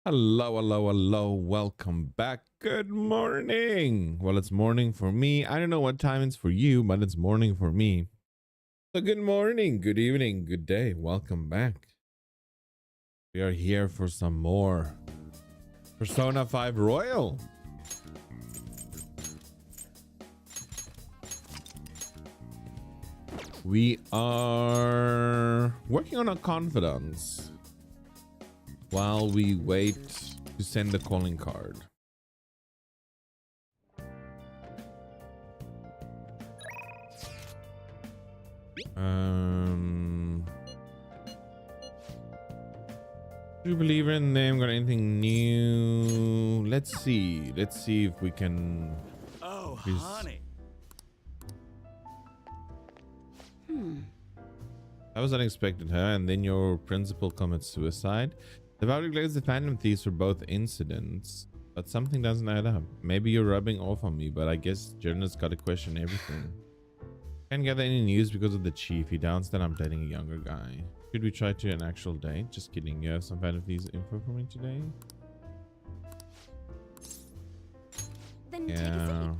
Hello, hello, hello. Welcome back. Good morning. Well, it's morning for me. I don't know what time it's for you, but it's morning for me. So, good morning, good evening, good day. Welcome back. We are here for some more Persona 5 Royal. We are working on our confidence while we wait to send the calling card. Do you believe in them? Got anything new? Let's see. Let's see if we can. Oh, Please. honey. That was unexpected, huh? And then your principal commits suicide. The public blames the Phantom Thieves for both incidents, but something doesn't add up. Maybe you're rubbing off on me, but I guess journalists got to question everything. Can't gather any news because of the chief. He doubts that I'm dating a younger guy. Should we try to an actual date? Just kidding. You have some Phantom Thieves info for me today? Then take a Yeah. seat.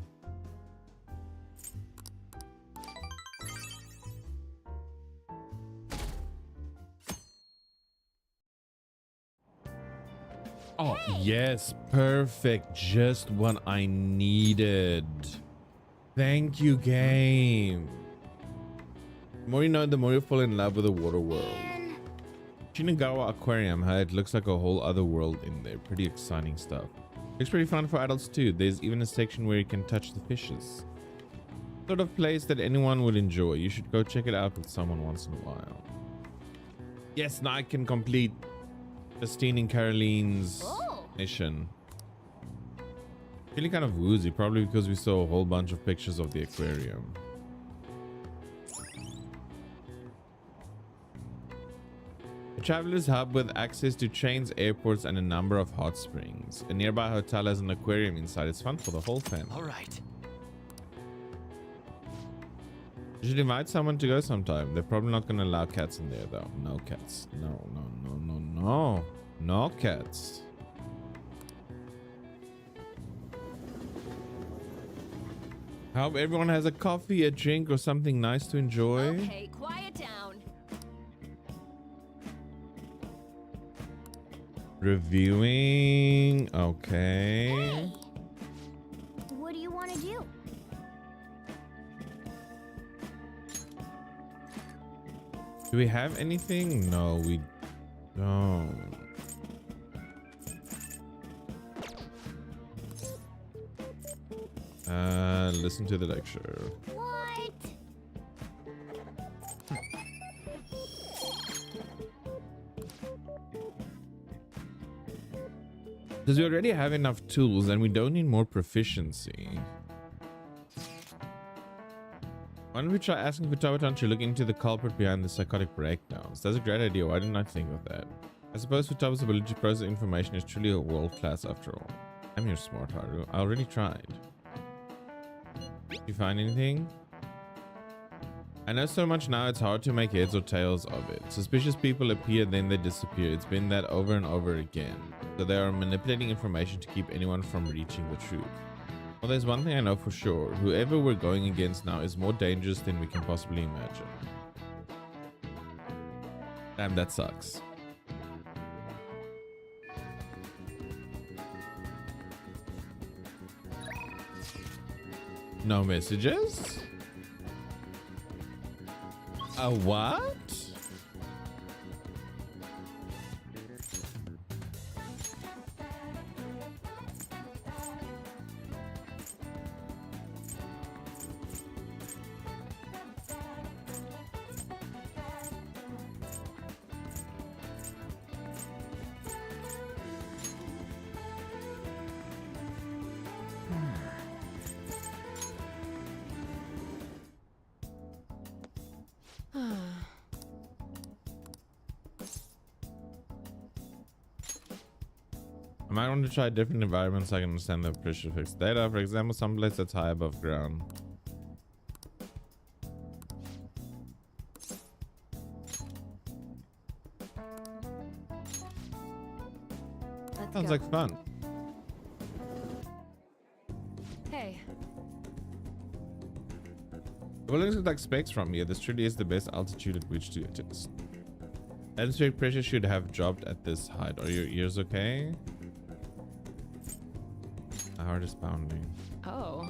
Oh, yes. Perfect. Just what I needed. Thank you, game. The more you know, the more you fall in love with the water world. Shinagawa Aquarium, huh? It looks like a whole other world in there. Pretty exciting stuff. Looks pretty fun for adults too. There's even a section where you can touch the fishes. Sort of place that anyone would enjoy. You should go check it out with someone once in a while. Yes, now I can complete Justine and Caroline's mission. Feeling kind of woozy, probably because we saw a whole bunch of pictures of the aquarium. A traveler's hub with access to trains, airports, and a number of hot springs. A nearby hotel has an aquarium inside. It's fun for the whole family. All right. You should invite someone to go sometime. They're probably not going to allow cats in there, though. No cats. No, no, no, no, no. No cats. I hope everyone has a coffee, a drink, or something nice to enjoy. Okay, quiet down. Reviewing. Okay. Hey! What do you want to do? Do we have anything? No, we don't. Listen to the lecture. What? Because we already have enough tools and we don't need more proficiency. Why don't we try asking Futaba to look into the culprit behind the psychotic breakdowns? That's a great idea. Why didn't I think of that? I suppose Futaba's ability to process information is truly a world class after all. I'm your smart Haru. I already tried. Did you find anything? I know so much now it's hard to make heads or tails of it. Suspicious people appear, then they disappear. It's been that over and over again. So they are manipulating information to keep anyone from reaching the truth. Well, there's one thing I know for sure. Whoever we're going against now is more dangerous than we can possibly imagine. Damn, that sucks. No messages? A what? I might want to try different environments so I can understand the pressure fixed data. For example, some place that's high above ground. Let's Sounds go. like fun. Hey. Well, it looks like specs from here. This truly is the best altitude at which to test. Atmospheric pressure should have dropped at this height. Are your ears okay? My heart is pounding. Oh.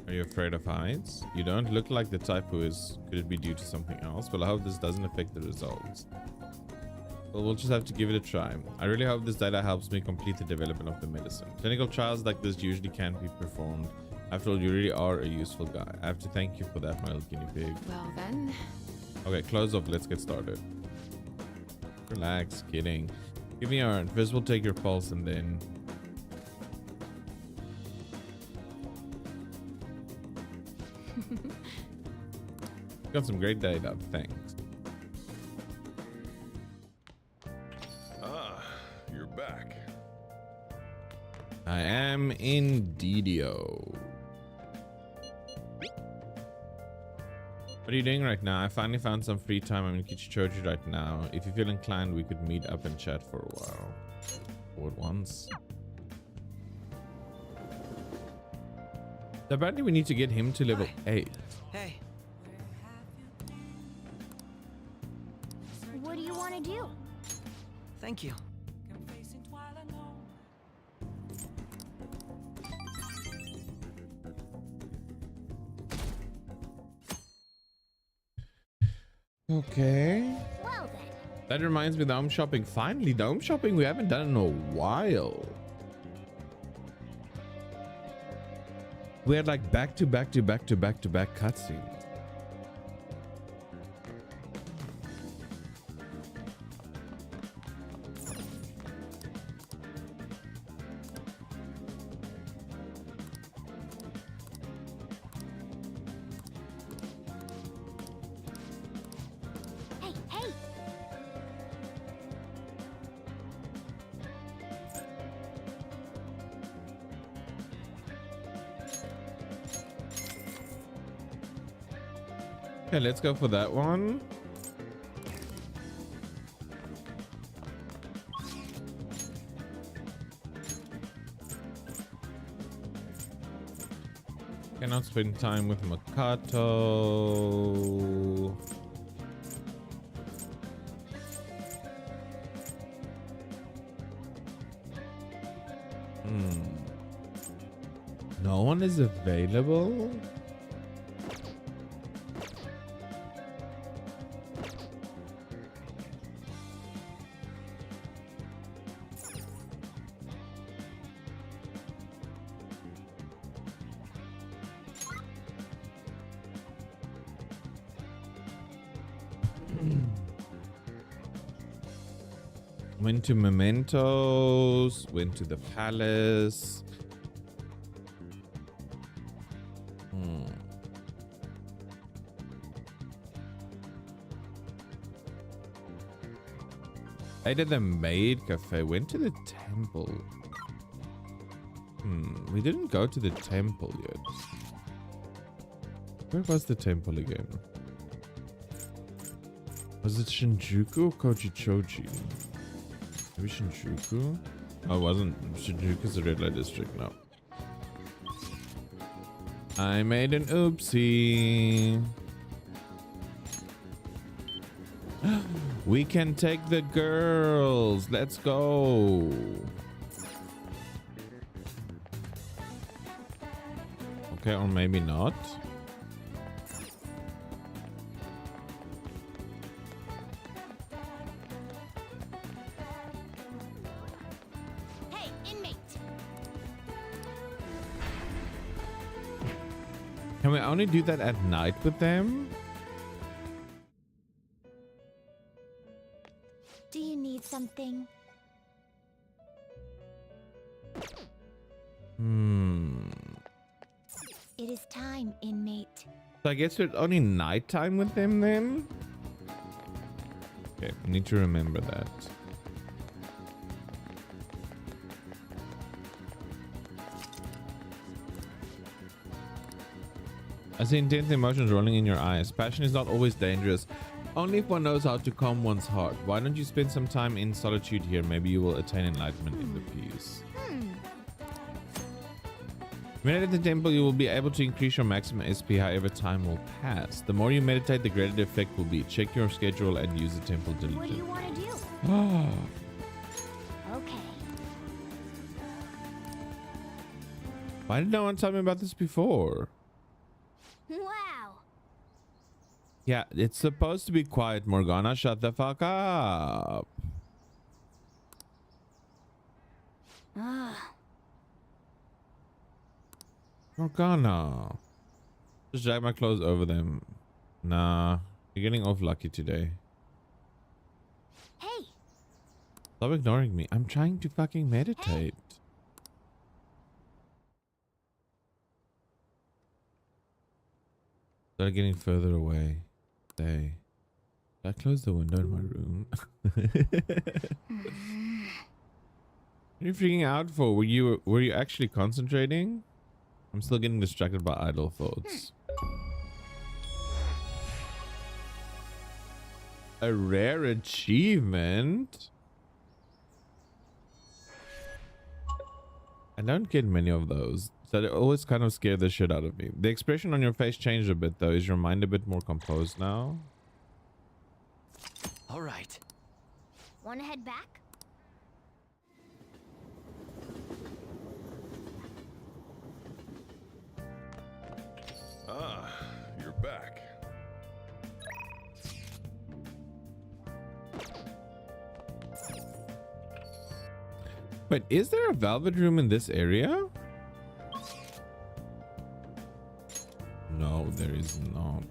Are you afraid of heights? You don't look like the type who is. Could it be due to something else? Well, I hope this doesn't affect the results. Well, we'll just have to give it a try. I really hope this data helps me complete the development of the medicine. Clinical trials like this usually can't be performed. After all, you really are a useful guy. I have to thank you for that, my little guinea pig. Well then. Okay, close off. Let's get started. Relax, kidding. Give me your first. We'll take your pulse and then. Got some great data. Thanks. Ah, you're back. I am indeedio. What are you doing right now? I finally found some free time. I'm in Kichichoji right now. If you feel inclined, we could meet up and chat for a while. Or at once. So apparently we need to get him to level 8. Hey, What do you want to do? thank you. Okay. Well then. That reminds me, the home shopping. Finally, the home shopping we haven't done in a while. We had like back to back cutscenes. Hey, hey. Okay, let's go for that one. Cannot spend time with Makato. No one is available? Went to Mementos, went to the palace. I did the maid cafe, went to the temple. We didn't go to the temple yet. Where was the temple again? Was it Shinjuku or Kojichoji? Maybe Shinjuku? Oh, it wasn't. Shinjuku's a red light district now. I made an oopsie. We can take the girls. Let's go. Okay, or maybe not. Hey, inmate. Can we only do that at night with them? Do you need something? It is time, inmate. So I guess it's only nighttime with them then? Okay, need to remember that. I see intense emotions rolling in your eyes. Passion is not always dangerous. Only if one knows how to calm one's heart. Why don't you spend some time in solitude here? Maybe you will attain enlightenment in the peace. Meditate at the temple, you will be able to increase your maximum SP however time will pass. The more you meditate, the greater the effect will be. Check your schedule and use the temple What do diligently. you want to do? Okay. Why did no one tell me about this before? Wow. Yeah, it's supposed to be quiet, Morgana. Shut the fuck up. Ah. Morgana. Just drag my clothes over them. Nah, you're getting off lucky today. Hey. Stop ignoring me. I'm trying to fucking meditate. Start getting further away. Stay. Did I close the window in my room? What are you freaking out for? Were you actually concentrating? I'm still getting distracted by idle thoughts. A rare achievement? I don't get many of those, so they always kind of scare the shit out of me. The expression on your face changed a bit though. Is your mind a bit more composed now? All right. Want to head back? Ah, you're back. Wait, is there a velvet room in this area? No, there is not.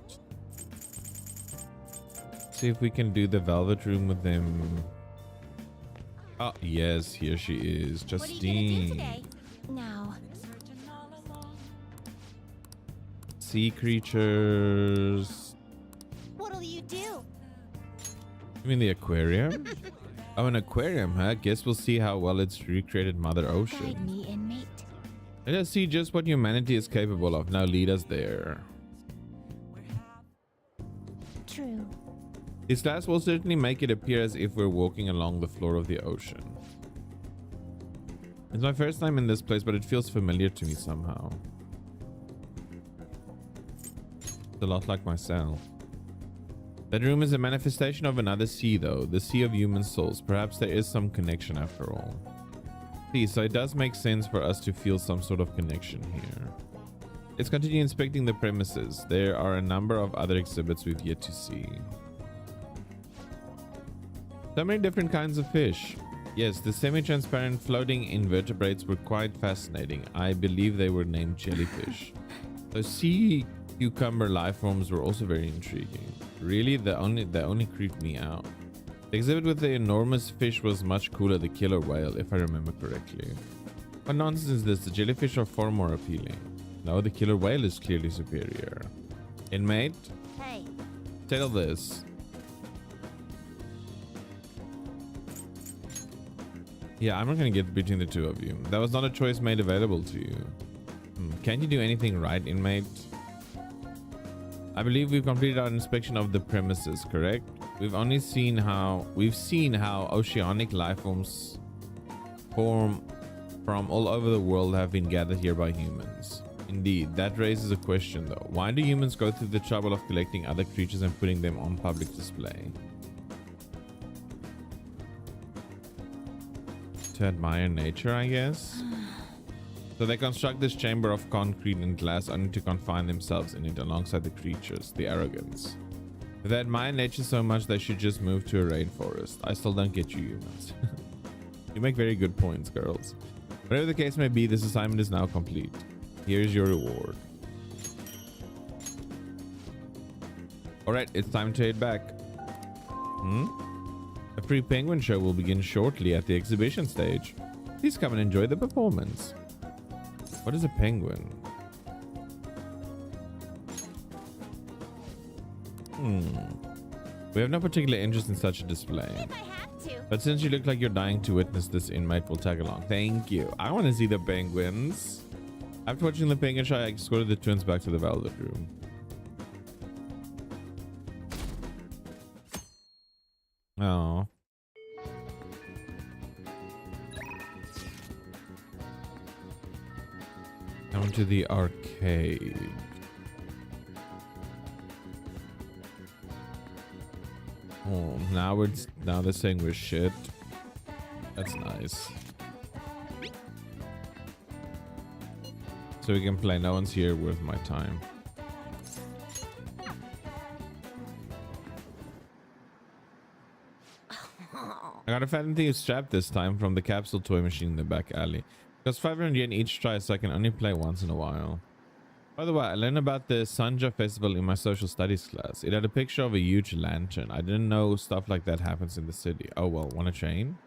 See if we can do the velvet room with them. Oh, yes, here she is. What are you gonna do Justine. today? Now. Sea creatures. What'll you do? You mean the aquarium? Oh, an aquarium, huh? Guess we'll see how well it's recreated Mother Guide Ocean. me, inmate. Let us see just what humanity is capable of. Now lead us there. True. This glass will certainly make it appear as if we're walking along the floor of the ocean. It's my first time in this place, but it feels familiar to me somehow. It's a lot like myself. That room is a manifestation of another sea though, the sea of human souls. Perhaps there is some connection after all. See, so it does make sense for us to feel some sort of connection here. Let's continue inspecting the premises. There are a number of other exhibits we've yet to see. So many different kinds of fish. Yes, the semi-transparent floating invertebrates were quite fascinating. I believe they were named jellyfish. The sea cucumber life forms were also very intriguing. Really, they only creeped me out. The exhibit with the enormous fish was much cooler, the killer whale, if I remember correctly. What nonsense is this? The jellyfish are far more appealing. No, the killer whale is clearly superior. Inmate, Hey. settle this. Yeah, I'm not gonna get between the two of you. That was not a choice made available to you. Can't you do anything right, inmate? I believe we've completed our inspection of the premises, correct? We've seen how oceanic life forms from all over the world have been gathered here by humans. Indeed, that raises a question though. Why do humans go through the trouble of collecting other creatures and putting them on public display? To admire nature, I guess? So they construct this chamber of concrete and glass only to confine themselves in it alongside the creatures, the arrogance. If they admire nature so much, they should just move to a rainforest. I still don't get you humans. You make very good points, girls. Whatever the case may be, this assignment is now complete. Here's your reward. Alright, it's time to head back. A free penguin show will begin shortly at the exhibition stage. Please come and enjoy the performance. What is a penguin? We have no particular interest in such a display. If I have to. But since you look like you're dying to witness this, inmate will tag along. Thank you. I want to see the penguins. After watching the penguin show, I escorted the twins back to the velvet room. Oh. Come to the arcade. Oh, now they're saying we're shit. That's nice. So we can play. No one's here worth my time. I got a Phantom Thieves strap this time from the capsule toy machine in the back alley. Costs 500 yen each try, so I can only play once in a while. By the way, I learned about the Sanja festival in my social studies class. It had a picture of a huge lantern. I didn't know stuff like that happens in the city. Oh well, want a chain?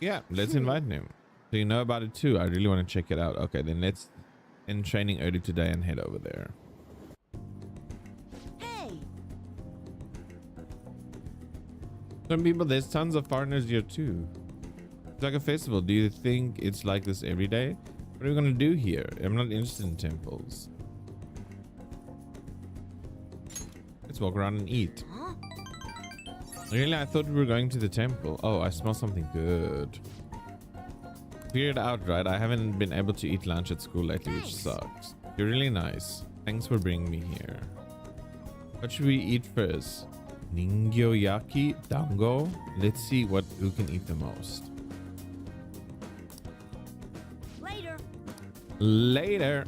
Yeah, let's invite him. So you know about it too. I really want to check it out. Okay, then let's end training early today and head over there. Hey! Some people, there's tons of foreigners here too. It's like a festival. Do you think it's like this every day? What are we gonna do here? I'm not interested in temples. Let's walk around and eat. Huh? Really? I thought we were going to the temple. Oh, I smell something good. Figured out, right? I haven't been able to eat lunch at school lately, which sucks. You're really nice. Thanks for bringing me here. What should we eat first? Ningyoyaki? Dango? Let's see who can eat the most. Later! Later.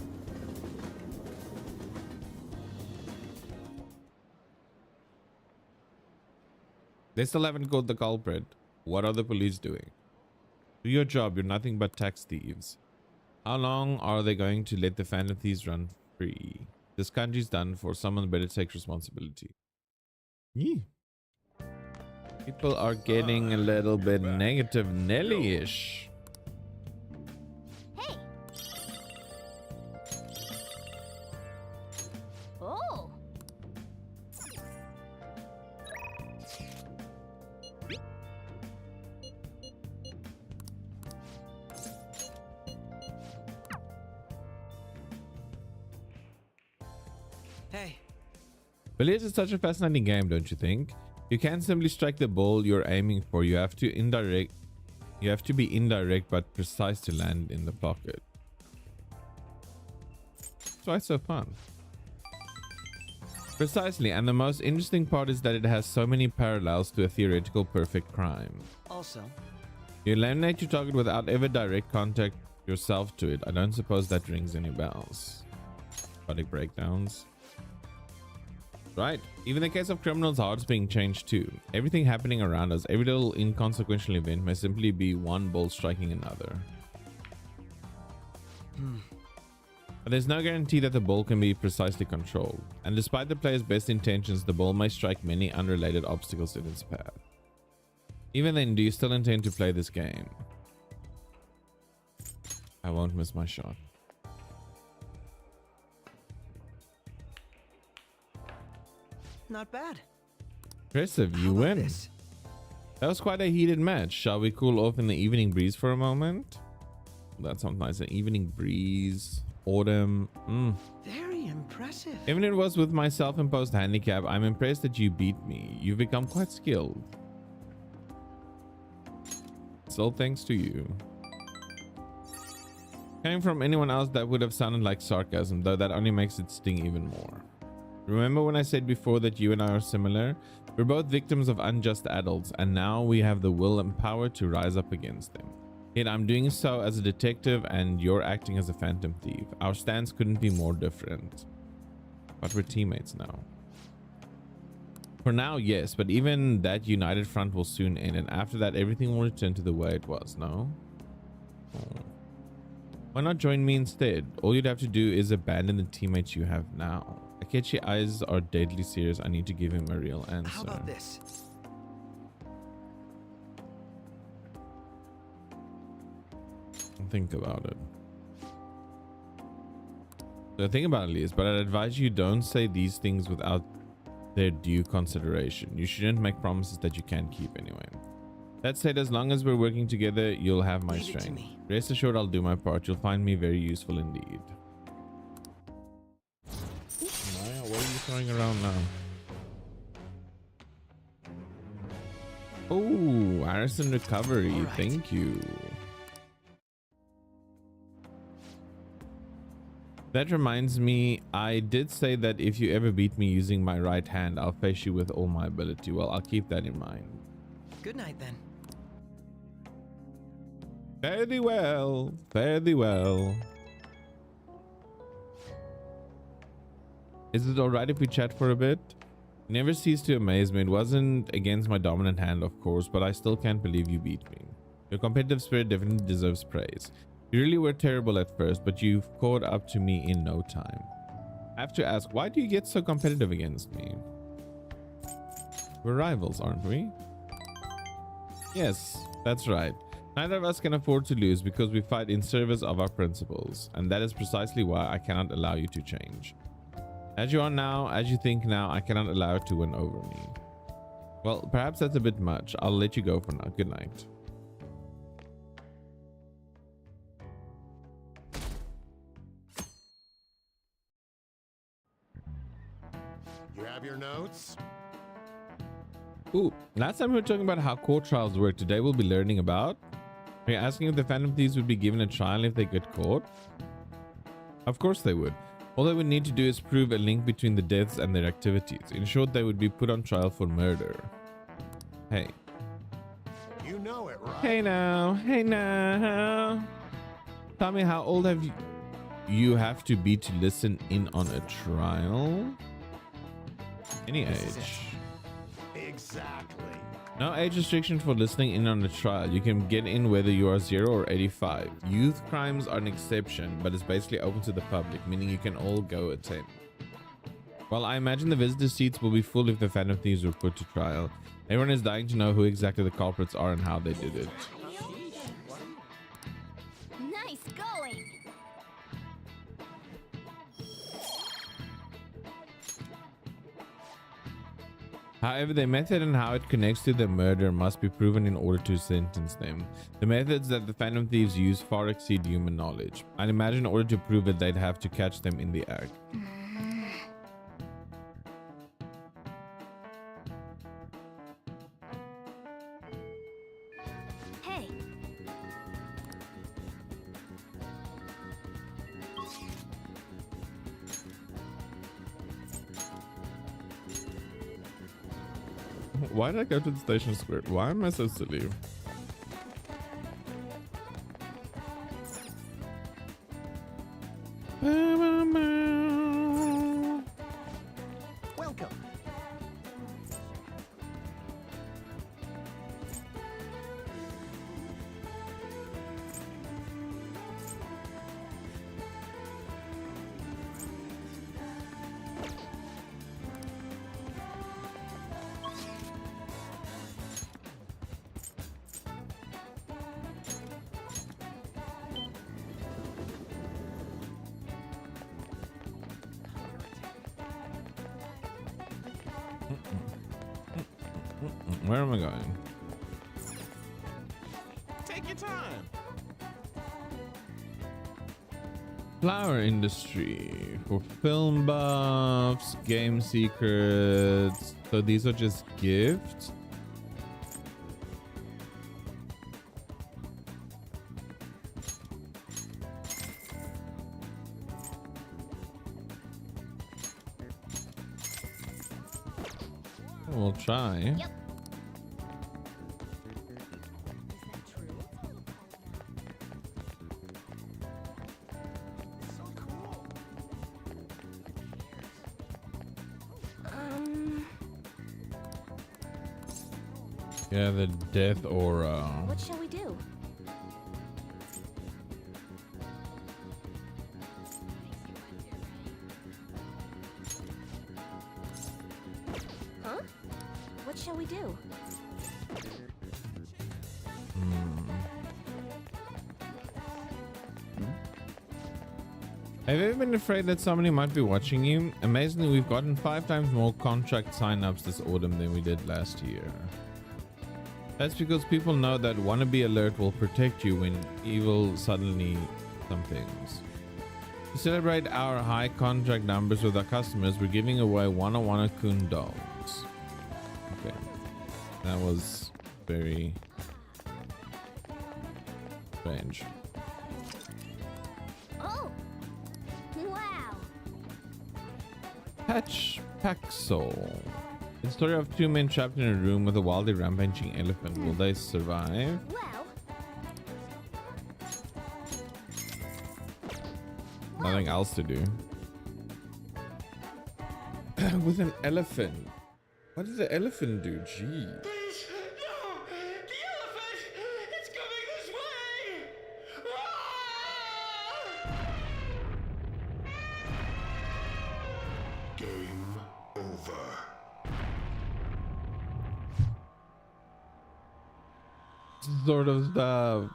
They still haven't caught the culprit. What are the police doing? Do your job. You're nothing but tax thieves. How long are they going to let the Phantom Thieves run free? This country's done for. Someone better take responsibility. Yeah. People are getting a little bit negative Nelly-ish. Hey! Oh! Hey. Billiards is such a fascinating game, don't you think? You can't simply strike the ball you're aiming for. You have to be indirect but precise to land in the pocket. That's why it's so fun. Precisely, and the most interesting part is that it has so many parallels to a theoretical perfect crime. Also, You eliminate your target without ever direct contact yourself to it. I don't suppose that rings any bells. Body breakdowns. Right. Even the case of criminals' hearts being changed too. Everything happening around us, every little inconsequential event may simply be one ball striking another. But there's no guarantee that the ball can be precisely controlled. And despite the player's best intentions, the ball may strike many unrelated obstacles in its path. Even then, do you still intend to play this game? I won't miss my shot. not bad. Impressive, you How about win. this? That was quite a heated match. Shall we cool off in the evening breeze for a moment? That sounds nice. An evening breeze, autumn. Very impressive. Even if it was with my self-imposed handicap, I'm impressed that you beat me. You've become quite skilled. So thanks to you. Coming from anyone else, that would have sounded like sarcasm, though that only makes it sting even more. Remember when I said before that you and I are similar? We're both victims of unjust adults, and now we have the will and power to rise up against them. Yet I'm doing so as a detective and you're acting as a phantom thief. Our stance couldn't be more different. But we're teammates now. For now, yes, but even that united front will soon end, and after that everything will return to the way it was, no? Oh. Why not join me instead? All you'd have to do is abandon the teammates you have now. Akechi's eyes are deadly serious. I need to give him a real answer. How about this? Think about it. So think about it, Liz, but I'd advise you don't say these things without their due consideration. You shouldn't make promises that you can't keep anyway. That said, as long as we're working together, you'll have my Leave it to strength. me. Rest assured I'll do my part. You'll find me very useful indeed. throwing around now? Oh, Harrison recovery. All right. Thank you. That reminds me, I did say that if you ever beat me using my right hand, I'll face you with all my ability. Well, I'll keep that in mind. Good night then. Fare thee well. Fare thee well. Is it alright if we chat for a bit? Never cease to amaze me. It wasn't against my dominant hand, of course, but I still can't believe you beat me. Your competitive spirit definitely deserves praise. You really were terrible at first, but you've caught up to me in no time. I have to ask, why do you get so competitive against me? We're rivals, aren't we? Yes, that's right. Neither of us can afford to lose because we fight in service of our principles, and that is precisely why I cannot allow you to change. As you are now, as you think now, I cannot allow it to win over me. Well, perhaps that's a bit much. I'll let you go for now. Good night. You have your notes? Ooh, last time we were talking about how court trials work. Today we'll be learning about... Are you asking if the Phantom Thieves would be given a trial if they get caught? Of course they would. All they would need to do is prove a link between the deaths and their activities. In short, they would be put on trial for murder. Hey. You know it, right? Hey now. Hey now. Tell me, how old have you have to be to listen in on a trial? Any age. Exactly. No age restriction for listening in on a trial. You can get in whether you are 0 or 85. Youth crimes are an exception, but it's basically open to the public, meaning you can all go attend. Well, I imagine the visitor seats will be full if the Phantom Thieves were put to trial. Everyone is dying to know who exactly the culprits are and how they did it. Nice going. However, their method and how it connects to the murder must be proven in order to sentence them. The methods that the Phantom Thieves use far exceed human knowledge. I'd imagine in order to prove it, they'd have to catch them in the act. Hey. Why did I go to the station square? Why am I so silly? Welcome. Where am I going? Take your time. Flower industry for film buffs, game secrets. So these are just gifts. We'll try. Yep. Yeah, the death aura. What shall we do? Huh? What shall we do? Have you ever been afraid that somebody might be watching you? Amazingly, we've gotten 5 times more contract sign-ups this autumn than we did last year. That's because people know that wannabe alert will protect you when evil suddenly some things. To celebrate our high contract numbers with our customers, we're giving away one Kun dogs. Okay. That was very strange. Oh! Wow! Patch Paxol. The story of two men trapped in a room with a wildly rampaging elephant. Will they survive? Well, Nothing else to do. With an elephant. What does the elephant do? Gee. No! The elephant! It's coming this way! Ah! Game over. Sort of stuff.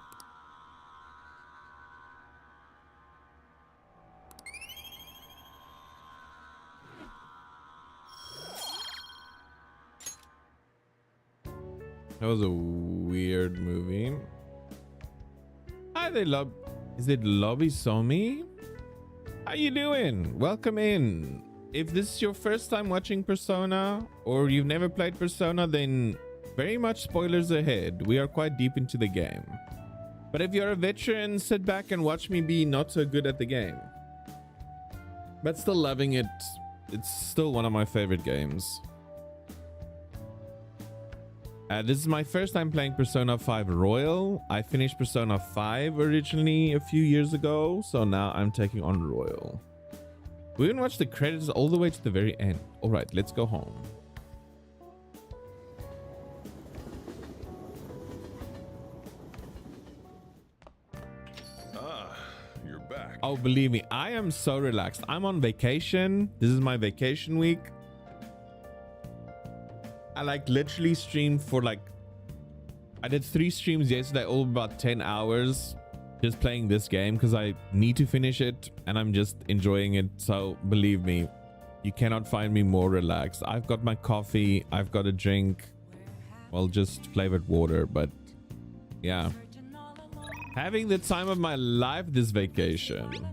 That was a weird movie. Hi there, Is it Lobby Somi? How you doing? Welcome in. If this is your first time watching Persona or you've never played Persona, then very much spoilers ahead. We are quite deep into the game. But if you're a veteran, sit back and watch me be not so good at the game. But still loving it. It's still one of my favorite games. This is my first time playing Persona 5 Royal. I finished Persona 5 originally a few years ago, so now I'm taking on Royal. We even watched the credits all the way to the very end. All right, let's go home. You're back. Oh, believe me, I am so relaxed. I'm on vacation. This is my vacation week. I literally streamed for I did 3 streams yesterday, all about 10 hours just playing this game because I need to finish it and I'm just enjoying it. So believe me, you cannot find me more relaxed. I've got my coffee, I've got a drink, well, just flavored water, but yeah, having the time of my life this vacation.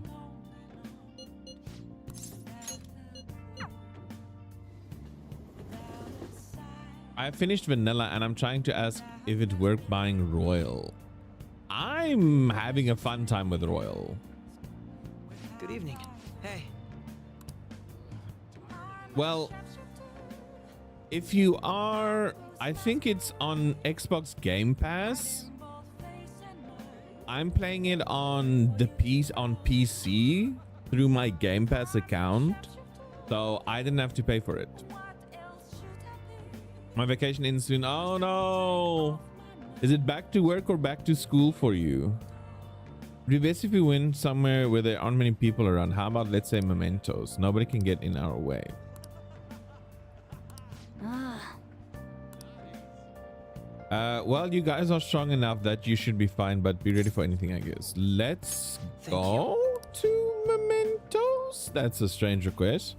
I finished vanilla and I'm trying to ask if it worked buying Royal. I'm having a fun time with Royal. Good evening. Hey. Well, if you are, I think it's on Xbox Game Pass. I'm playing it on PC through my Game Pass account, so I didn't have to pay for it. My vacation ends soon. Oh no! Is it back to work or back to school for you? It'd be best if we went somewhere where there aren't many people around. How about, let's say, Mementos? Nobody can get in our way. Well, you guys are strong enough that you should be fine, but be ready for anything, I guess. Let's go to Mementos. That's a strange request.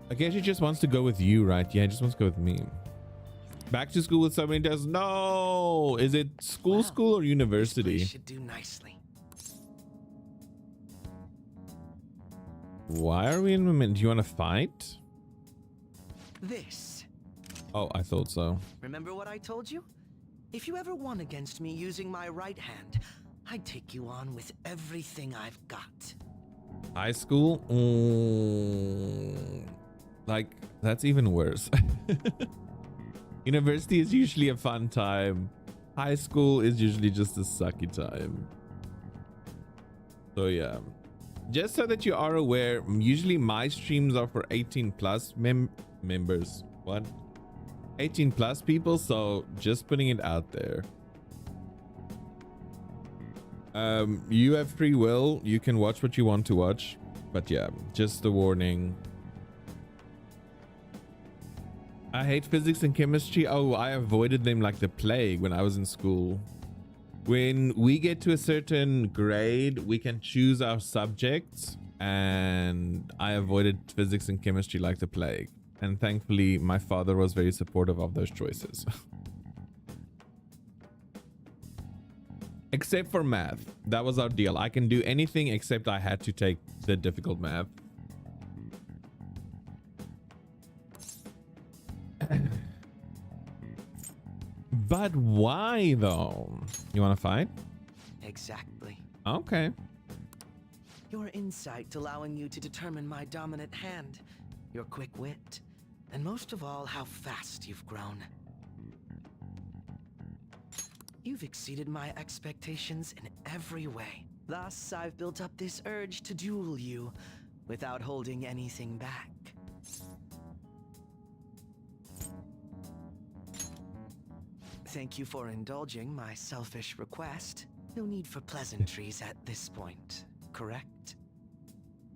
Okay, she just wants to go with you, right? Yeah, he just wants to go with me. Back to school with so many days. No! Is it school or university? This place should do nicely. Why are we in Memento? Do you want to fight? This. Oh, I thought so. Remember what I told you? If you ever won against me using my right hand, I'd take you on with everything I've got. High school? That's even worse. University is usually a fun time. High school is usually just a sucky time. So yeah. Just so that you are aware, usually my streams are for 18 plus members. What? 18 plus people, so just putting it out there. You have free will. You can watch what you want to watch. But yeah, just a warning. I hate physics and chemistry. Oh, I avoided them like the plague when I was in school. When we get to a certain grade, we can choose our subjects, and I avoided physics and chemistry like the plague. And thankfully, my father was very supportive of those choices. Except for math. That was our deal. I can do anything except I had to take the difficult math. But why though? You want to fight? Exactly. Okay. Your insight allowing you to determine my dominant hand, your quick wit, and most of all, how fast you've grown. You've exceeded my expectations in every way. Thus, I've built up this urge to duel you without holding anything back. Thank you for indulging my selfish request. No need for pleasantries at this point, correct?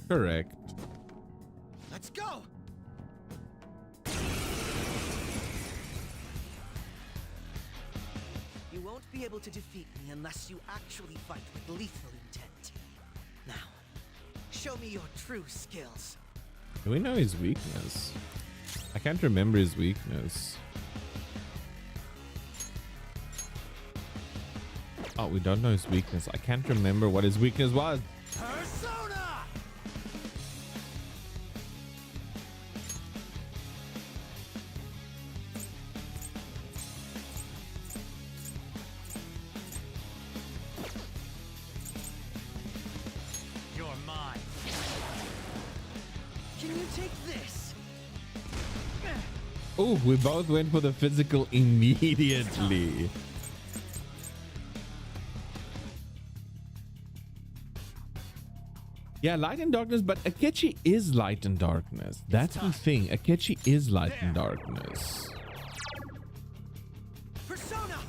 Correct. Let's go! You won't be able to defeat me unless you actually fight with lethal intent. Now, show me your true skills. Do we know his weakness? I can't remember his weakness. Oh, we don't know his weakness. I can't remember what his weakness was. Persona! You're mine. Can you take this? Oh, we both went for the physical immediately. Yeah, light and darkness, but Akechi is light and darkness. That's the thing. Akechi is light and darkness. Persona!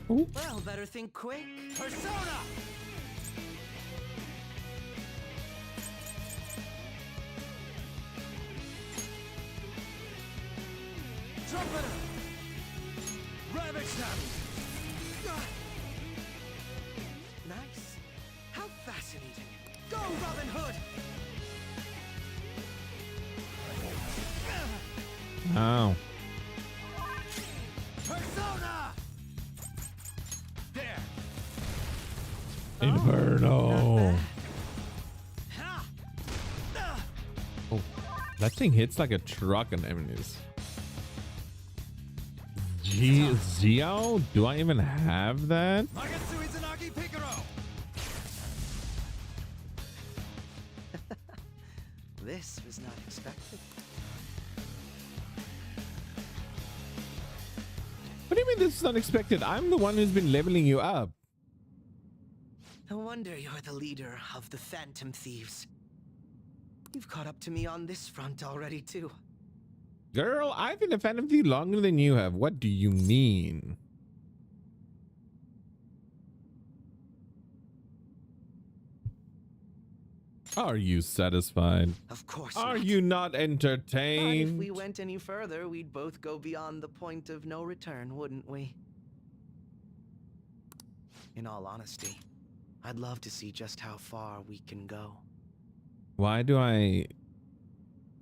Ooh. Well, better think quick. Persona! Trumpeter! Ravage them! Nice. How fascinating. Go, Robin Hood! Oh. Persona! There. Inferno. Oh, that thing hits like a truck on enemies. Xiao? Do I even have that? This was not expected. What do you mean this is unexpected? I'm the one who's been leveling you up. No wonder you're the leader of the Phantom Thieves. You've caught up to me on this front already, too. Girl, I've been a fan of you longer than you have. What do you mean? Are you satisfied? Of course Are not. you not But if entertained? we went any further, we'd both go beyond the point of no return, wouldn't we? In all honesty, I'd love to see just how far we can go. Why do I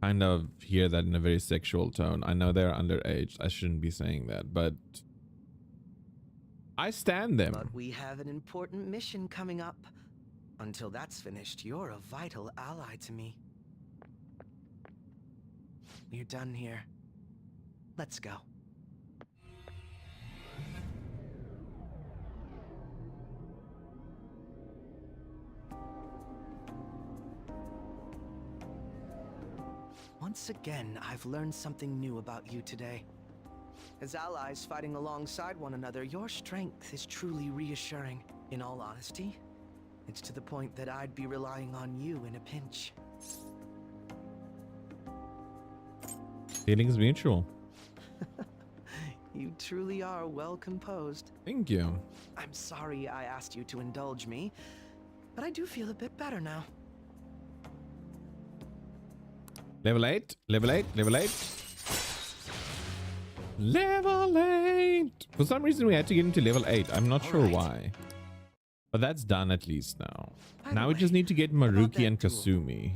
kind of hear that in a very sexual tone? I know they're underage. I shouldn't be saying that, but I stand them. But we have an important mission coming up. Until that's finished, you're a vital ally to me. We're done here. Let's go. Once again, I've learned something new about you today. As allies fighting alongside one another, your strength is truly reassuring. In all honesty, it's to the point that I'd be relying on you in a pinch. Feelings mutual. You truly are well composed. Thank you. I'm sorry I asked you to indulge me, but I do feel a bit better now. Level 8, level 8, level 8. Level 8. For some reason we had to get into level 8. I'm not sure why. But that's done at least now. By Now the we just way, need to get about Maruki that and duel. Kasumi.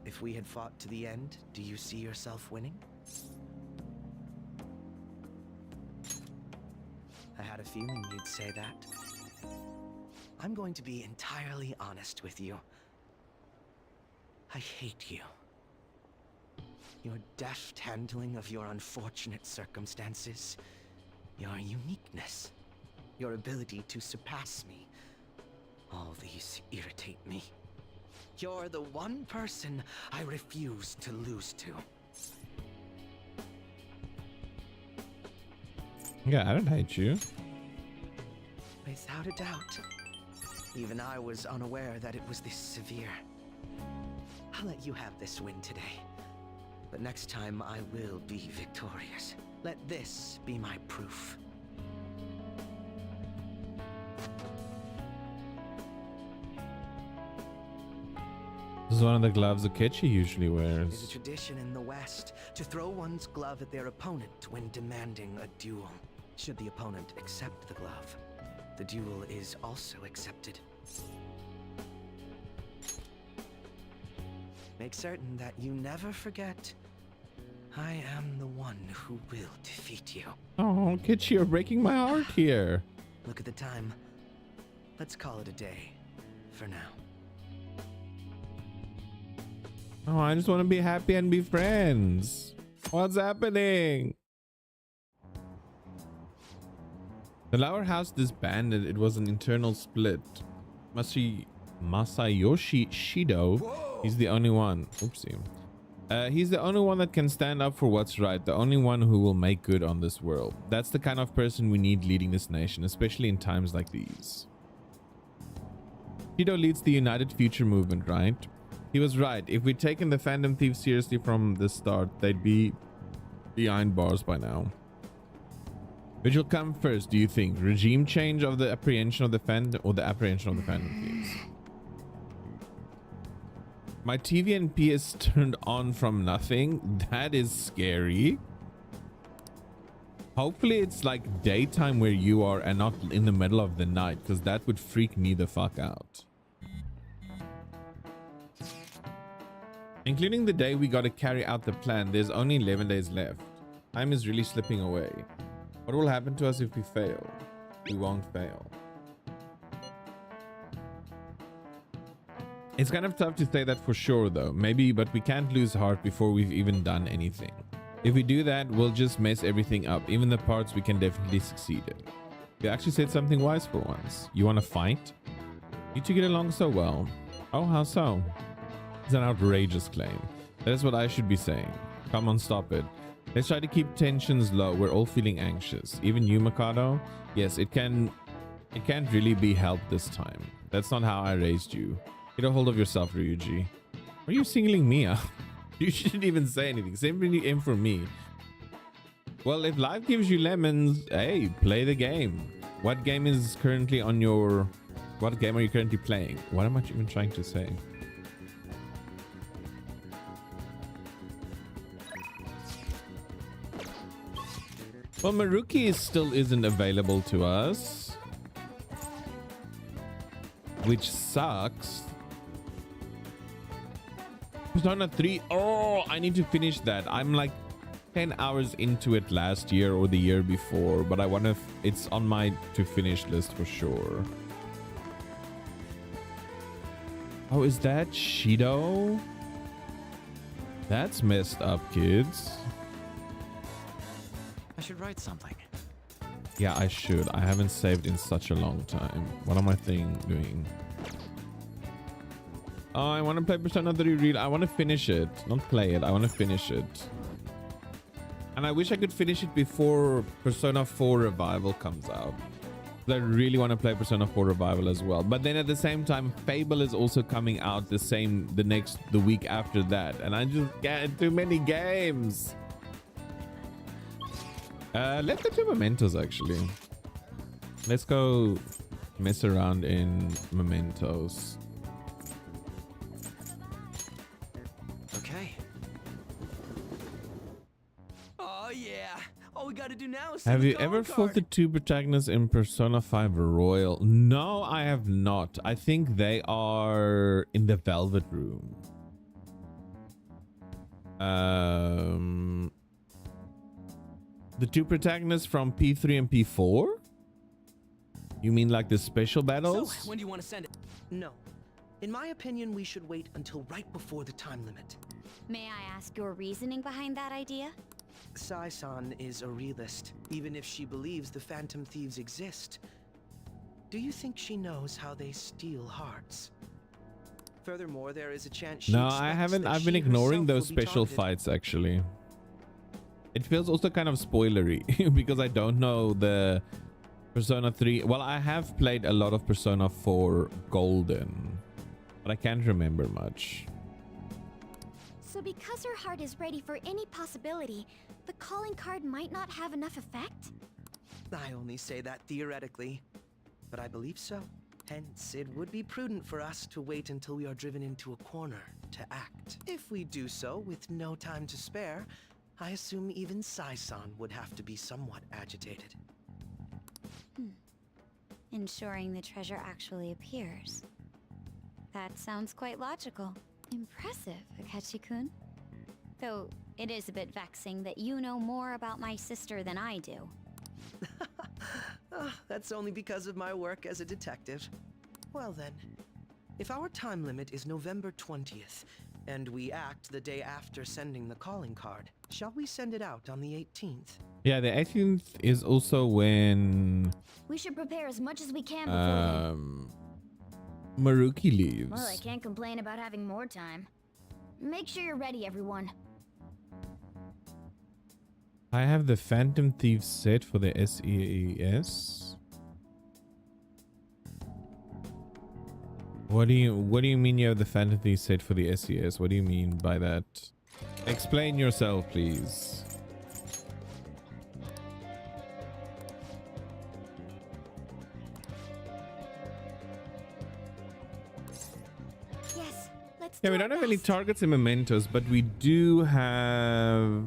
If we had fought to the end, do you see yourself winning? had a feeling you'd say that. I'm going to be entirely honest with you. I hate you. Your deft handling of your unfortunate circumstances, your uniqueness, your ability to surpass me. All these irritate me. You're the one person I refuse to lose to. Yeah, I don't hate you. Without a doubt. Even I was unaware that it was this severe. I'll let you have this win today. But next time I will be victorious. Let this be my proof. This is one of the gloves Akechi usually There's a wears. tradition in the West to throw one's glove at their opponent when demanding a duel. Should the opponent accept the glove, the duel is also accepted. Make certain that you never forget, I am the one who will defeat you. Oh, Akechi, you're breaking my heart here. Look at the time. Let's call it a day for now. Oh, I just want to be happy and be friends. What's happening? The lower house disbanded. It was an internal split. Masayoshi Shido. He's the only one. Oopsie. He's the only one that can stand up for what's right. The only one who will make good on this world. That's the kind of person we need leading this nation, especially in times like these. Shido leads the United Future movement, right? He was right. If we'd taken the fandom thieves seriously from the start, they'd be behind bars by now. Which will come first, do you think? Regime change of the apprehension of the fandom or the apprehension of the fandom thieves? My TV and PS turned on from nothing. That is scary. Hopefully it's like daytime where you are and not in the middle of the night, because that would freak me the fuck out. Including the day we got to carry out the plan, there's only 11 days left. Time is really slipping away. What will happen to us if we fail? We won't fail. It's kind of tough to say that for sure though. Maybe, but we can't lose heart before we've even done anything. If we do that, we'll just mess everything up, even the parts we can definitely succeed in. You actually said something wise for once. You want to fight? You two get along so well. Oh, how so? It's an outrageous claim. That is what I should be saying. Come on, stop it. Let's try to keep tensions low. We're all feeling anxious. Even you, Mikado? Yes, it can't really be helped this time. That's not how I raised you. Get a hold of yourself, Ryuji. Why are you singling me out? You shouldn't even say anything. Simply aim for me. Well, if life gives you lemons, hey, play the game. What game is currently on your... What game are you currently playing? What am I even trying to say? Well, Maruki still isn't available to us, which sucks. Persona 3. Oh, I need to finish that. I'm like 10 hours into it last year or the year before, but I wonder if it's on my to finish list for sure. Oh, is that Shido? That's messed up, kids. I should write something. Yeah, I should. I haven't saved in such a long time. What am I doing? Oh, I want to play Persona 3 Real. I want to finish it. Not play it. I want to finish it. And I wish I could finish it before Persona 4 Revival comes out. I really want to play Persona 4 Revival as well. But then at the same time, Fable is also coming out the week after that. And I just get too many games. Let's go to Mementos actually. Let's go mess around in Mementos. Okay. Oh yeah. All we gotta do now is Have you ever fought the two protagonists in Persona 5 Royal? No, I have not. I think they are in the Velvet Room. The two protagonists from P3 and P4? You mean like the special So, battles? when do you want to send it? No. In my opinion, we should wait until right before the time limit. May I ask your reasoning behind that idea? Sai-san is a realist, even if she believes the Phantom Thieves exist. Do you think she knows how they steal hearts? Furthermore, there is a chance she No, I expects haven't. that I've been she ignoring herself those will be special targeted. fights actually. It feels also kind of spoilery because I don't know the Persona 3. Well, I have played a lot of Persona 4 Golden, but I can't remember much. So because her heart is ready for any possibility, the calling card might not have enough effect? I only say that theoretically, but I believe so. Hence, it would be prudent for us to wait until we are driven into a corner to act. If we do so with no time to spare, I assume even Sai-san would have to be somewhat agitated. Ensuring the treasure actually appears. That sounds quite logical. Impressive, Akechi-kun. Though it is a bit vexing that you know more about my sister than I do. That's only because of my work as a detective. Well then, if our time limit is November 20th, and we act the day after sending the calling card, shall we send it out on the 18th? Yeah, the 18th is also when We should prepare as much as we can before then. Maruki leaves. Well, I can't complain about having more time. Make sure you're ready, everyone. I have the Phantom Thief set for the SES. What do you mean you have the Phantom Thief set for the SES? What do you mean by that? Explain yourself, please. Yes, let's Yeah, do we our don't have any best. targets and mementos, but we do have...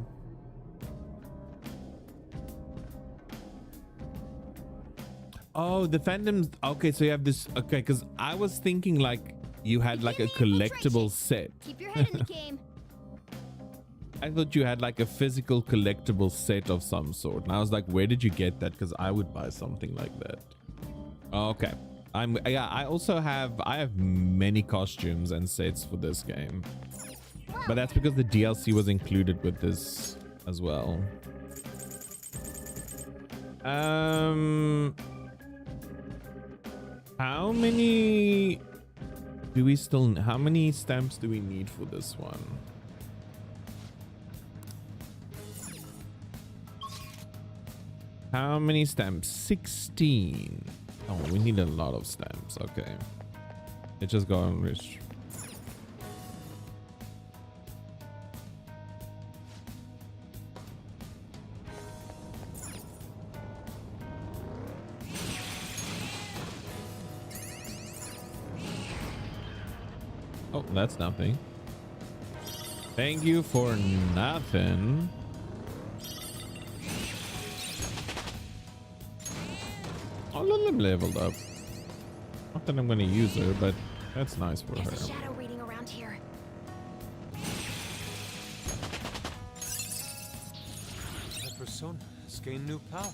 Oh, the Phantoms. Okay, so you have this. Okay, because I was thinking like you had like a collectible set. Keep your head in the game. I thought you had like a physical collectible set of some sort. And I was like, where did you get that? Because I would buy something like that. Okay. I have many costumes and sets for this game. But that's because the DLC was included with this as well. How many how many stamps do we need for this one? How many stamps? 16. Oh, we need a lot of stamps. Okay. Let's just go and rich. Oh, that's nothing. Thank you for nothing. All of them leveled up. Not that I'm going to use her, but that's nice for There's a her. shadow reading around here. That persona has gained new power.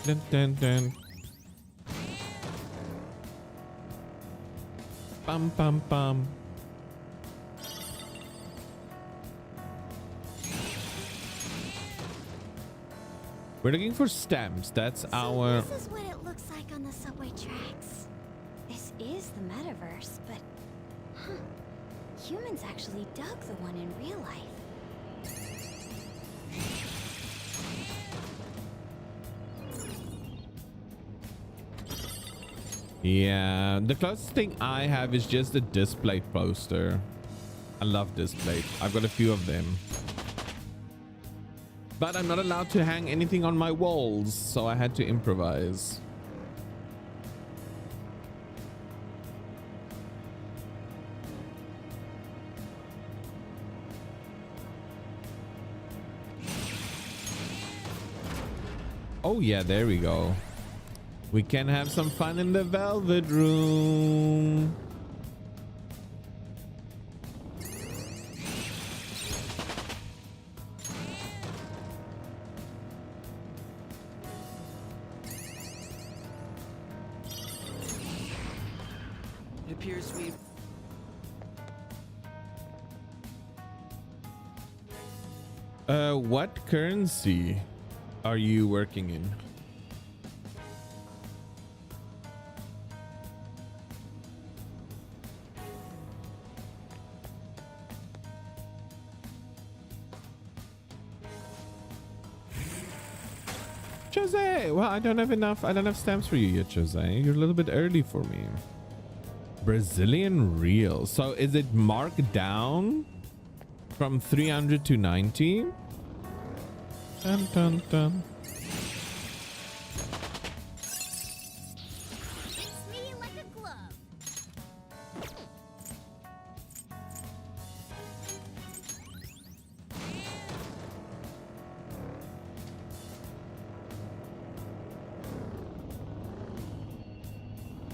Dun, dun, dun. Bum, bum, bum. We're looking for stamps. That's our... This is what it looks like on the subway tracks. This is the metaverse, but humans actually dug the one in real life. Yeah, the closest thing I have is just a display poster. I love display. I've got a few of them. But I'm not allowed to hang anything on my walls, so I had to improvise. Oh yeah, there we go. We can have some fun in the Velvet Room. appears we've... What currency are you working in? Jose, well, I don't have stamps for you yet, Jose. You're a little bit early for me. Brazilian real. So is it marked down from 300 to 90? Dun, dun, dun. Fits me like a glove.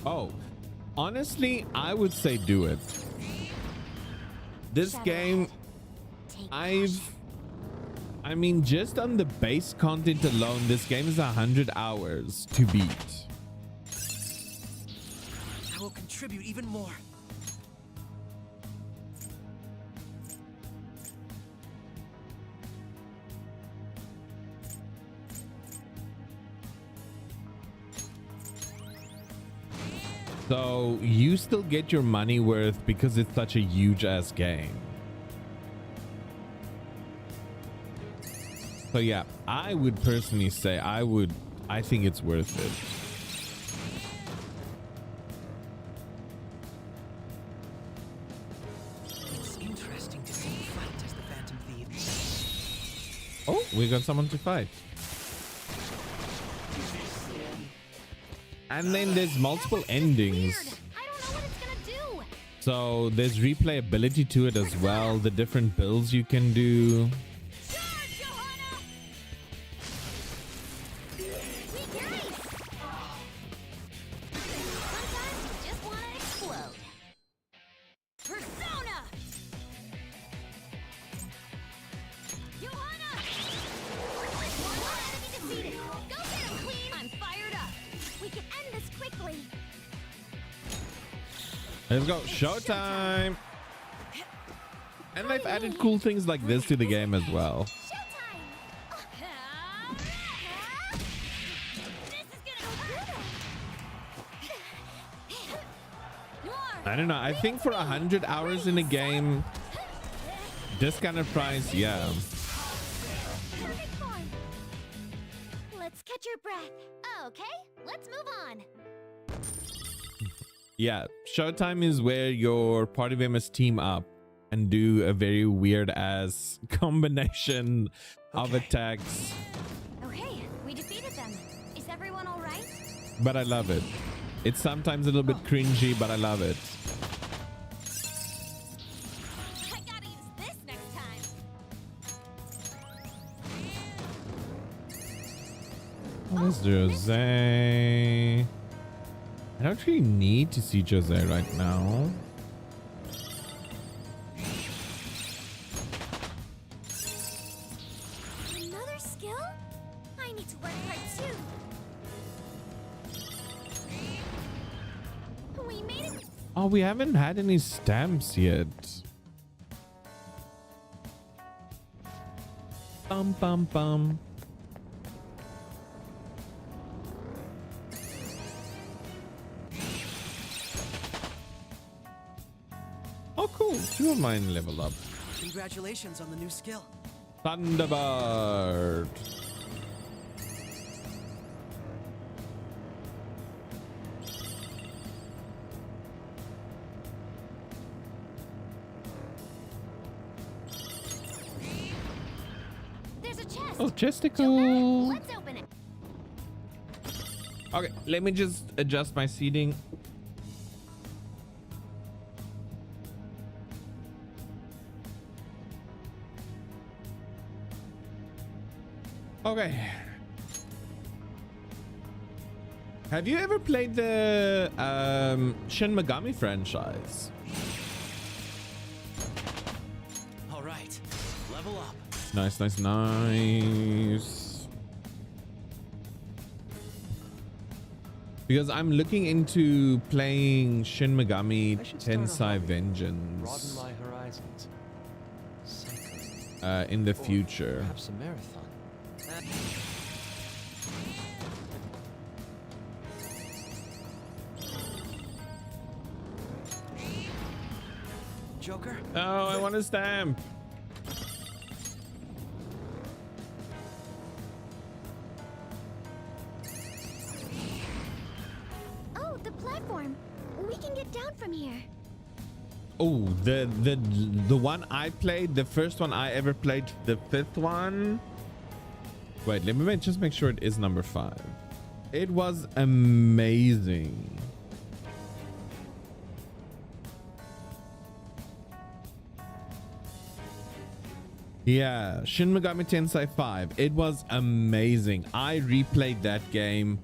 Oh, honestly, I would say do it. This Shut game, up. Take I mean, just on the base content alone, this game is 100 hours to beat. I will contribute even more. So you still get your money worth because it's such a huge ass game. So yeah, I would personally say I think it's worth it. It's interesting to see you fight as the Phantom Thief. Oh, we got someone to fight. And then there's multiple endings. Weird. I don't know what it's gonna do. So there's replayability to it as well. The different builds you can do. Charge, Johanna! We guys! Sometimes you just wanna explode. Persona! Johanna! One enemy defeated. Go get him, Queen! I'm fired up. We can end this quickly. Let's go. Showtime. And they've added cool things like this to the game as well. Showtime! This is gonna go good. I don't know. I think for 100 hours in a game, this kind of price, yeah. Perfect form. Let's catch your breath. Okay, let's move on. Yeah, Showtime is where your party members team up and do a very weird ass combination of attacks. Okay, we defeated them. Is everyone all right? But I love it. It's sometimes a little bit cringy, but I love it. I gotta use this next time. What is Jose? I don't really need to see Jose right now. Another skill? I need to work hard too. We made it. Oh, we haven't had any stamps yet. Bum bum bum. Oh, cool. 2 of mine level up. Congratulations on the new skill. Thunderbird. There's a chest. Oh, Johanna, chesticle. let's open it. Okay, let me just adjust my seating. Okay. Have you ever played the Shin Megami franchise? All right, level up. Nice, nice, nice. Because I'm looking into playing Shin Megami I should start a Tensei hobby. Vengeance Broaden my horizons. Cycling. in the Or future. Perhaps a marathon. Joker? Oh, I want a stamp. Oh, the platform. We can get down from here. Oh, the one I played, the first one I ever played, the fifth one. Wait, let me just make sure it is number 5. It was amazing. Yeah, Shin Megami Tensei 5. It was amazing. I replayed that game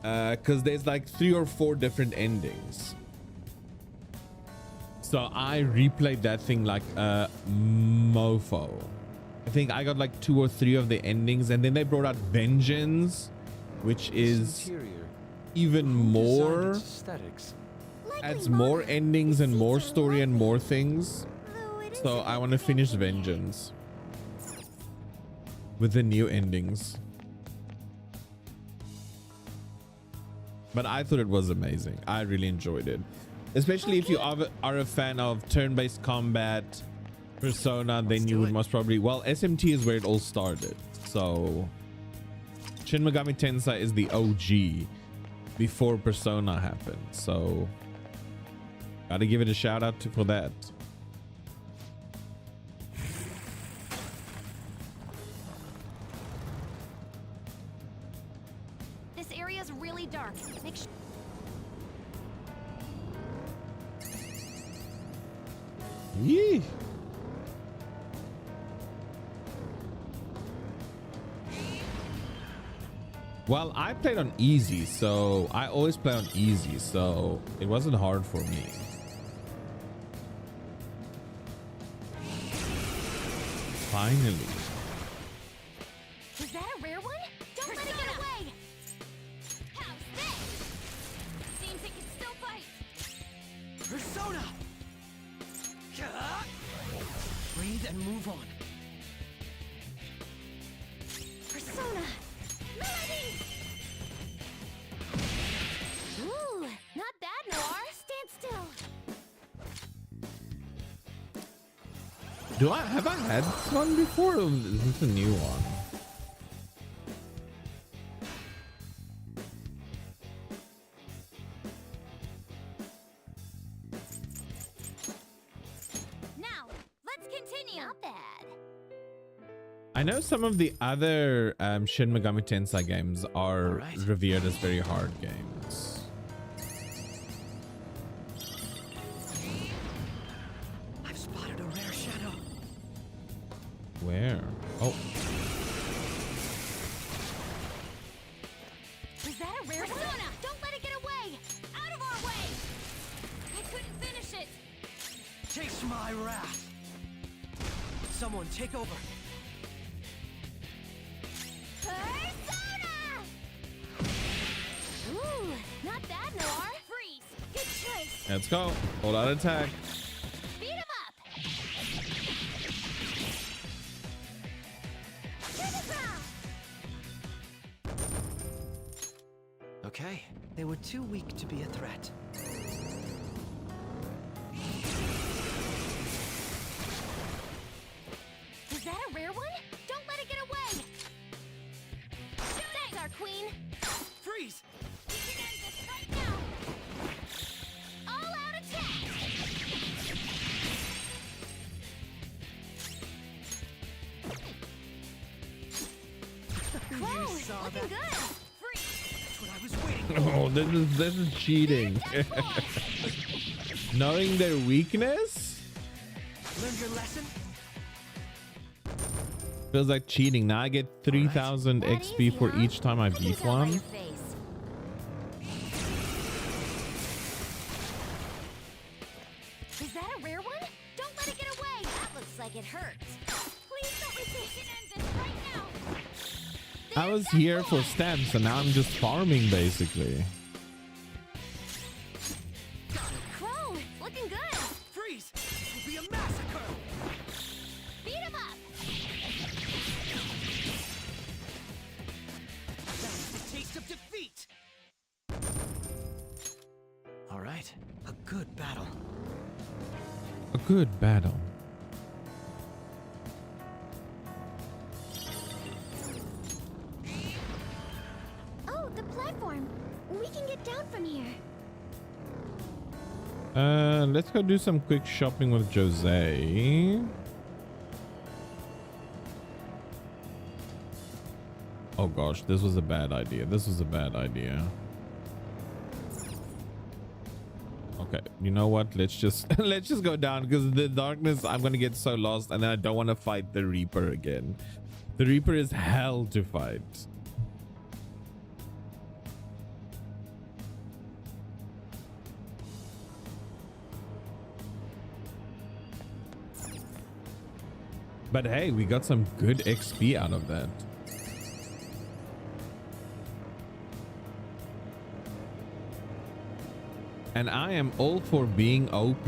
because there's like 3 or 4 different endings. So I replayed that thing like a mofo. I think I got like 2 or 3 of the endings, and then they brought out Vengeance, which is Interior. even Who designed more, its aesthetics? adds more endings and more story and more things. So I want to finish Vengeance with the new endings. But I thought it was amazing. I really enjoyed it. Especially if you are a fan of turn-based combat, Persona, then you would most probably... Well, SMT is where it all started. So Shin Megami Tensei is the OG before Persona happened. So gotta give it a shout out for that. This area's really dark. Make sure. Yee. Well, I played on easy, so I always play on easy, so it wasn't hard for me. Finally. Is that a rare one? Don't let it get away! How's this? Seems it can still fight. Persona! Breathe and move on. Persona! Melody! Ooh, not bad, Noir. Stand still. Have I had this one before, or is this a new one? Now, let's continue. Not bad. I know some of the other Shin Megami Tensei games are Alright. revered as very hard games. I've spotted a rare shadow. Where? Oh, Is that a rare Persona! Don't let it get away! Out of our way! I couldn't finish it! Chase my wrath. Someone take over. Persona! Ooh, not bad, Noir. Freeze! Good choice. let's go. Hold out attack. Beat him up! To the ground! Okay, they were too weak to be a threat. Is that a rare one? Don't let it get away! Thanks, our queen! Freeze! We can end this right now! All out attack! Whoa, saw looking that? good! Freeze! That's what I was waiting for. Oh, this is cheating. Knowing their weakness Learned your lesson? feels like cheating. Now I get 3,000 That XP easy, for huh? each time I can beat tell by one. your face. Is that a rare one? Don't let it get away! That looks like it hurts. Please don't resist. We can end this right now! I was here for stamps and now I'm just farming basically. Crow, looking good. Freeze! This will be a massacre! Beat him up. That is the taste of defeat! All right. A good battle. A good battle. Oh, the platform. We can get down from here. Let's go do some quick shopping with Jose. Oh gosh, this was a bad idea. This was a bad idea. Okay, you know what? Let's just let's just go down because the darkness, I'm gonna get so lost and then I don't want to fight the Reaper again. The Reaper is hell to fight. But hey, we got some good XP out of that. And I am all for being OP.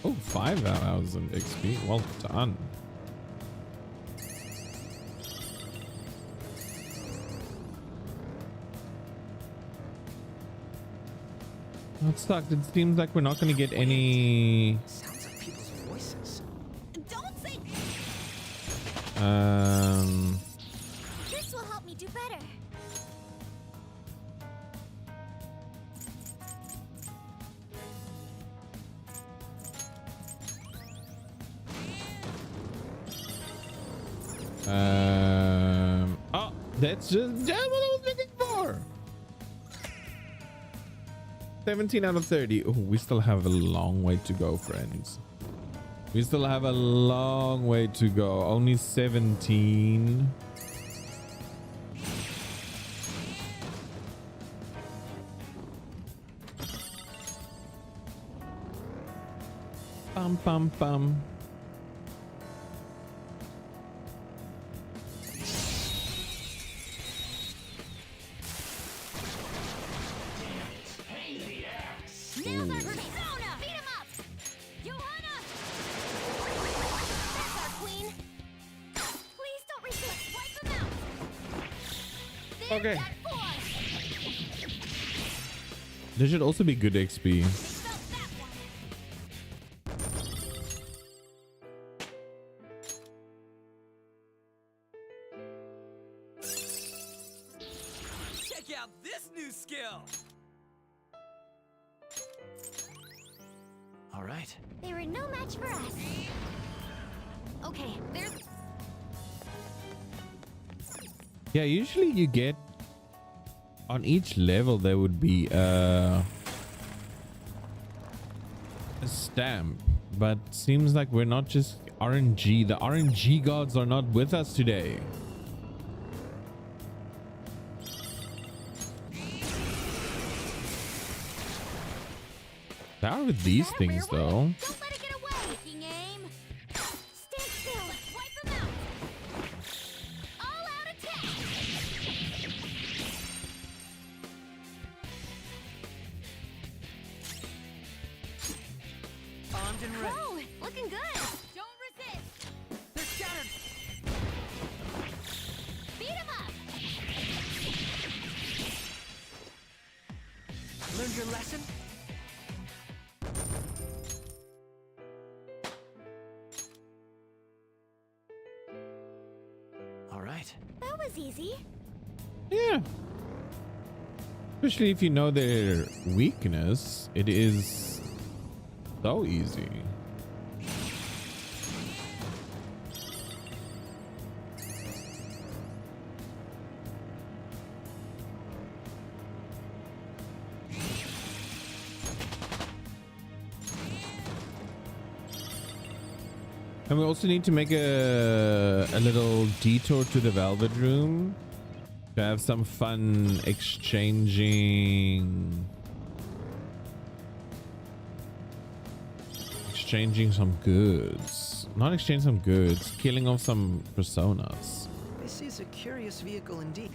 Oh, 5,000 XP. Well done. Not stuck. It seems like we're not going to get any. Sounds like people's voices. Don't say. This will help me do better. Oh, that's just what I was looking for. 17 out of 30. Oh, we still have a long way to go, friends. We still have a long way to go. Only 17. Bum, bum, bum. Now they're Persona! Beat him up! Johanna! That's our queen! Please don't resist! Wipe them out! There's Okay. that force! There should also be good XP. Felt that one! Check out this new skill! All right. They were no match for us. Okay, there's... Yeah, usually you get on each level there would be a stamp, but seems like we're not just RNG. The RNG gods are not with us today. How are with these things though? Don't let it get away! Taking aim! Stand still! Wipe them out! All out attack! Armed and ready. Oh, looking good! Don't resist! They're scattered! Beat him up! Learned your lesson? All right. That was easy. Yeah. Especially if you know their weakness, it is so easy. And we also need to make a little detour to the Velvet Room to have some fun exchanging some goods. Not exchanging some goods. Killing off some personas. This is a curious vehicle indeed.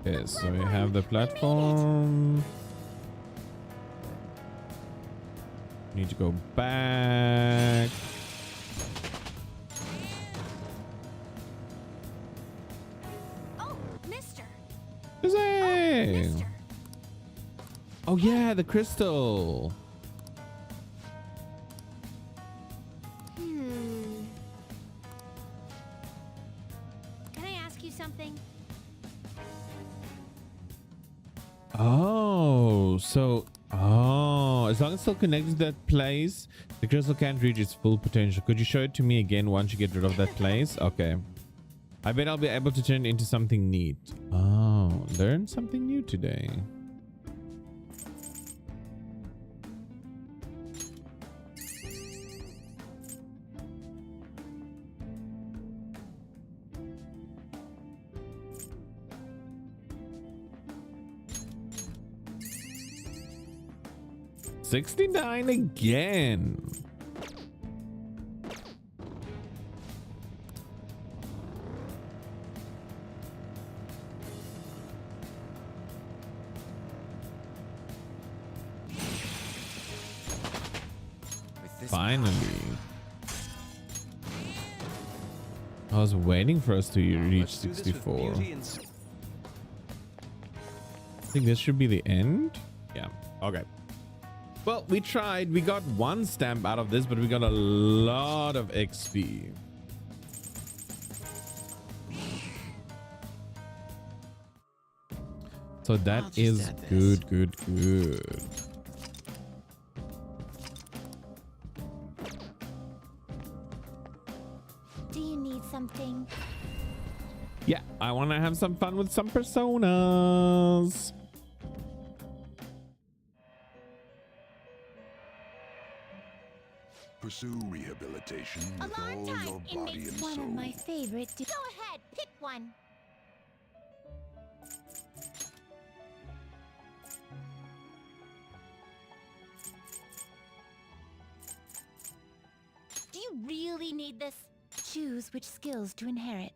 Okay, so we have the platform. Need to go back. Oh, mister. Huzzay! Mister. Oh yeah, the crystal. Can I ask you something? Oh, so as long as it's still connected to that place, the crystal can't reach its full potential. Could you show it to me again once you get rid of that place? Okay. I bet I'll be able to turn it into something neat. Oh, learn something new today. $69 again. Finally. I was waiting for us to reach 64. I think this should be the end. Yeah. Okay. Well, we tried. We got one stamp out of this, but we got a lot of XP. So that is good, good, good. Do you need something? Yeah, I want to have some fun with some personas. Pursue rehabilitation with all Alarm your time. It body makes and one soul. of my favorite. Go ahead, pick one. Do you really need this? Choose which skills to inherit.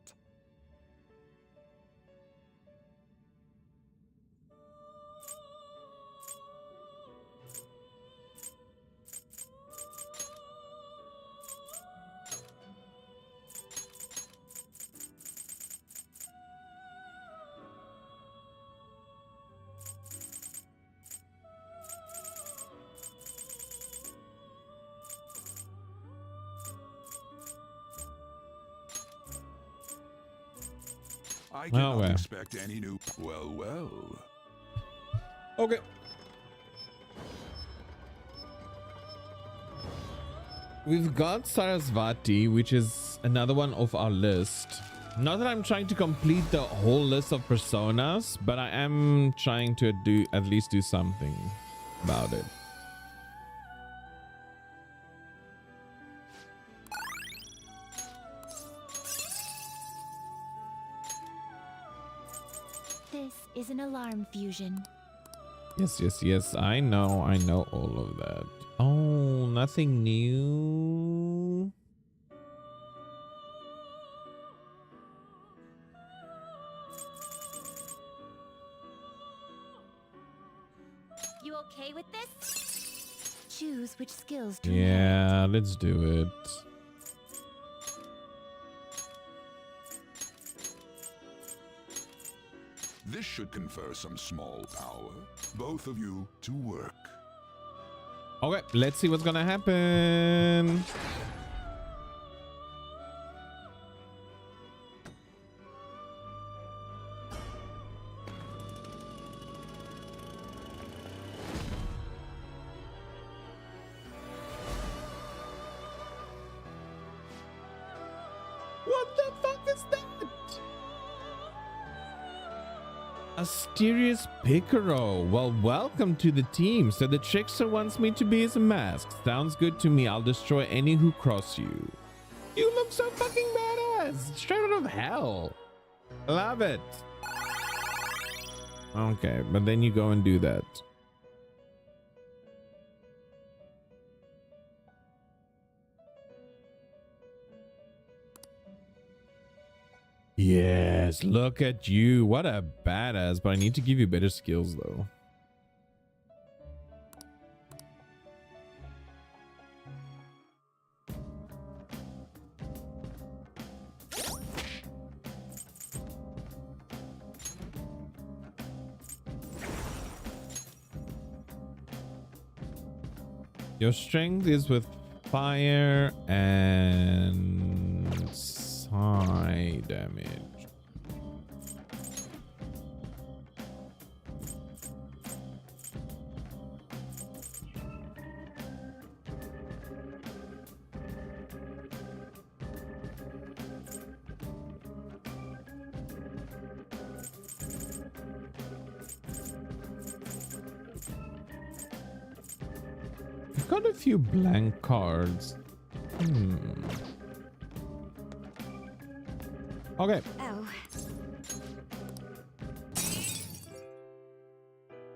I Well, cannot well. expect any new. Well. Okay. We've got Sarasvati, which is another one of our list. Not that I'm trying to complete the whole list of personas, but I am trying to at least do something about it. This is an alarm fusion. Yes. I know all of that. Oh, nothing new. You okay with this? Choose which skills to Yeah, let's do it. This should confer some small power. Both of you to work. Okay, let's see what's gonna happen. What the fuck is that? Asterius Picaro. Well, welcome to the team. So the trickster wants me to be his mask. Sounds good to me. I'll destroy any who cross you. You look so fucking badass. Straight out of hell. Love it. Okay, but then you go and do that. Yes, look at you. What a badass. But I need to give you better skills though. Your strength is with fire and side damage. I've got a few blank cards. Okay. Oh,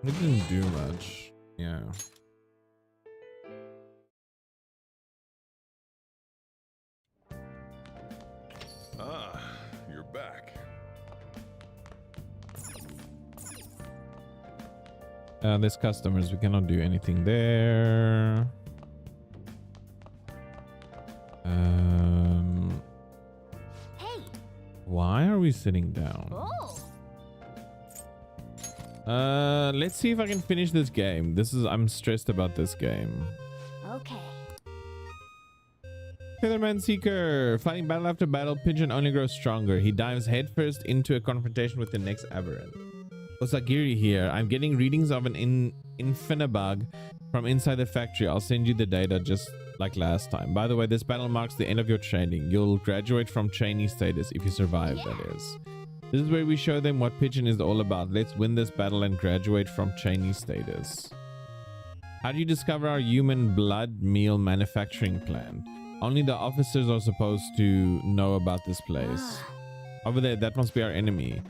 It didn't do much. Yeah. Ah, you're back. There's customers. We cannot do anything there. hey. Why are we sitting down? Oh. Let's see if I can finish this game. I'm stressed about this game. Okay. Featherman Seeker. Fighting battle after battle, Pigeon only grows stronger. He dives headfirst into a confrontation with the next aberrant. Osagiri here. I'm getting readings of an Infinibug from inside the factory. I'll send you the data just like last time. By the way, this battle marks the end of your training. You'll graduate from trainee status if you survive, that is. This is where we show them what Pigeon is all about. Let's win this battle and graduate from trainee status. How do you discover our human blood meal manufacturing plant? Only the officers are supposed to know about this place. Over there, that must be our enemy.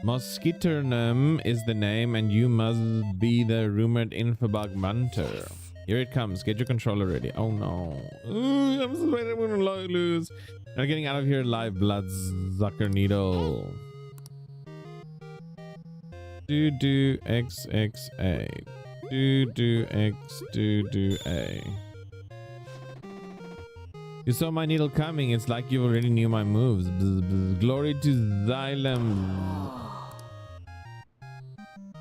Mosquiternum is the name, and you must be the rumored Infobug Munter. Here it comes. Get your controller ready. Oh no. Ooh, I'm so afraid I'm gonna lose. Not getting out of here alive, blood sucker needle. Do XXA. Do X do A. You saw my needle coming. It's like you already knew my moves. Glory to Xylem.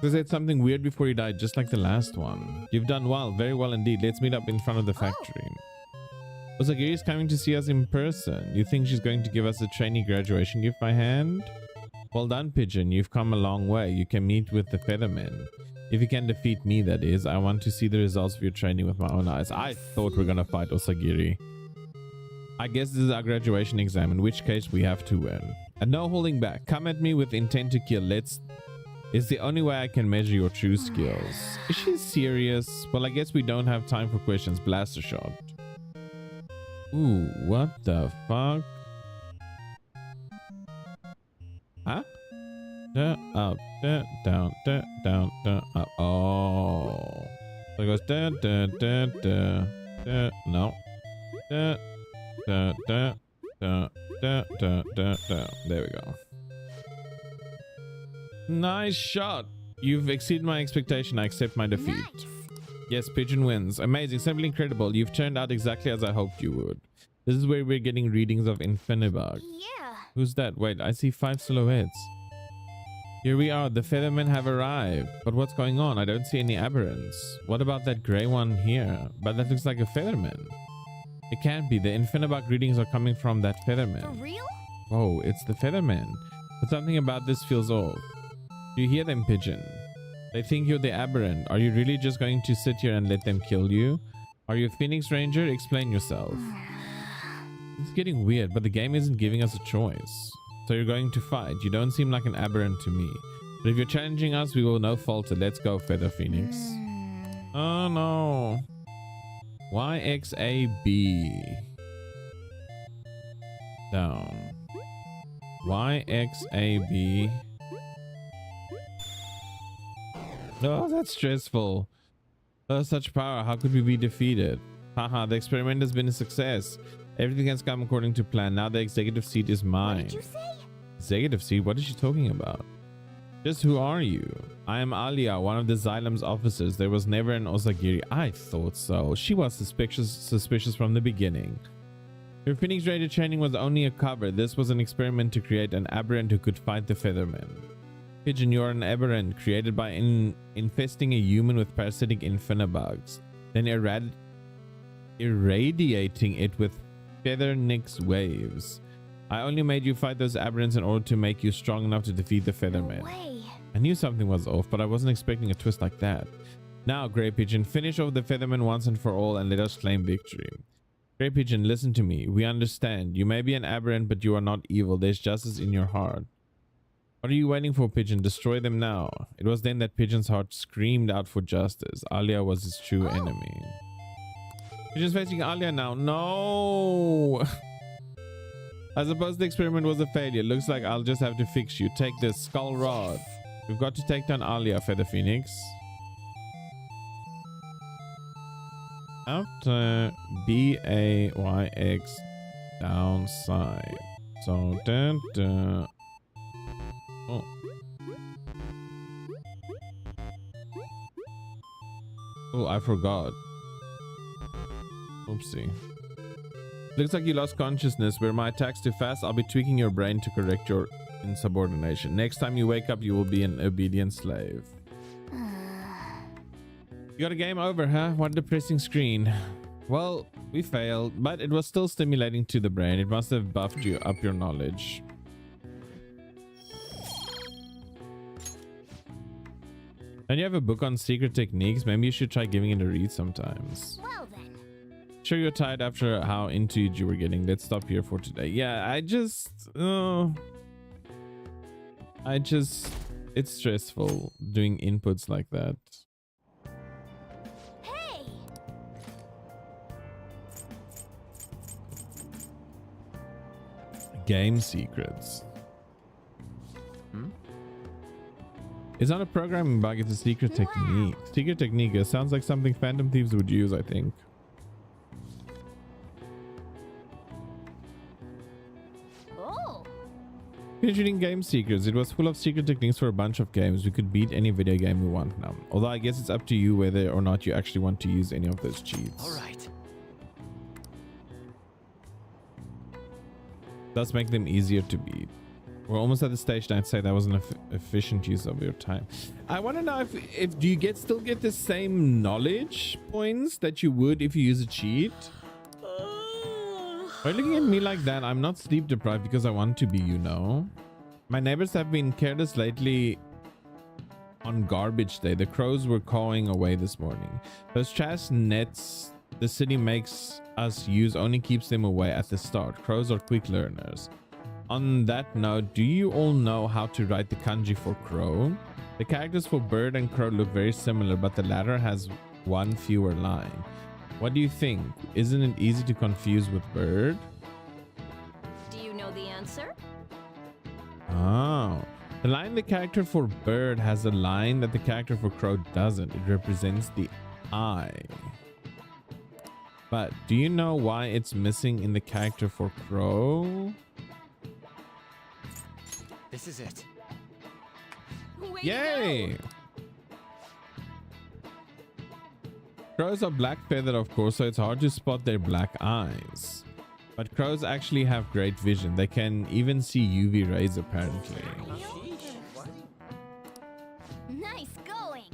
They said something weird before you died, just like the last one. You've done well, very well indeed. Let's meet up in front of the factory. Osagiri is coming to see us in person. You think she's going to give us a trainee graduation gift by hand? Well done, Pigeon. You've come a long way. You can meet with the Feathermen. If you can defeat me, that is. I want to see the results of your training with my own eyes. I thought we were gonna fight Osagiri. I guess this is our graduation exam, in which case we have to win. And no holding back. Come at me with intent to kill. It's the only way I can measure your true skills. Is she serious? Well, I guess we don't have time for questions. Blaster shot. Ooh, what the fuck? Huh? Up, down, up. Oh. So it goes no. There we go. Nice shot. You've exceeded my expectation. I accept my defeat. Nice. Yes, Pigeon wins. Amazing. Simply incredible. You've turned out exactly as I hoped you would. This is where we're getting readings of Infinibug. Yeah. Who's that? Wait, I see 5 silhouettes. Here we are. The Feathermen have arrived. But what's going on? I don't see any aberrants. What about that grey one here? But that looks like a Featherman. It can't be. The Infinibug readings are coming from that Featherman. For real? Oh, it's the Featherman. But something about this feels off. Do you hear them, Pigeon? They think you're the aberrant. Are you really just going to sit here and let them kill you? Are you a Phoenix Ranger? Explain yourself. It's getting weird, but the game isn't giving us a choice. So you're going to fight. You don't seem like an aberrant to me. But if you're challenging us, we will no falter. Let's go, Feather Phoenix. Oh no. YXAB. Down. YXAB. Oh, that's stressful. Oh, such power. How could we be defeated? Haha, the experiment has been a success. Everything has come according to plan. Now the executive seat is mine. What did you say? Executive seat? What is she talking about? Just who are you? I am Alia, one of the Xylem's officers. There was never an Osagiri. I thought so. She was suspicious from the beginning. Your Phoenix Raider training was only a cover. This was an experiment to create an aberrant who could fight the Feathermen. Pigeon, you are an aberrant created by infesting a human with parasitic infinibugs, then irradiating it with Feathernix waves. I only made you fight those aberrants in order to make you strong enough to defeat the Feathermen. No way. I knew something was off, but I wasn't expecting a twist like that. Now, Grey Pigeon, finish off the Feathermen once and for all and let us claim victory. Grey Pigeon, listen to me. We understand. You may be an aberrant, but you are not evil. There's justice in your heart. What are you waiting for, Pigeon? Destroy them now. It was then that Pigeon's heart screamed out for justice. Alia was his true enemy. Pigeon's facing Alia now. No! I suppose the experiment was a failure. Looks like I'll just have to fix you. Take this skull rod. We've got to take down Alia, Feather Phoenix. After BAYX downside. So oh. Oh, I forgot. Oopsie. Looks like you lost consciousness. Were my attacks too fast? I'll be tweaking your brain to correct your insubordination. Next time you wake up, you will be an obedient slave. You got a game over, huh? What a depressing screen. Well, we failed, but it was still stimulating to the brain. It must have buffed you up your knowledge. And you have a book on secret techniques. Maybe you should try giving it a read sometimes. Well then. Sure, you're tired after how into it you were getting. Let's stop here for today. Yeah, it's stressful doing inputs like that. Hey! Game secrets. It's not a programming bug, it's a secret technique. Secret technique, it sounds like something Phantom Thieves would use, I think. Oh! Finish reading Game Secrets. It was full of secret techniques for a bunch of games. We could beat any video game we want now. Although I guess it's up to you whether or not you actually want to use any of those cheats. Alright. Does make them easier to beat. We're almost at the stage and I'd say that was an efficient use of your time. I want to know if do you still get the same knowledge points that you would if you use a cheat? Why are you looking at me like that? I'm not sleep deprived because I want to be, you know. My neighbors have been careless lately on garbage day. The crows were cawing away this morning. Those trash nets the city makes us use only keeps them away at the start. Crows are quick learners. On that note, do you all know how to write the kanji for crow? The characters for bird and crow look very similar, but the latter has one fewer line. What do you think? Isn't it easy to confuse with bird? Do you know the answer? Oh. The line the character for bird has a line that the character for crow doesn't. It represents the eye. But do you know why it's missing in the character for crow? This is it. Way Yay! to go. Crows are black feathered, of course, so it's hard to spot their black eyes. But crows actually have great vision. They can even see UV rays, apparently. Nice going.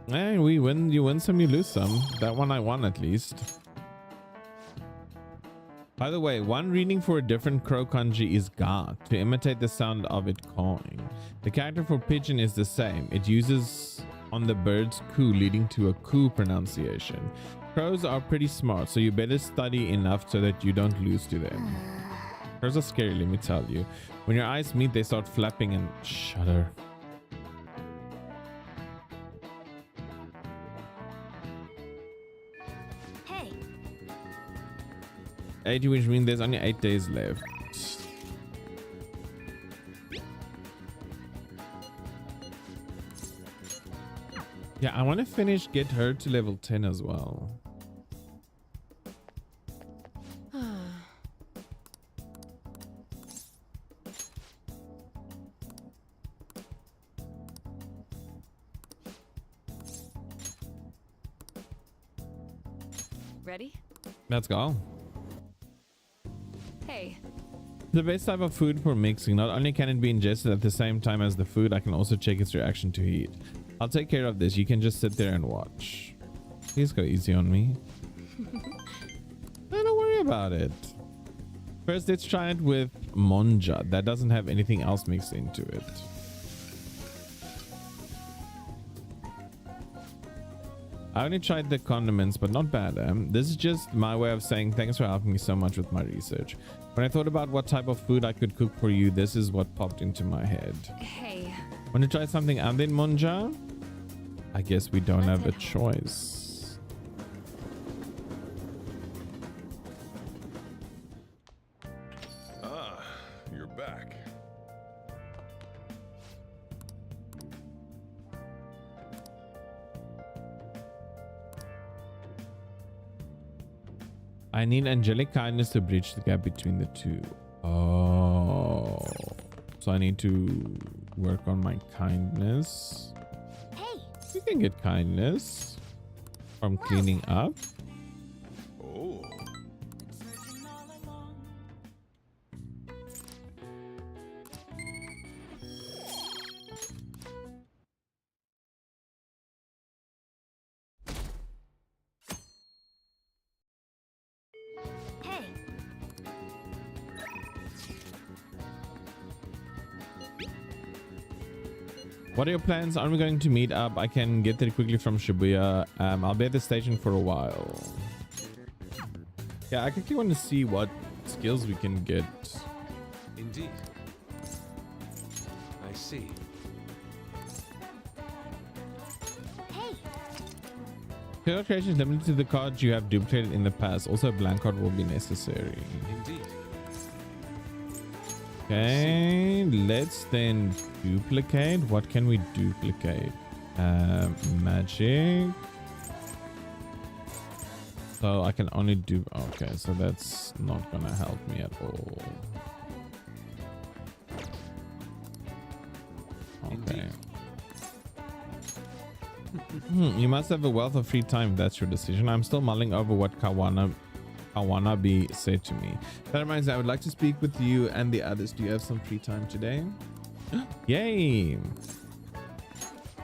Hey, we win. You win some, you lose some. That one I won, at least. By the way, one reading for a different crow kanji is ga, to imitate the sound of it cawing. The character for pigeon is the same. It uses on the bird's coo, leading to a coo pronunciation. Crows are pretty smart, so you better study enough so that you don't lose to them. Crows are scary, let me tell you. When your eyes meet, they start flapping and shudder. Hey. 80, which means there's only 8 days left. Yeah, I want to finish, get her to level 10 as well. Ready? Let's go. Hey, The best type of food for mixing. Not only can it be ingested at the same time as the food, I can also check its reaction to heat. I'll take care of this. You can just sit there and watch. Please go easy on me. Don't worry about it. First, let's try it with monja. That doesn't have anything else mixed into it. I only tried the condiments, but not bad. This is just my way of saying thanks for helping me so much with my research. When I thought about what type of food I could cook for you, this is what popped into my head. hey. Want to try something other than monja? I guess we don't have a choice. Ah, you're back. I need angelic kindness to bridge the gap between the two. Oh. So I need to work on my kindness. Hey, You can get kindness from cleaning up. Oh, hey. What are your plans? Are we going to meet up? I can get there quickly from Shibuya. I'll be at the station for a while. Yeah, I quickly want to see what skills we can get. Indeed. I see. Hey, Hero creation is limited to the cards you have duplicated in the past. Also, a blank card will be necessary. Indeed. Okay, let's then duplicate. What can we duplicate? Magic. So I can only do. Okay, so that's not gonna help me at all. Okay. You must have a wealth of free time. That's your decision. I'm still mulling over what Kawanabe said to me. That reminds me, I would like to speak with you and the others. Do you have some free time today? Yay!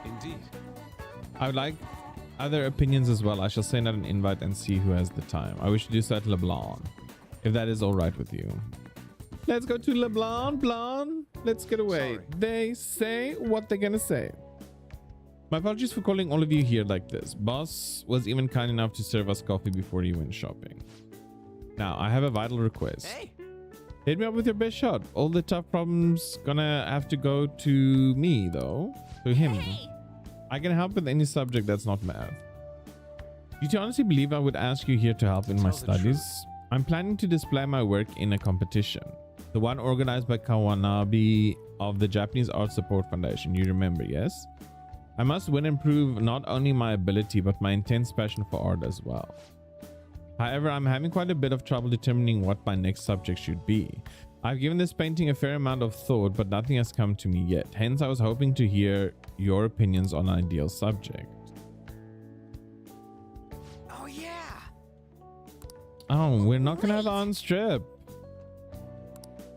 Indeed. I would like other opinions as well. I shall send out an invite and see who has the time. I wish to do so at LeBlanc, if that is all right with you. Let's go to LeBlanc, Blanc. Let's get away. Sorry. They say what they're gonna say. My apologies for calling all of you here like this. Boss was even kind enough to serve us coffee before he went shopping. Now, I have a vital request. Hey, Hit me up with your best shot. All the tough problems gonna have to go to me, though. To him. hey. I can help with any subject that's not math. Do you honestly believe I would ask you here to help in my Tell the truth. studies? I'm planning to display my work in a competition. The one organized by Kawanabe of the Japanese Art Support Foundation. You remember, yes? I must win and prove not only my ability, but my intense passion for art as well. However, I'm having quite a bit of trouble determining what my next subject should be. I've given this painting a fair amount of thought, but nothing has come to me yet. Hence, I was hoping to hear your opinions on an ideal subject. oh yeah. Oh, we're not gonna have on strip.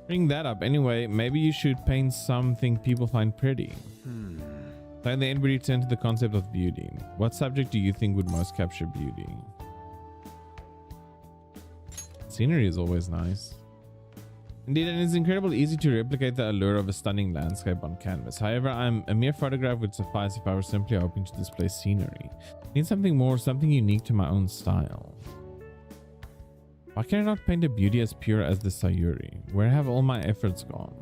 Bring that up. Anyway, maybe you should paint something people find pretty. So in the end, we return to the concept of beauty. What subject do you think would most capture beauty? Scenery is always nice. Indeed, and it's incredibly easy to replicate the allure of a stunning landscape on canvas. However, a mere photograph would suffice if I were simply hoping to display scenery. Need something more, something unique to my own style. Why can I not paint a beauty as pure as the Sayuri? Where have all my efforts gone?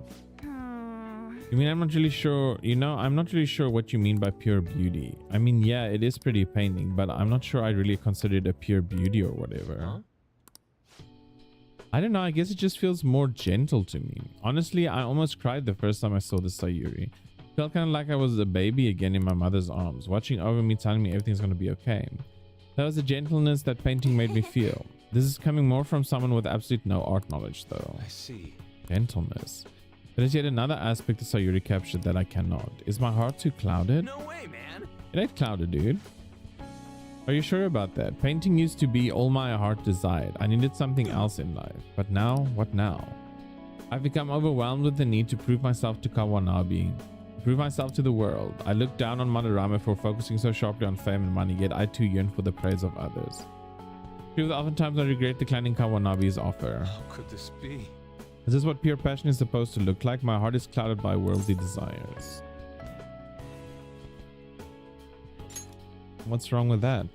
You mean I'm not really sure, I'm not really sure what you mean by pure beauty. I mean, yeah, it is pretty painting, but I'm not sure I really consider it a pure beauty or whatever. Huh? I don't know, I guess it just feels more gentle to me. Honestly, I almost cried the first time I saw the Sayuri. Felt kind of like I was a baby again in my mother's arms, watching over me, telling me everything's going to be okay. That was the gentleness that painting made me feel. This is coming more from someone with absolute no art knowledge, though. I see. Gentleness. There is yet another aspect of Sayuri captured that I cannot. Is my heart too clouded? No way, man. It ain't clouded, dude. Are you sure about that? Painting used to be all my heart desired. I needed something else in life. But now, what now? I've become overwhelmed with the need to prove myself to Kawanabe, prove myself to the world. I look down on Madarame for focusing so sharply on fame and money, yet I too yearn for the praise of others. Oftentimes I regret declining Kawanabe's offer. How could this be? Is this what pure passion is supposed to look like? My heart is clouded by worldly desires. What's wrong with that?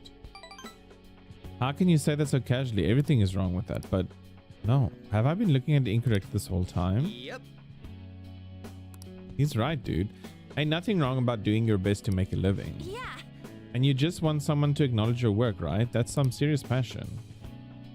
How can you say that so casually? Everything is wrong with that, but no. Have I been looking at the incorrect this whole time? Yep. He's right, dude. Ain't nothing wrong about doing your best to make a living. Yeah. And you just want someone to acknowledge your work, right? That's some serious passion.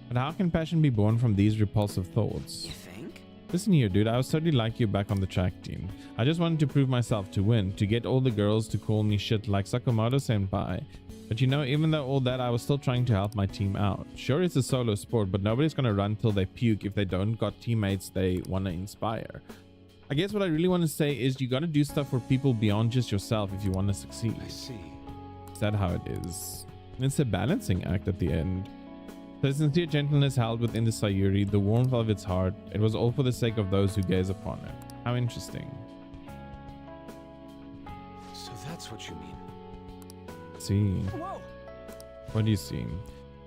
But how can passion be born from these repulsive thoughts? You think? Listen here, dude. I was totally like you back on the track team. I just wanted to prove myself, to win, to get all the girls to call me shit like Sakamoto Senpai. But you know, even though all that, I was still trying to help my team out. Sure, it's a solo sport, but nobody's gonna run till they puke if they don't got teammates they want to inspire. I guess what I really want to say is you gotta do stuff for people beyond just yourself if you want to succeed. I see. Is that how it is? It's a balancing act at the end. The sincere gentleness held within the Sayuri, the warmth of its heart, it was all for the sake of those who gaze upon it. How interesting. So that's what you mean. See. Whoa. What do you see?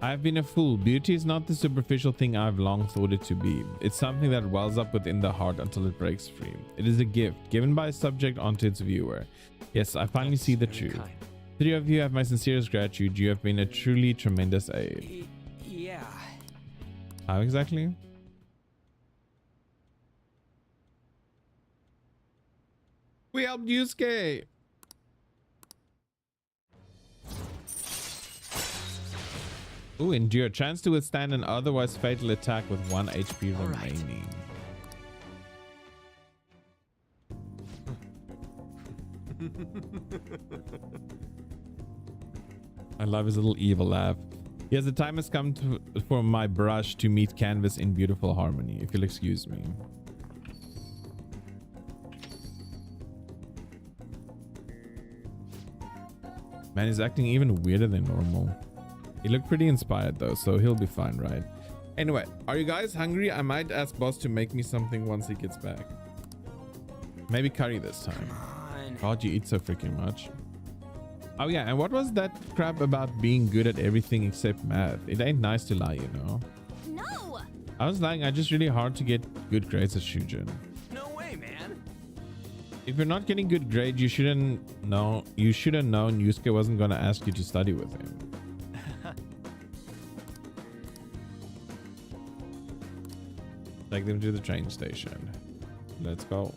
I've been a fool. Beauty is not the superficial thing I've long thought it to be. It's something that wells up within the heart until it breaks free. It is a gift given by a subject onto its viewer. Yes, I finally see the Very truth. kind. Three of you have my sincerest gratitude. You have been a truly tremendous aid. Yeah. How exactly? We helped Yusuke. Ooh, endure. Chance to withstand an otherwise fatal attack with 1 HP All right. remaining. I love his little evil laugh. Yes, the time has come for my brush to meet canvas in beautiful harmony, if you'll excuse me. Man, he's acting even weirder than normal. He looked pretty inspired though, so he'll be fine, right? Anyway, are you guys hungry? I might ask boss to make me something once he gets back. Maybe curry this time. Come on. God, you eat so freaking much. Oh yeah, and what was that crap about being good at everything except math? It ain't nice to lie, you know. No! I was lying, I just really hard to get good grades at Shujin. No way, man. If you're not getting good grades, you should have known Yusuke wasn't gonna ask you to study with him. Take them to the train station. Let's go.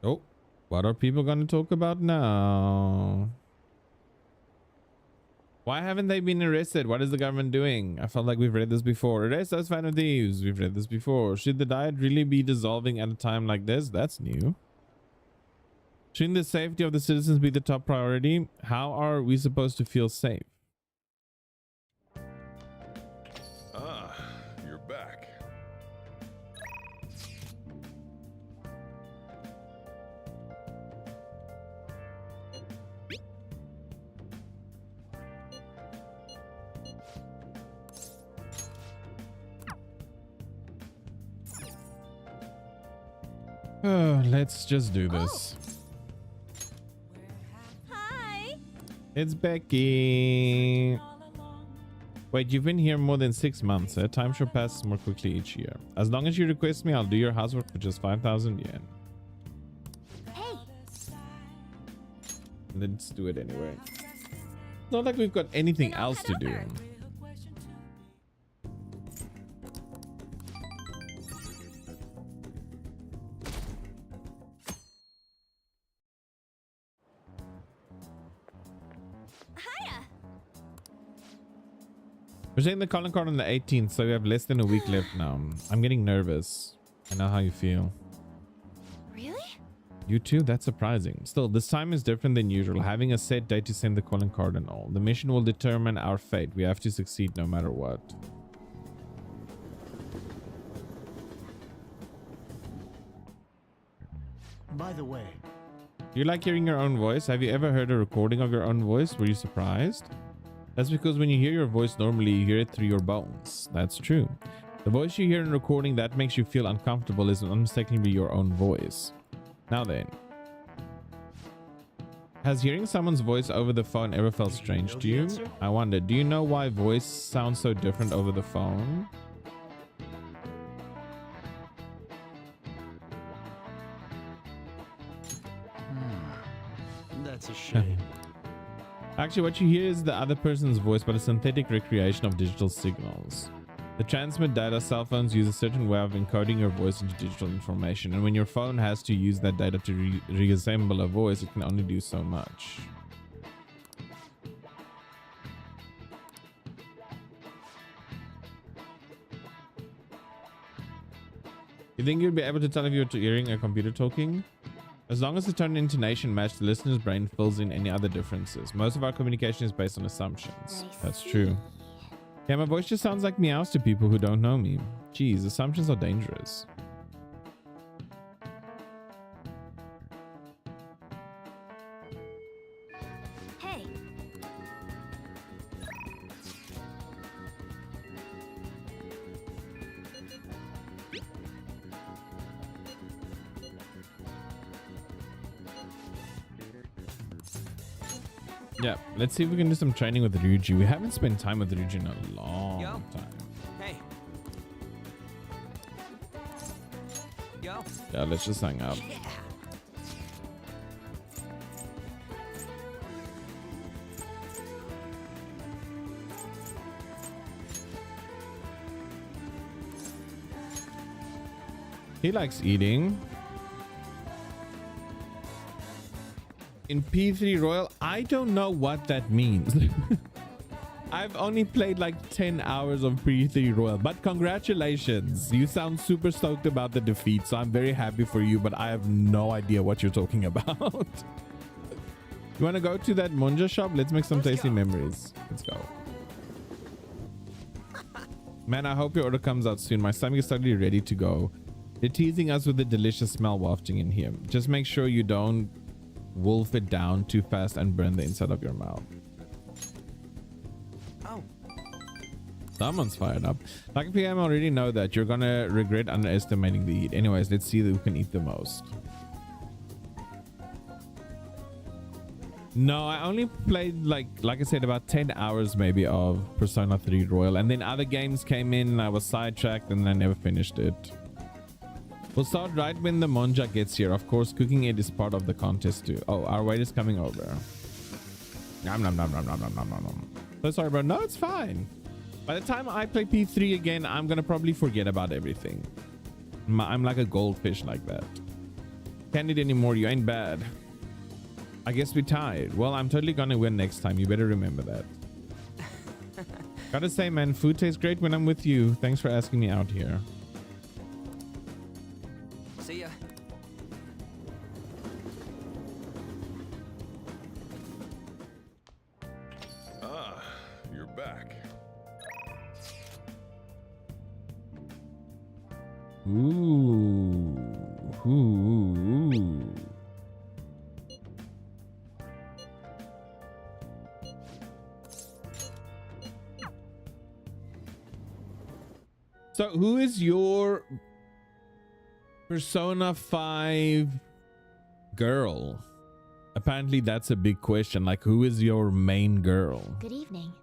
Oh, what are people gonna talk about now? Why haven't they been arrested? What is the government doing? I felt like we've read this before. Arrest those fan of thieves. We've read this before. Should the diet really be dissolving at a time like this? That's new. Shouldn't the safety of the citizens be the top priority? How are we supposed to feel safe? Ah, you're back. Let's just do this. Hi! It's Becky. Wait, you've been here more than 6 months, eh? Time sure passes more quickly each year. As long as you request me, I'll do your housework for just 5,000 yen. Hey! Let's do it anyway. It's not like we've got anything Then I'll else to head do. over. Hiya! We're taking the calling card on the 18th, so we have less than a week left now. I'm getting nervous. I know how you feel. You too? That's surprising. Still, this time is different than usual. Having a set date to send the calling card and all. The mission will determine our fate. We have to succeed no matter what. By the way, Do you like hearing your own voice? Have you ever heard a recording of your own voice? Were you surprised? That's because when you hear your voice normally, you hear it through your bones. That's true. The voice you hear in recording that makes you feel uncomfortable is unmistakably your own voice. Now then, has hearing someone's voice over the phone ever felt strange to you? I wonder, do you know why voice sounds so different over the phone? that's a shame. Actually, what you hear is the other person's voice, but a synthetic recreation of digital signals. The transmit data cell phones use a certain way of encoding your voice into digital information, and when your phone has to use that data to reassemble a voice, it can only do so much. You think you'd be able to tell if you're hearing a computer talking? As long as the tone and intonation match, the listener's brain fills in any other differences. Most of our communication is based on assumptions. That's true. Yeah, my voice just sounds like meows to people who don't know me. Geez, assumptions are dangerous. Hey, Yeah, let's see if we can do some training with Ryuji. We haven't spent time with Ryuji in a long Yo. time. Hey. Yo. Yeah, let's just hang up. Yeah. He likes eating. In P3 Royal, I don't know what that means. I've only played like 10 hours of P3 Royal, but congratulations. You sound super stoked about the defeat, so I'm very happy for you, but I have no idea what you're talking about. You want to go to that Monja shop? Let's make some tasty memories. Let's go. Man, I hope your order comes out soon. My stomach is totally ready to go. They're teasing us with the delicious smell wafting in here. Just make sure you don't wolf it down too fast and burn the inside of your mouth. Oh, Someone's fired up. Like PM already know that you're gonna regret underestimating the heat. Anyways, let's see who can eat the most. No, I only played like I said about 10 hours maybe of Persona 3 Royal, and then other games came in and I was sidetracked and I never finished it. We'll start right when the Monja gets here. Of course, cooking it is part of the contest too. Oh, our wait is coming over. Nom nom nom nom nom nom nom nom. So sorry, bro. No, it's fine. By the time I play P3 again, I'm gonna probably forget about everything. I'm like a goldfish like that. Can't eat anymore. You ain't bad. I guess we tied. Well, I'm totally gonna win next time. You better remember that. Gotta say, man, food tastes great when I'm with you. Thanks for asking me out here. See ya. Ah, you're back. Ooh. Ooh. So who is your Persona 5 girl? Apparently that's a big question. Like, who is your main girl? good evening.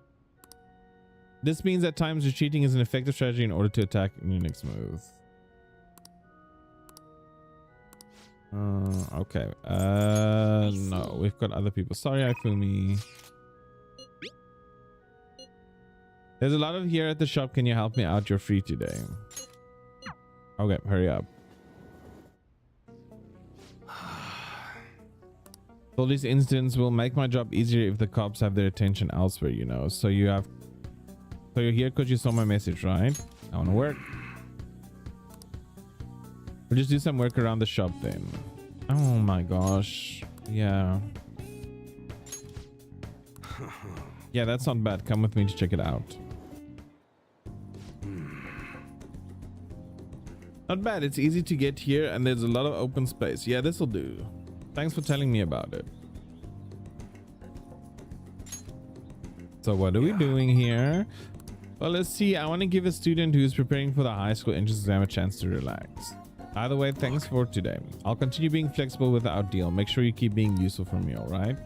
This means at times retreating is an effective strategy in order to attack in your next move. Okay. No, we've got other people. Sorry, Ifumi. There's a lot of here at the shop. Can you help me out? You're free today. Okay, hurry up. All these incidents will make my job easier if the cops have their attention elsewhere, you know. So you're here because you saw my message, right? I want to work. We'll just do some work around the shop then. Oh my gosh. Yeah. Yeah, that's not bad. Come with me to check it out. Not bad. It's easy to get here and there's a lot of open space. Yeah, this will do. Thanks for telling me about it. So what are we doing here? Well, let's see. I want to give a student who's preparing for the high school entrance exam a chance to relax. Either way, thanks for today. I'll continue being flexible with our deal. Make sure you keep being useful for me, all right?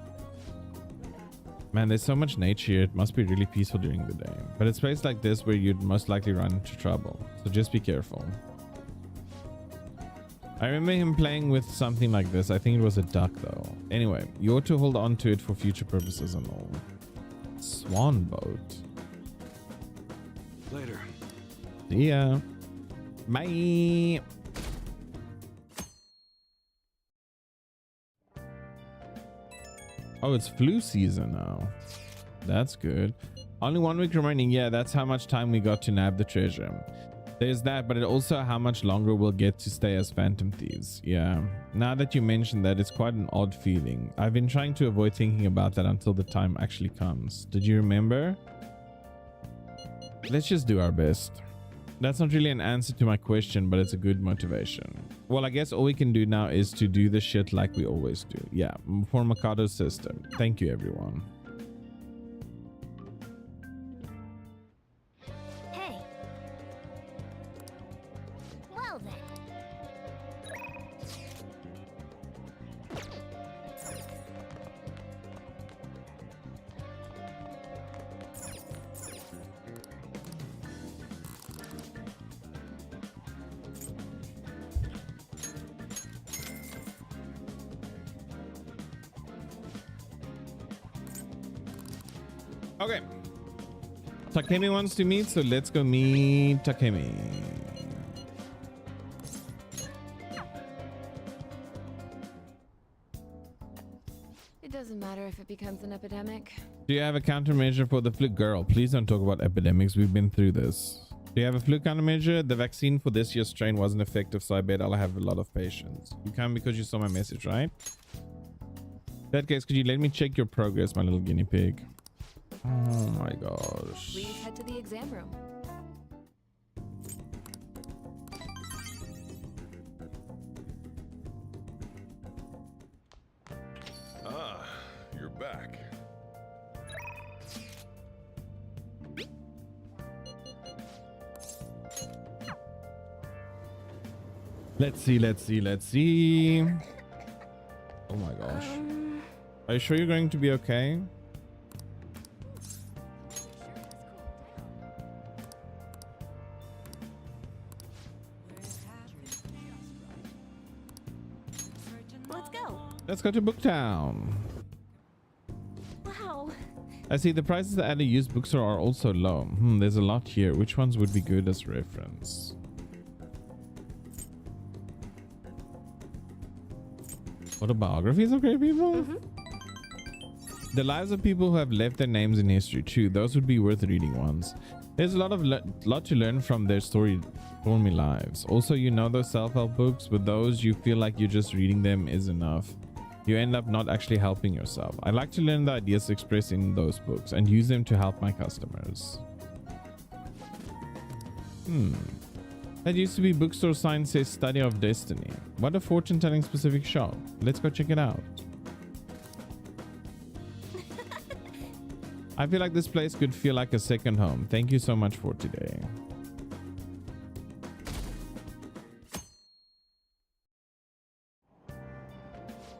Man, there's so much nature here. It must be really peaceful during the day. But it's a place like this where you'd most likely run into trouble. So just be careful. I remember him playing with something like this. I think it was a duck though. Anyway, you ought to hold on to it for future purposes and all. Swan boat. Later. See ya. Bye. Oh, it's flu season now. That's good. Only 1 week remaining. Yeah, that's how much time we got to nab the treasure. There's that, but it also how much longer we'll get to stay as phantom thieves. Yeah. Now that you mentioned that, it's quite an odd feeling. I've been trying to avoid thinking about that until the time actually comes. Did you remember? Let's just do our best. That's not really an answer to my question, but it's a good motivation. Well, I guess all we can do now is to do the shit like we always do. Yeah, for Mikado's sister. Thank you, everyone. Hey. Well then. Okay. Takemi wants to meet, so let's go meet Takemi. It doesn't matter if it becomes an epidemic. Do you have a countermeasure for the flu? Girl, please don't talk about epidemics. We've been through this. Do you have a flu countermeasure? The vaccine for this year's strain wasn't effective, so I bet I'll have a lot of patience. You come because you saw my message, right? In that case, could you let me check your progress, my little guinea pig? Oh my gosh. Please head to the exam room. Ah, you're back. Let's see. Oh my gosh. Are you sure you're going to be okay? Let's go. Let's go to Booktown. Wow. I see the prices at a used bookstore are also low. There's a lot here. Which ones would be good as reference? Autobiographies of great people? The lives of people who have left their names in history too. Those would be worth reading ones. There's a lot to learn from their stormy lives. Also, you know those self-help books? With those, you feel like you're just reading them is enough. You end up not actually helping yourself. I like to learn the ideas expressed in those books and use them to help my customers. That used to be bookstore sign says Study of Destiny. What a fortune-telling specific shop. Let's go check it out. I feel like this place could feel like a second home. Thank you so much for today.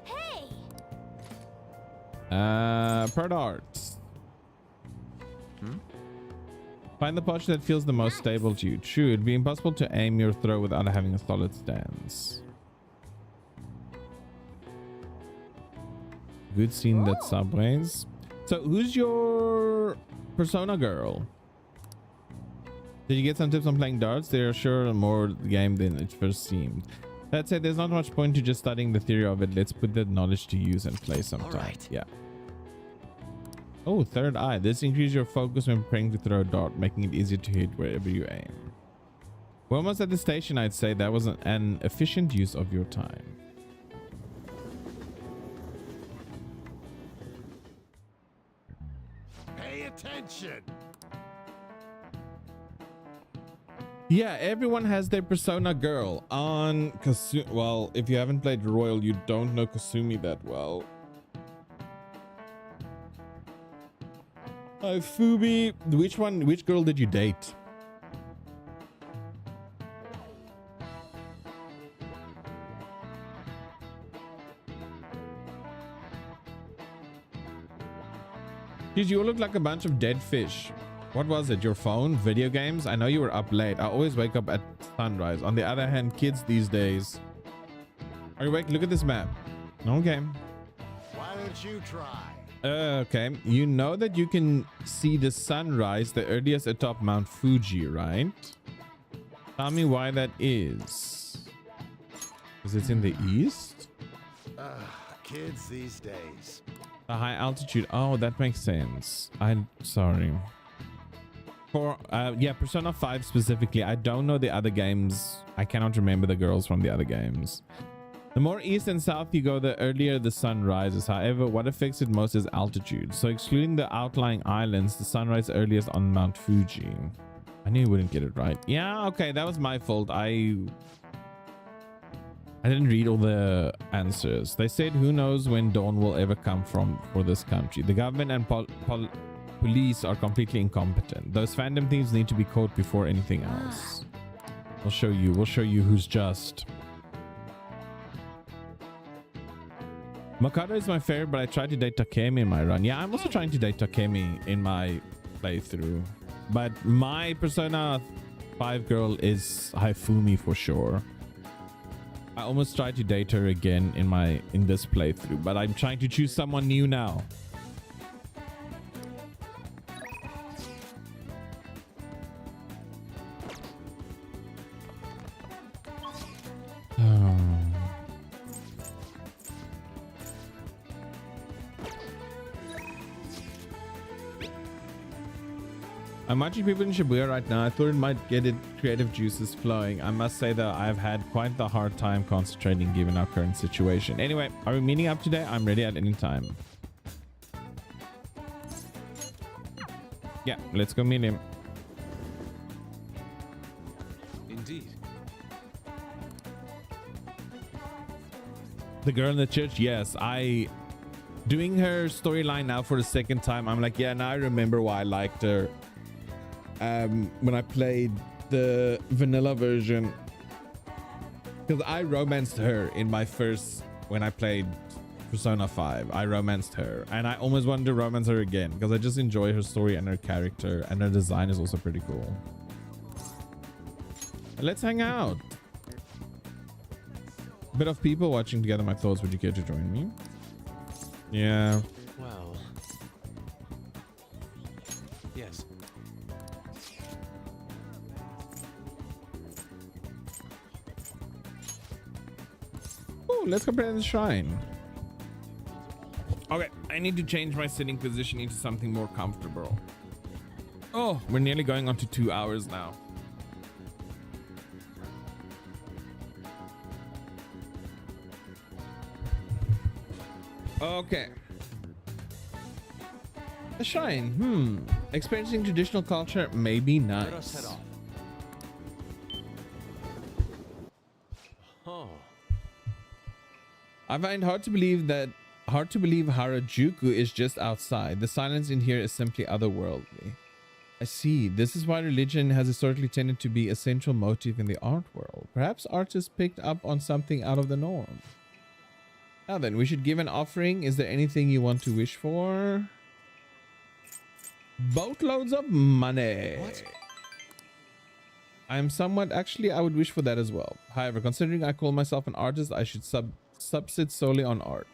Hey. Pert Arts. Find the posture that feels the most stable to you. True, it'd be impossible to aim your throw without having a solid stance. Good scene that subways. So who's your persona girl? Did you get some tips on playing darts? They're sure more game than it first seemed. That said, there's not much point to just studying the theory of it. Let's put that knowledge to use and play sometime. Right. Yeah. Oh, third eye. This increases your focus when preparing to throw a dart, making it easier to hit wherever you aim. We're almost at the station, I'd say. That was an efficient use of your time. Pay attention. Yeah, everyone has their persona girl on Kasumi. Well, if you haven't played Royal, you don't know Kasumi that well. Fubi, which girl did you date? Dude, you look like a bunch of dead fish. What was it? Your phone? Video games? I know you were up late. I always wake up at sunrise. On the other hand, kids these days. Are you awake? Look at this map. Okay. Why don't you try? Okay. You know that you can see the sunrise the earliest atop Mount Fuji, right? Tell me why that is. Because it's in the east? Kids these days. The high altitude. Oh, that makes sense. I'm sorry. For yeah, Persona 5 specifically. I don't know the other games. I cannot remember the girls from the other games. The more east and south you go, the earlier the sun rises. However, what affects it most is altitude. So excluding the outlying islands, the sunrise earliest on Mount Fuji. I knew you wouldn't get it right. Yeah, okay, that was my fault. I didn't read all the answers. They said who knows when dawn will ever come for this country. The government and police are completely incompetent. Those fandom thieves need to be caught before anything else. We'll show you who's just. Makoto is my favorite, but I tried to date Takemi in my run. Yeah, I'm also trying to date Takemi in my playthrough. But my Persona 5 girl is Haifumi for sure. I almost tried to date her again in this playthrough, but I'm trying to choose someone new now. I'm watching people in Shibuya right now. I thought it might get it creative juices flowing. I must say though, I've had quite the hard time concentrating given our current situation. Anyway, are we meeting up today? I'm ready at any time. Yeah, let's go meet him. Indeed. The girl in the church? Yes, doing her storyline now for the second time. I'm like, yeah, now I remember why I liked her. When I played the vanilla version, because I romanced her in my first, when I played Persona 5, I romanced her and I almost wanted to romance her again because I just enjoy her story and her character, and her design is also pretty cool. Let's hang out. A bit of people watching together my thoughts. Would you care to join me? Yeah. Well. Yes. Oh, let's go play in the shrine. Okay, I need to change my sitting position into something more comfortable. Oh, we're nearly going on to 2 hours now. Okay. The shrine. Experiencing traditional culture may be nice. Let us head off. Oh. I find hard to believe Harajuku is just outside. The silence in here is simply otherworldly. I see. This is why religion has historically tended to be a central motif in the art world. Perhaps artists picked up on something out of the norm. Now then, we should give an offering. Is there anything you want to wish for? Boatloads of money. What? I would wish for that as well. However, considering I call myself an artist, I should subsist solely on art.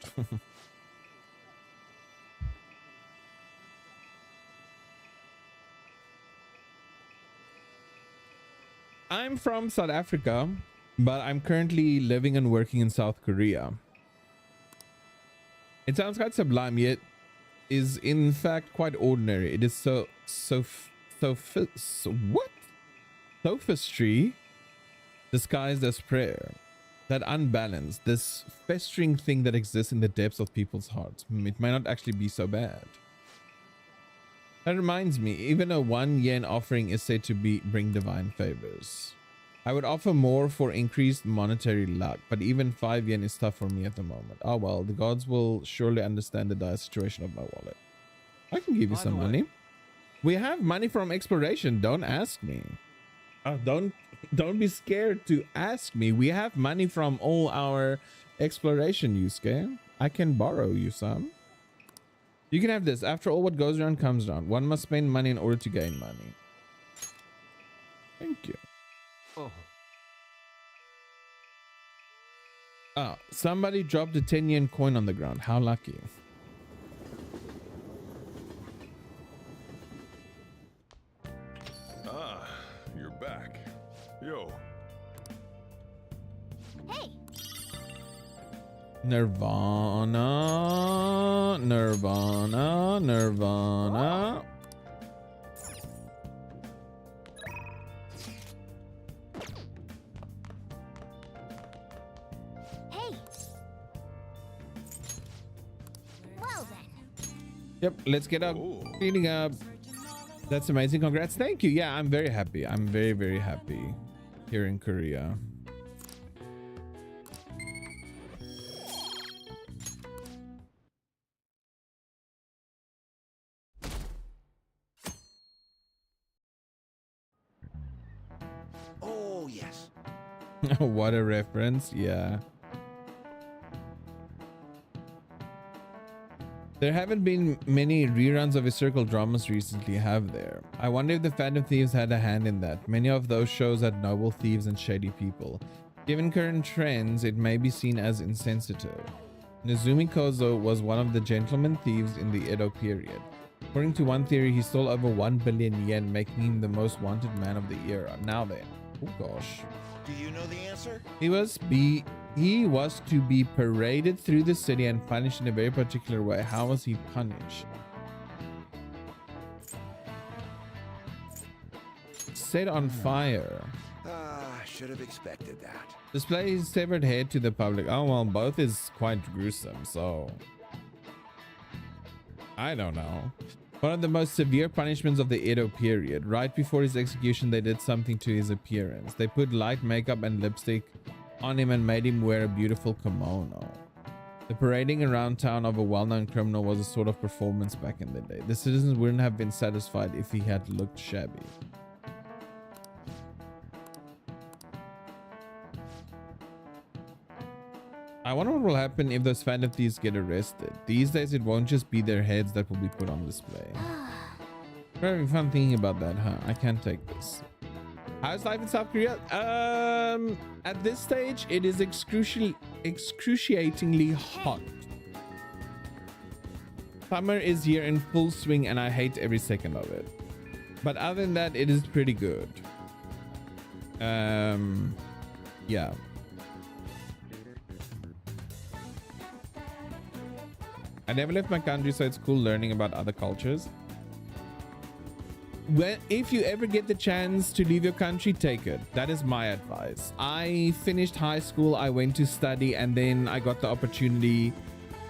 I'm from South Africa, but I'm currently living and working in South Korea. It sounds quite sublime, yet is in fact quite ordinary. It is what? Sophistry disguised as prayer. That unbalance, this festering thing that exists in the depths of people's hearts. It might not actually be so bad. That reminds me, even a 1 yen offering is said to bring divine favors. I would offer more for increased monetary luck, but even 5 yen is tough for me at the moment. Oh well, the gods will surely understand the dire situation of my wallet. I can give you some money. We have money from exploration. Don't ask me. Don't be scared to ask me. We have money from all our exploration, Yusuke. I can borrow you some. You can have this. After all, what goes around comes around. One must spend money in order to gain money. Thank you. Oh. Oh, somebody dropped a 10 yen coin on the ground. How lucky. Ah, you're back. Yo. Hey, Nirvana, Nirvana, Nirvana. hey. Well then. Yep, let's get up. Oh. Cleaning up. That's amazing. Congrats. Thank you. Yeah, I'm very happy. I'm very, very happy here in Korea. Oh, yes. What a reference. Yeah. There haven't been many reruns of historical dramas recently, have there? I wonder if the Phantom Thieves had a hand in that. Many of those shows had noble thieves and shady people. Given current trends, it may be seen as insensitive. Nezumi Kozo was one of the gentleman thieves in the Edo period. According to one theory, he stole over 1 billion yen, making him the most wanted man of the era. Now then. Oh gosh. Do you know the answer? He was to be paraded through the city and punished in a very particular way. How was he punished? Set on fire. Ah, should have expected that. Display his severed head to the public. Oh well, both is quite gruesome, so I don't know. One of the most severe punishments of the Edo period. Right before his execution, they did something to his appearance. They put light makeup and lipstick on him and made him wear a beautiful kimono. The parading around town of a well-known criminal was a sort of performance back in the day. The citizens wouldn't have been satisfied if he had looked shabby. I wonder what will happen if those Phantom Thieves get arrested. These days, it won't just be their heads that will be put on display. We're having fun thinking about that, huh? I can't take this. How's life in South Korea? At this stage, it is excruciatingly hot. Summer is here in full swing and I hate every second of it. But other than that, it is pretty good. Yeah. I never left my country, so it's cool learning about other cultures. Well, if you ever get the chance to leave your country, take it. That is my advice. I finished high school, I went to study, and then I got the opportunity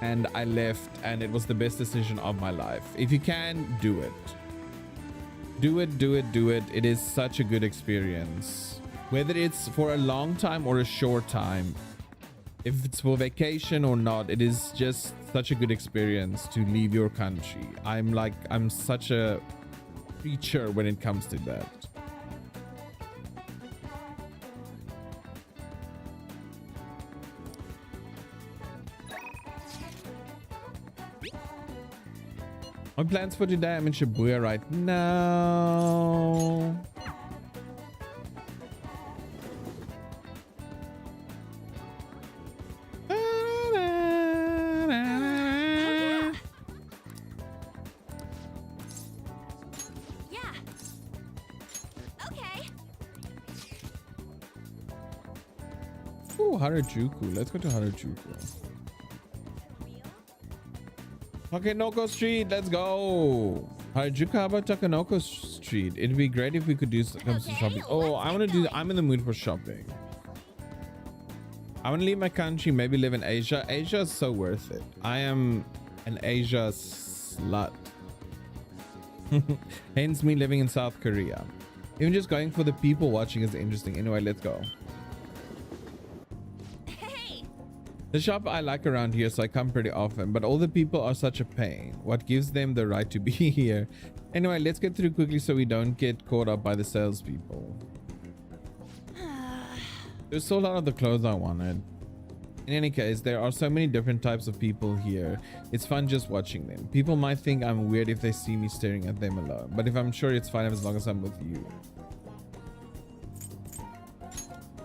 and I left, and it was the best decision of my life. If you can, do it. Do it, do it, do it. It is such a good experience. Whether it's for a long time or a short time, if it's for vacation or not, it is just such a good experience to leave your country. I'm such a creature when it comes to that. My plans for today, I'm in Shibuya right now. Harajuku. Let's go to Harajuku. Takanoko Street. Let's go. Harajuku. How about Takanoko Street? It'd be great if we could do some shopping. Oh, I want to do. I'm in the mood for shopping. I want to leave my country. Maybe live in Asia. Asia is so worth it. I am an Asia slut. Hence me living in South Korea. Even just going for the people watching is interesting. Anyway, let's go. Hey! The shop I like around here, so I come pretty often, but all the people are such a pain. What gives them the right to be here? Anyway, let's get through quickly so we don't get caught up by the salespeople. There's so a lot of the clothes I wanted. In any case, there are so many different types of people here. It's fun just watching them. People might think I'm weird if they see me staring at them alone, but if I'm sure it's fine as long as I'm with you.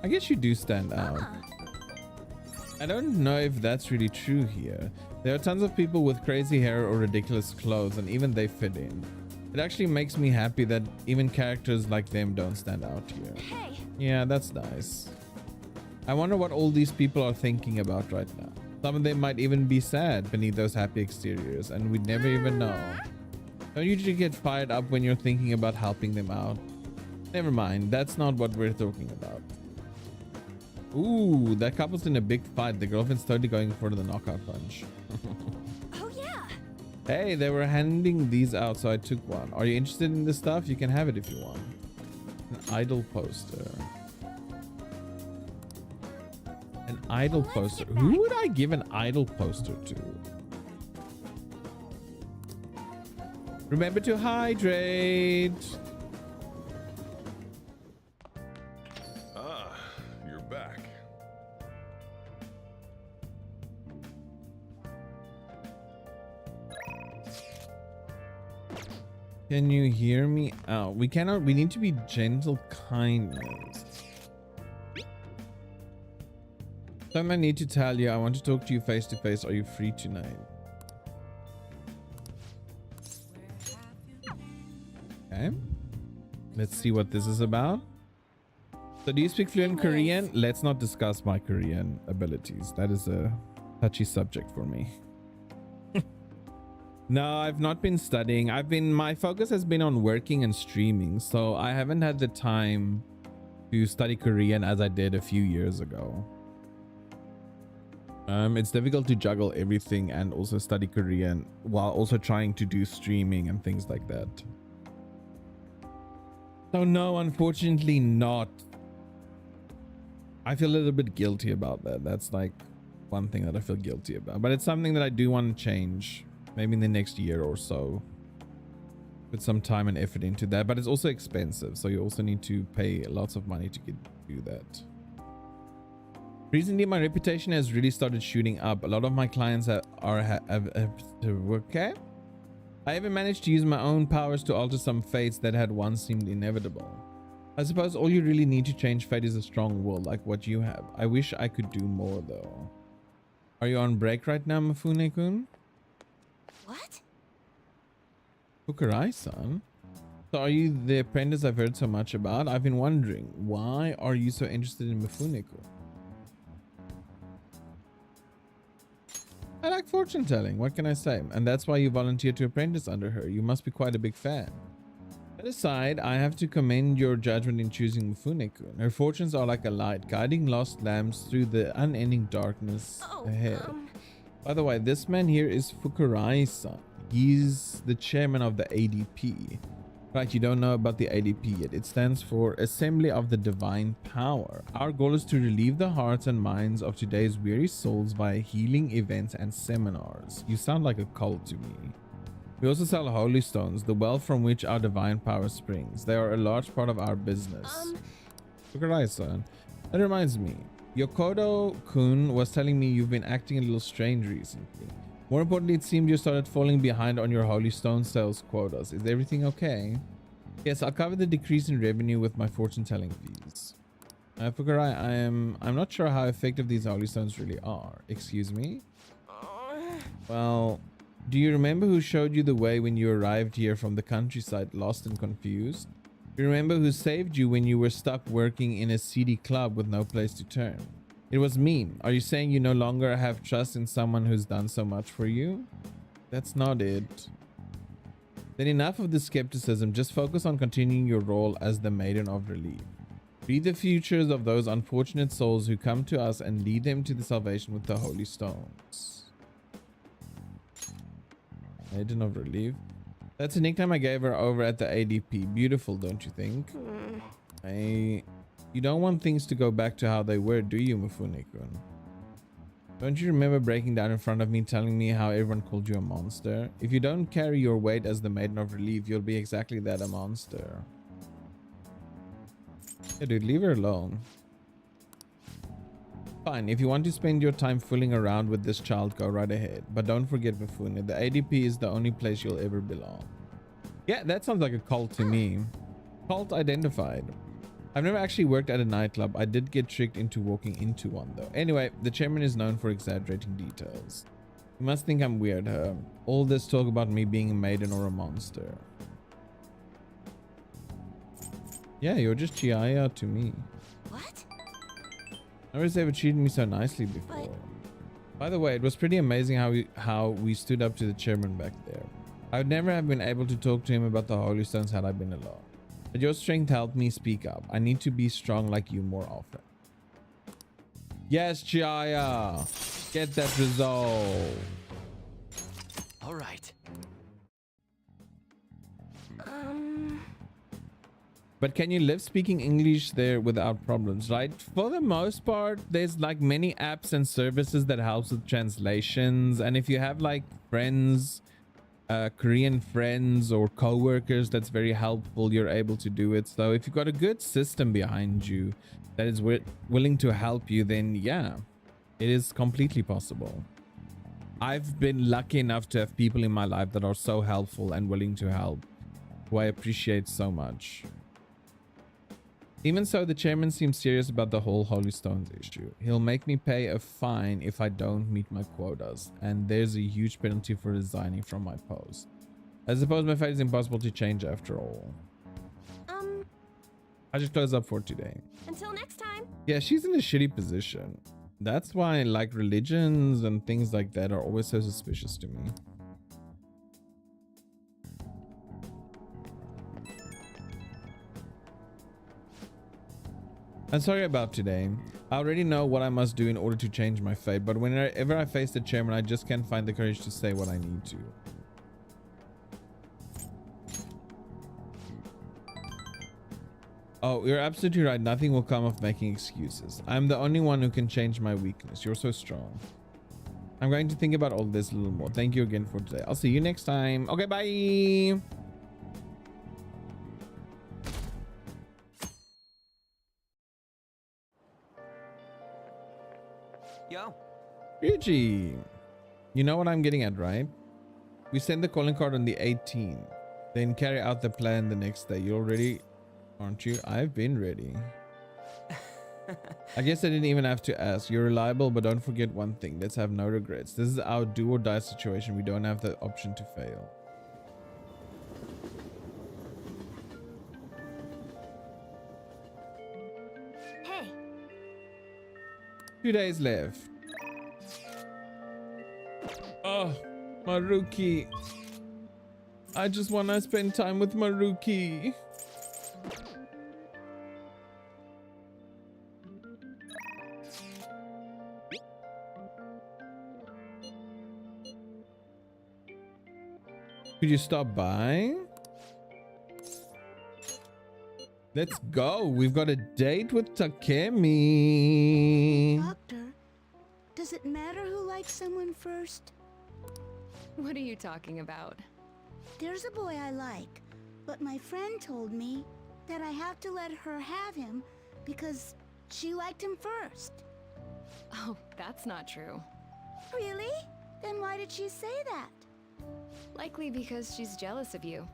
I guess you do stand out. I don't know if that's really true here. There are tons of people with crazy hair or ridiculous clothes, and even they fit in. It actually makes me happy that even characters like them don't stand out here. Hey! Yeah, that's nice. I wonder what all these people are thinking about right now. Some of them might even be sad beneath those happy exteriors, and we'd never even know. Don't you usually get fired up when you're thinking about helping them out? Never mind, that's not what we're talking about. Ooh, that couple's in a big fight. The girlfriend's totally going for the knockout punch. Oh yeah! Hey, they were handing these out, so I took one. Are you interested in this stuff? You can have it if you want. An idol poster. An idol poster. Who would I give an idol poster to? Remember to hydrate. Ah, you're back. Can you hear me out? We cannot. We need to be gentle kindness. Something I need to tell you. I want to talk to you face to face. Are you free tonight? Okay. Let's see what this is about. So do you speak fluent Korean? Let's not discuss my Korean abilities. That is a touchy subject for me. No, I've not been studying. My focus has been on working and streaming. So I haven't had the time to study Korean as I did a few years ago. It's difficult to juggle everything and also study Korean while also trying to do streaming and things like that. So no, unfortunately not. I feel a little bit guilty about that. That's like one thing that I feel guilty about, but it's something that I do want to change maybe in the next year or so. Put some time and effort into that, but it's also expensive. So you also need to pay lots of money to do that. Recently, my reputation has really started shooting up. A lot of my clients have okay. I even managed to use my own powers to alter some fates that had once seemed inevitable. I suppose all you really need to change fate is a strong will like what you have. I wish I could do more though. Are you on break right now, Mifune-kun? What? Fukurai-san? So are you the apprentice I've heard so much about? I've been wondering, why are you so interested in Mifune-kun? I like fortune telling, what can I say? And that's why you volunteered to apprentice under her. You must be quite a big fan. That aside, I have to commend your judgment in choosing Mifune-kun. Her fortunes are like a light, guiding lost lambs through the unending darkness ahead. By the way, this man here is Fukurai-san. He's the chairman of the ADP. Right, you don't know about the ADP yet. It stands for Assembly of the Divine Power. Our goal is to relieve the hearts and minds of today's weary souls via healing events and seminars. You sound like a cult to me. We also sell holy stones, the wealth from which our divine power springs. They are a large part of our business. Fukurai-san, that reminds me. Yokodo-kun was telling me you've been acting a little strange recently. More importantly, it seemed you started falling behind on your holy stone sales quotas. Is everything okay? Yes, I'll cover the decrease in revenue with my fortune telling fees. Fukurai, I'm not sure how effective these holy stones really are. Excuse me? Well, do you remember who showed you the way when you arrived here from the countryside, lost and confused? You remember who saved you when you were stuck working in a seedy club with no place to turn? It was me. Are you saying you no longer have trust in someone who's done so much for you? That's not it. Then enough of the skepticism. Just focus on continuing your role as the Maiden of Relief. Be the futures of those unfortunate souls who come to us and lead them to the salvation with the holy stones. Maiden of Relief. That's a nickname I gave her over at the ADP. Beautiful, don't you think? You don't want things to go back to how they were, do you, Mufune-kun? Don't you remember breaking down in front of me, telling me how everyone called you a monster? If you don't carry your weight as the Maiden of Relief, you'll be exactly that, a monster. Yeah, dude, leave her alone. Fine, if you want to spend your time fooling around with this child, go right ahead. But don't forget, Mifune, the ADP is the only place you'll ever belong. Yeah, that sounds like a cult to me. Cult identified. I've never actually worked at a nightclub. I did get tricked into walking into one though. Anyway, the chairman is known for exaggerating details. You must think I'm weird, huh? All this talk about me being a maiden or a monster. Yeah, you're just Chiaya to me. What? Nobody's ever treated me so nicely before. By the way, it was pretty amazing how we stood up to the chairman back there. I would never have been able to talk to him about the Holy Stones had I been alone. But your strength helped me speak up. I need to be strong like you more often. Yes, Chiaya. Get that resolve. All right. But can you live speaking English there without problems, right? For the most part, there's like many apps and services that helps with translations. And if you have like friends, Korean friends or co-workers, that's very helpful. You're able to do it. So if you've got a good system behind you that is willing to help you, then yeah, it is completely possible. I've been lucky enough to have people in my life that are so helpful and willing to help, who I appreciate so much. Even so, the chairman seems serious about the whole Holy Stones issue. He'll make me pay a fine if I don't meet my quotas, and there's a huge penalty for resigning from my post. I suppose my fate is impossible to change after all. I just close up for today. Until next time. Yeah, she's in a shitty position. That's why like religions and things like that are always so suspicious to me. I'm sorry about today. I already know what I must do in order to change my fate, but whenever I face the chairman, I just can't find the courage to say what I need to. Oh, you're absolutely right. Nothing will come of making excuses. I'm the only one who can change my weakness. You're so strong. I'm going to think about all this a little more. Thank you again for today. I'll see you next time. Okay, bye. Yo. Ryuji, you know what I'm getting at, right? We send the calling card on the 18th, then carry out the plan the next day. You're ready, aren't you? I've been ready. I guess I didn't even have to ask. You're reliable, but don't forget one thing. Let's have no regrets. This is our do or die situation. We don't have the option to fail. Hey. 2 days left. Oh, Maruki. I just want to spend time with Maruki. Could you stop by? Let's go. We've got a date with Takemi. Doctor, does it matter who likes someone first? What are you talking about? There's a boy I like, but my friend told me that I have to let her have him because she liked him first. Oh, that's not true. Really? Then why did she say that? Likely because she's jealous of you.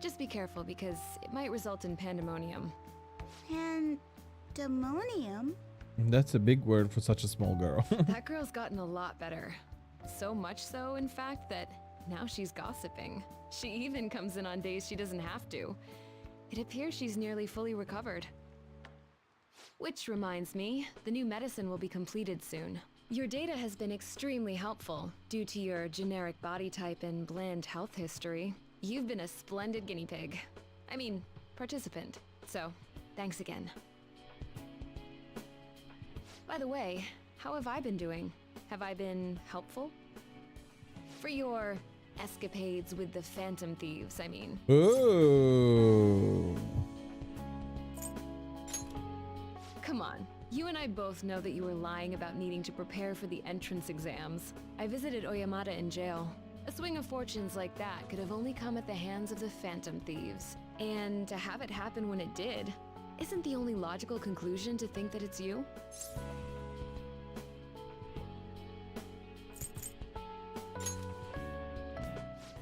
Just be careful because it might result in pandemonium. Pandemonium? That's a big word for such a small girl. That girl's gotten a lot better. So much so, in fact, that now she's gossiping. She even comes in on days she doesn't have to. It appears she's nearly fully recovered. Which reminds me, the new medicine will be completed soon. Your data has been extremely helpful due to your generic body type and bland health history. You've been a splendid guinea pig. I mean, participant. So, thanks again. By the way, how have I been doing? Have I been helpful? For your escapades with the Phantom Thieves, I mean. Ooh. Come on. You and I both know that you were lying about needing to prepare for the entrance exams. I visited Oyamata in jail. A swing of fortunes like that could have only come at the hands of the Phantom Thieves. And to have it happen when it did, isn't the only logical conclusion to think that it's you?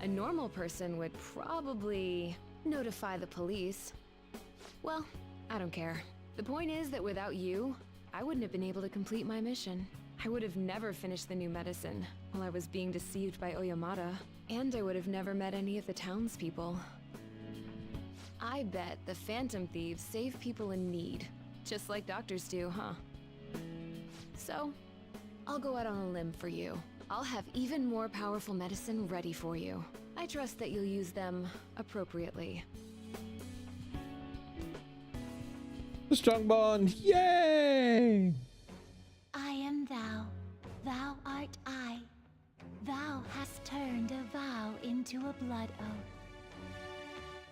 A normal person would probably notify the police. Well, I don't care. The point is that without you, I wouldn't have been able to complete my mission. I would have never finished the new medicine while I was being deceived by Oyamata, and I would have never met any of the townspeople. I bet the Phantom Thieves save people in need, just like doctors do, huh? So, I'll go out on a limb for you. I'll have even more powerful medicine ready for you. I trust that you'll use them appropriately. A strong bond. Yay! I am thou, thou art I. Thou hast turned a vow into a blood oath.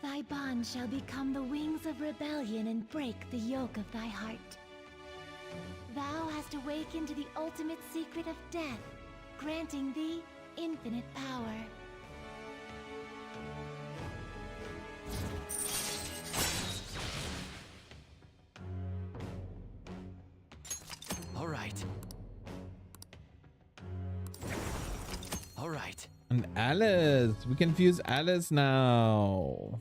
Thy bond shall become the wings of rebellion and break the yoke of thy heart. Thou hast awakened to the ultimate secret of death, granting thee infinite power. All right. All right. And Alice. We can fuse Alice now.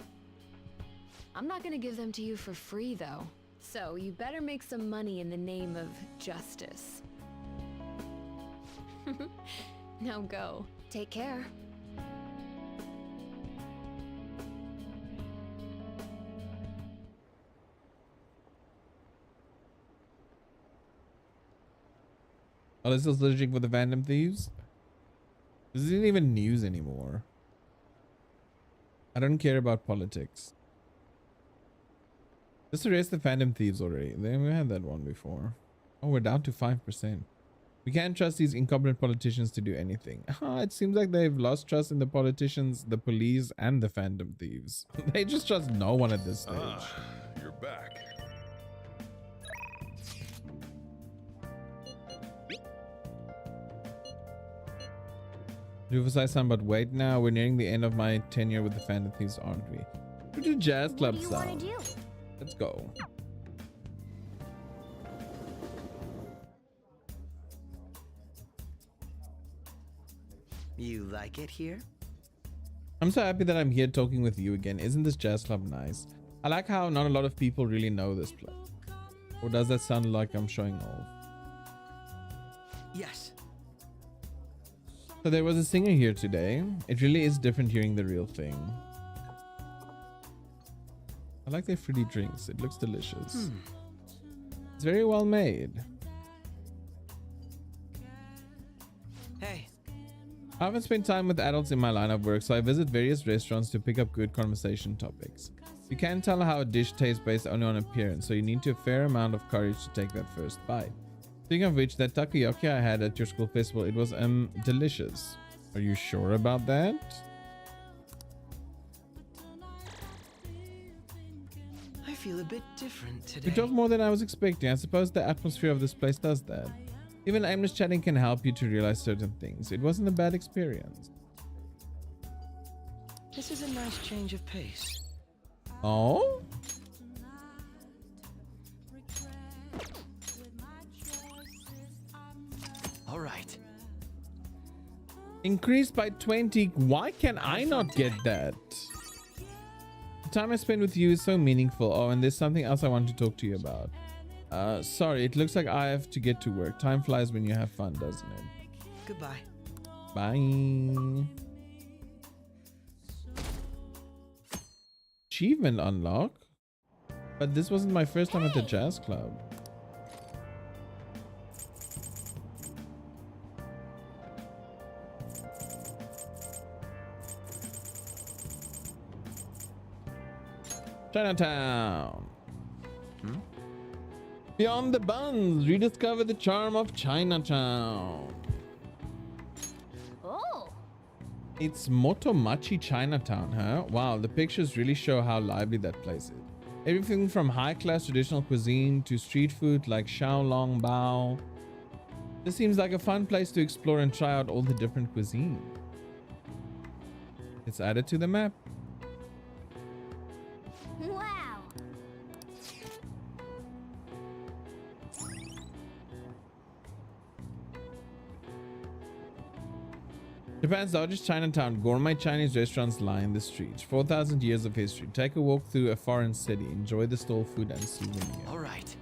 I'm not gonna give them to you for free, though. So you better make some money in the name of justice. Now go. Take care. Alice is allergic with the Phantom Thieves. This isn't even news anymore. I don't care about politics. Just erase the Phantom Thieves already. Then we had that one before. Oh, we're down to 5%. We can't trust these incompetent politicians to do anything. It seems like they've lost trust in the politicians, the police, and the Phantom Thieves. They just trust no one at this stage. You're back. To emphasize some, but wait now, we're nearing the end of my tenure with the Phantom Thieves, aren't we? We do jazz club What do you want sound. to do? Let's go. You like it here? I'm so happy that I'm here talking with you again. Isn't this jazz club nice? I like how not a lot of people really know this place. Or does that sound like I'm showing off? Yes. So there was a singer here today. It really is different hearing the real thing. I like their fruity drinks. It looks delicious. It's very well made. Hey. I haven't spent time with adults in my line of work, so I visit various restaurants to pick up good conversation topics. You can't tell how a dish tastes based only on appearance, so you need a fair amount of courage to take that first bite. Speaking of which, that takoyaki I had at your school festival, it was delicious. Are you sure about that? I feel a bit different today. We talked more than I was expecting. I suppose the atmosphere of this place does that. Even aimless chatting can help you to realize certain things. It wasn't a bad experience. This is a nice change of pace. Oh? All right. Increased by 20. Why can I not get that? The time I spend with you is so meaningful. Oh, and there's something else I want to talk to you about. Sorry, it looks like I have to get to work. Time flies when you have fun, doesn't it? Goodbye. Bye. Achievement unlock? But this wasn't my first time at the jazz club. Chinatown. Beyond the buns, rediscover the charm of Chinatown. Oh, It's Motomachi Chinatown, huh? Wow, the pictures really show how lively that place is. Everything from high-class traditional cuisine to street food like Xiaolong Bao. This seems like a fun place to explore and try out all the different cuisine. It's added to the map. Wow. Japan's largest Chinatown, gourmet Chinese restaurants line the streets. 4,000 years of history. Take a walk through a foreign city. Enjoy the stall food and souvenirs. All right.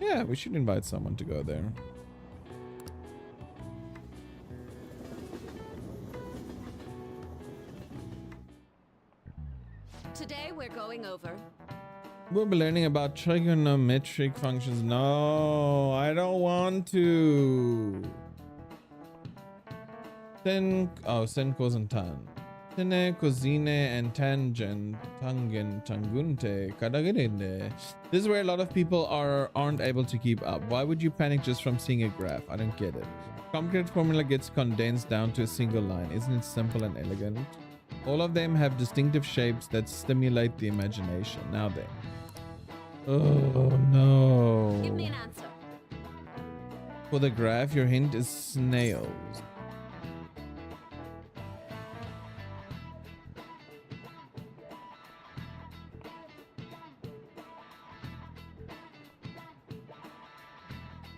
Yeah, we should invite someone to go there. Today we're going over. We'll be learning about trigonometric functions. No, I don't want to. Sen, cos, and tan. Tene, cosine, and tangent, tangunte, kadagerinde. This is where a lot of people aren't able to keep up. Why would you panic just from seeing a graph? I don't get it. Complicated formula gets condensed down to a single line. Isn't it simple and elegant? All of them have distinctive shapes that stimulate the imagination. Now then. Oh no. Give me an answer. For the graph, your hint is snails.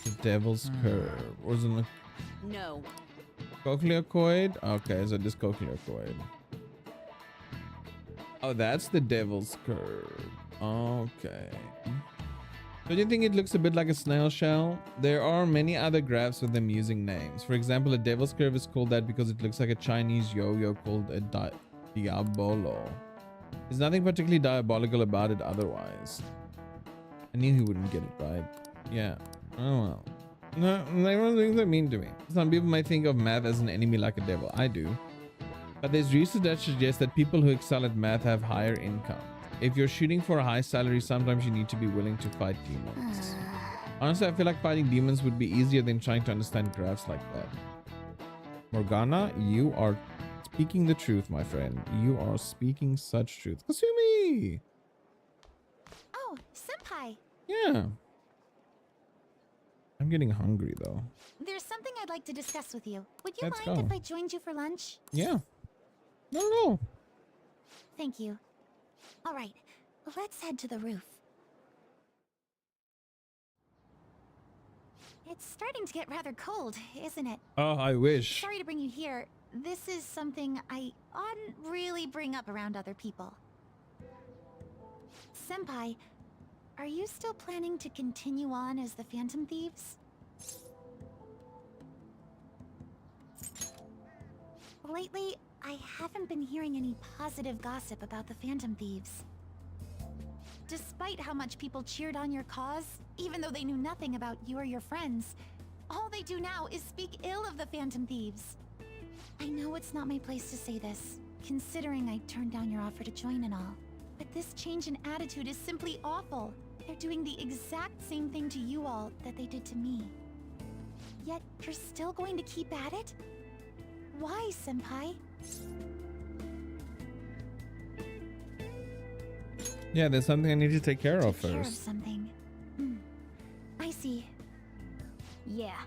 The devil's curve. Or is it No. cochleocoid? Okay, so this cochleocoid. Oh, that's the devil's curve. Okay. Don't you think it looks a bit like a snail shell? There are many other graphs with them using names. For example, a devil's curve is called that because it looks like a Chinese yo-yo called a diabolo. There's nothing particularly diabolical about it otherwise. I knew he wouldn't get it right. Yeah. Oh well. No, everyone thinks they're mean to me. Some people might think of math as an enemy like a devil. I do. But there's research that suggests that people who excel at math have higher income. If you're shooting for a high salary, sometimes you need to be willing to fight demons. Honestly, I feel like fighting demons would be easier than trying to understand graphs like that. Morgana, you are speaking the truth, my friend. You are speaking such truth. Kasumi! Oh, senpai. Yeah. I'm getting hungry though. There's something I'd like to discuss with you. Would you Let's mind go. if I joined you for lunch? Yeah. No. Thank you. All right, let's head to the roof. It's starting to get rather cold, isn't it? Oh, I wish. Sorry to bring you here. This is something I oughtn't really bring up around other people. Senpai, are you still planning to continue on as the Phantom Thieves? Lately, I haven't been hearing any positive gossip about the Phantom Thieves. Despite how much people cheered on your cause, even though they knew nothing about you or your friends, all they do now is speak ill of the Phantom Thieves. I know it's not my place to say this, considering I turned down your offer to join and all, but this change in attitude is simply awful. They're doing the exact same thing to you all that they did to me. Yet you're still going to keep at it? Why, senpai? Yeah, there's something I need to take care of Take care of first. something. I see. Yeah.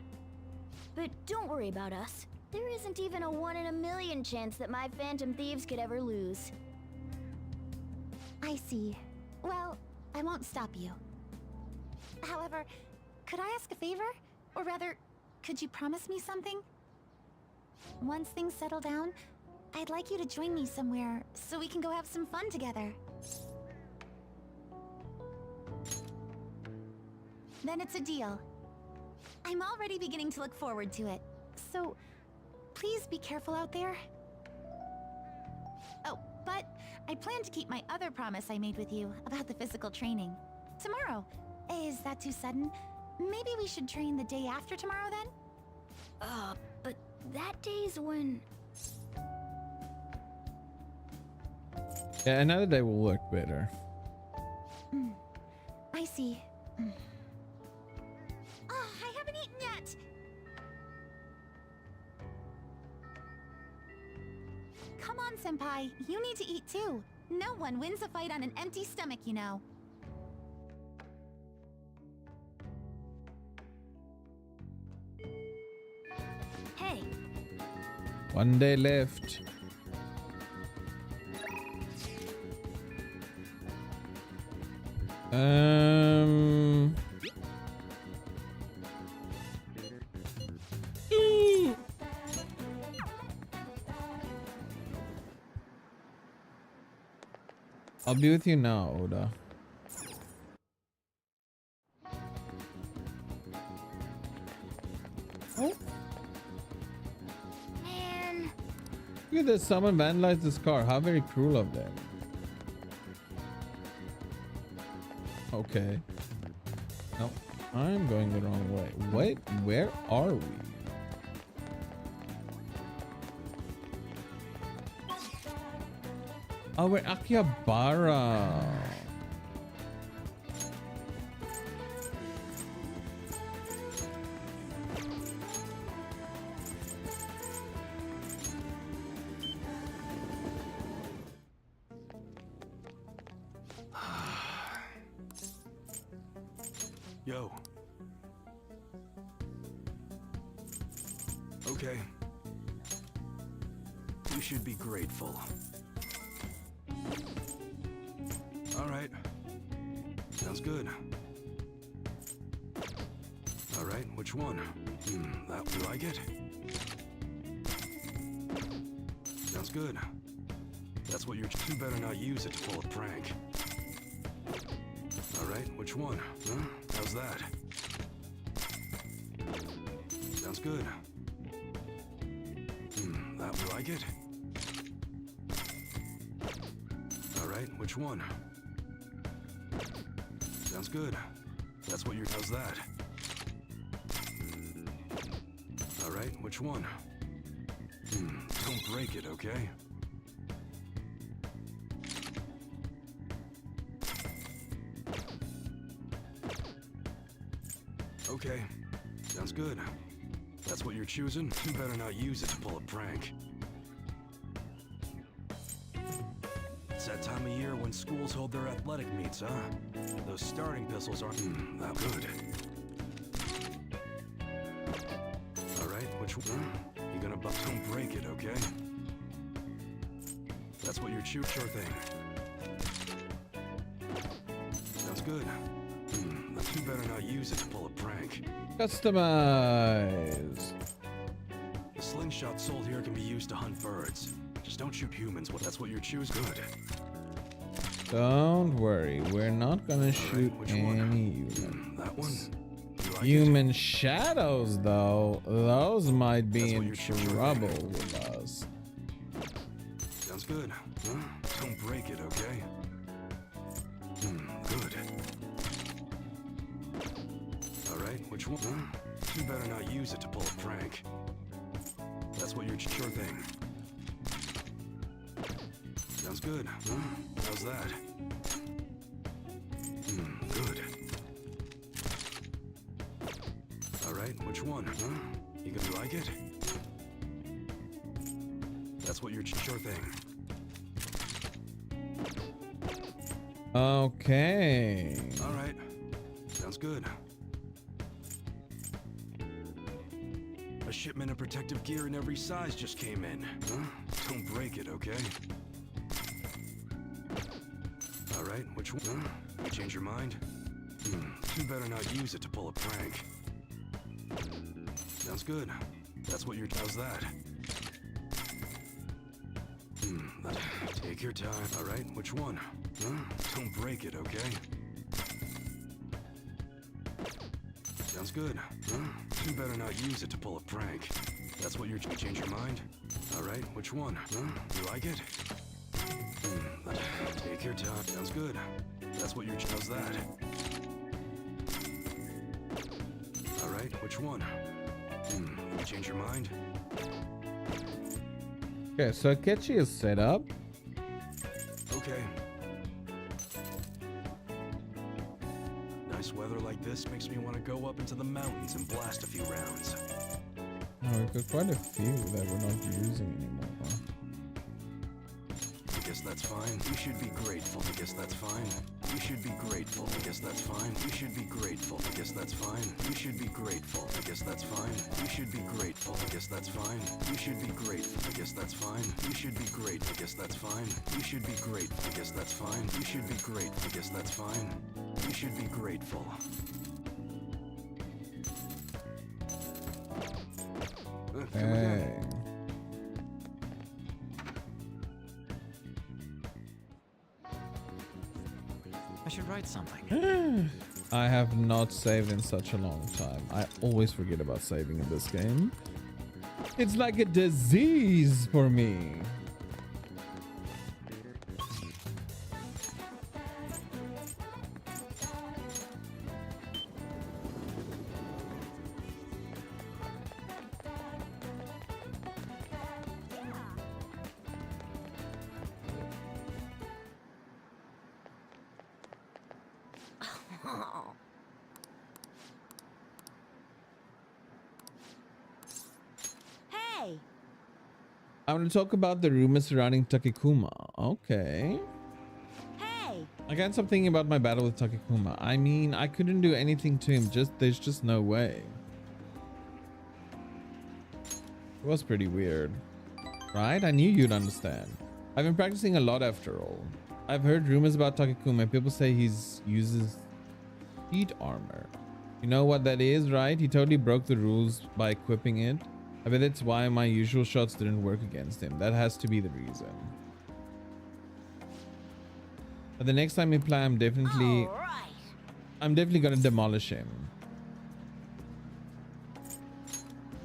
But don't worry about us. There isn't even a 1 in a million chance that my Phantom Thieves could ever lose. I see. Well, I won't stop you. However, could I ask a favor? Or rather, could you promise me something? Once things settle down, I'd like you to join me somewhere so we can go have some fun together. Then it's a deal. I'm already beginning to look forward to it. So, please be careful out there. Oh, but I plan to keep my other promise I made with you about the physical training. Tomorrow. Is that too sudden? Maybe we should train the day after tomorrow then? But that day's when... Yeah, another day will work better. I see. Oh, I haven't eaten yet! Come on, Senpai. You need to eat too. No one wins a fight on an empty stomach, you know. Hey. One day left. I'll be with you now, Oda. Oh. Man. Look at this, someone vandalized this car. How very cruel of them. Okay. No, I'm going the wrong way. Wait, where are we? Oh, we're Akihabara. Yo. Okay. You should be grateful. All right. Sounds good. All right, which one? That you like it? Sounds good. That's what you're. You better not use it to pull a prank. All right, which one? Huh? How's that? Sounds good. That you like it? All right, which one? Sounds good. That's what you're. How's that? All right, which one? Don't break it, okay? Okay, sounds good. That's what you're choosing? You better not use it to pull a prank. It's that time of year when schools hold their athletic meets, huh? Those starting pistols aren't that good. Alright, which one? You gonna don't break it, okay? That's what you're choosing. Sure thing. Sounds good. You better not use it to pull a prank. Customize. The slingshot sold here can be used to hunt birds. Just don't shoot humans. That's what you choose. Good. Don't worry, we're not gonna shoot any humans. That one. Like Human shadows, though, those might be in trouble with us. Sounds good. Huh? Don't break it, okay? Good. All right, which one? Huh? You better not use it to pull a prank. That's what you're. Sure thing. Sounds good. Huh? How's that? Good. All right, which one? Huh? You gonna like it? That's what you're. Sure thing. Okay. All right. Sounds good. A shipment of protective gear in every size just came in. Huh? Don't break it, okay? All right, which one? Huh? You change your mind? You better not use it to pull a prank. Sounds good. That's what you're. How's that? Take your time. All right, which one? Huh? Don't break it, okay? Sounds good. Huh? You better not use it to pull a prank. That's what you're. You change your mind? All right, which one? Huh? You like it? Take your time. Sounds good. That's what you're. How's that? All right, which one? You change your mind? Okay, so Akechi is set up. Okay. Nice weather like this makes me want to go up into the mountains and blast a few rounds. Oh, we've got quite a few that we're not using anymore. Huh? guess that's fine. You should be grateful, I guess that's fine. You should be grateful, I guess that's fine. You should be grateful, I guess that's fine. You should be grateful, I guess that's fine. You should be grateful, I guess that's fine. You should be grateful, I guess that's fine. You should be grateful, I guess that's fine. You should be grateful, I guess that's fine. You should be grateful, I guess that's fine. You should be grateful. Hey. I should write something. I have not saved in such a long time. I always forget about saving in this game. It's like a disease for me. Hey! I want to talk about the rumors surrounding Takekuma. Okay. Hey! I can't stop thinking about my battle with Takekuma. I mean, I couldn't do anything to him. There's just no way. It was pretty weird. Right? I knew you'd understand. I've been practicing a lot after all. I've heard rumors about Takekuma. People say he uses heat armor. You know what that is, right? He totally broke the rules by equipping it. I bet that's why my usual shots didn't work against him. That has to be the reason. But the next time we play, I'm definitely gonna demolish him.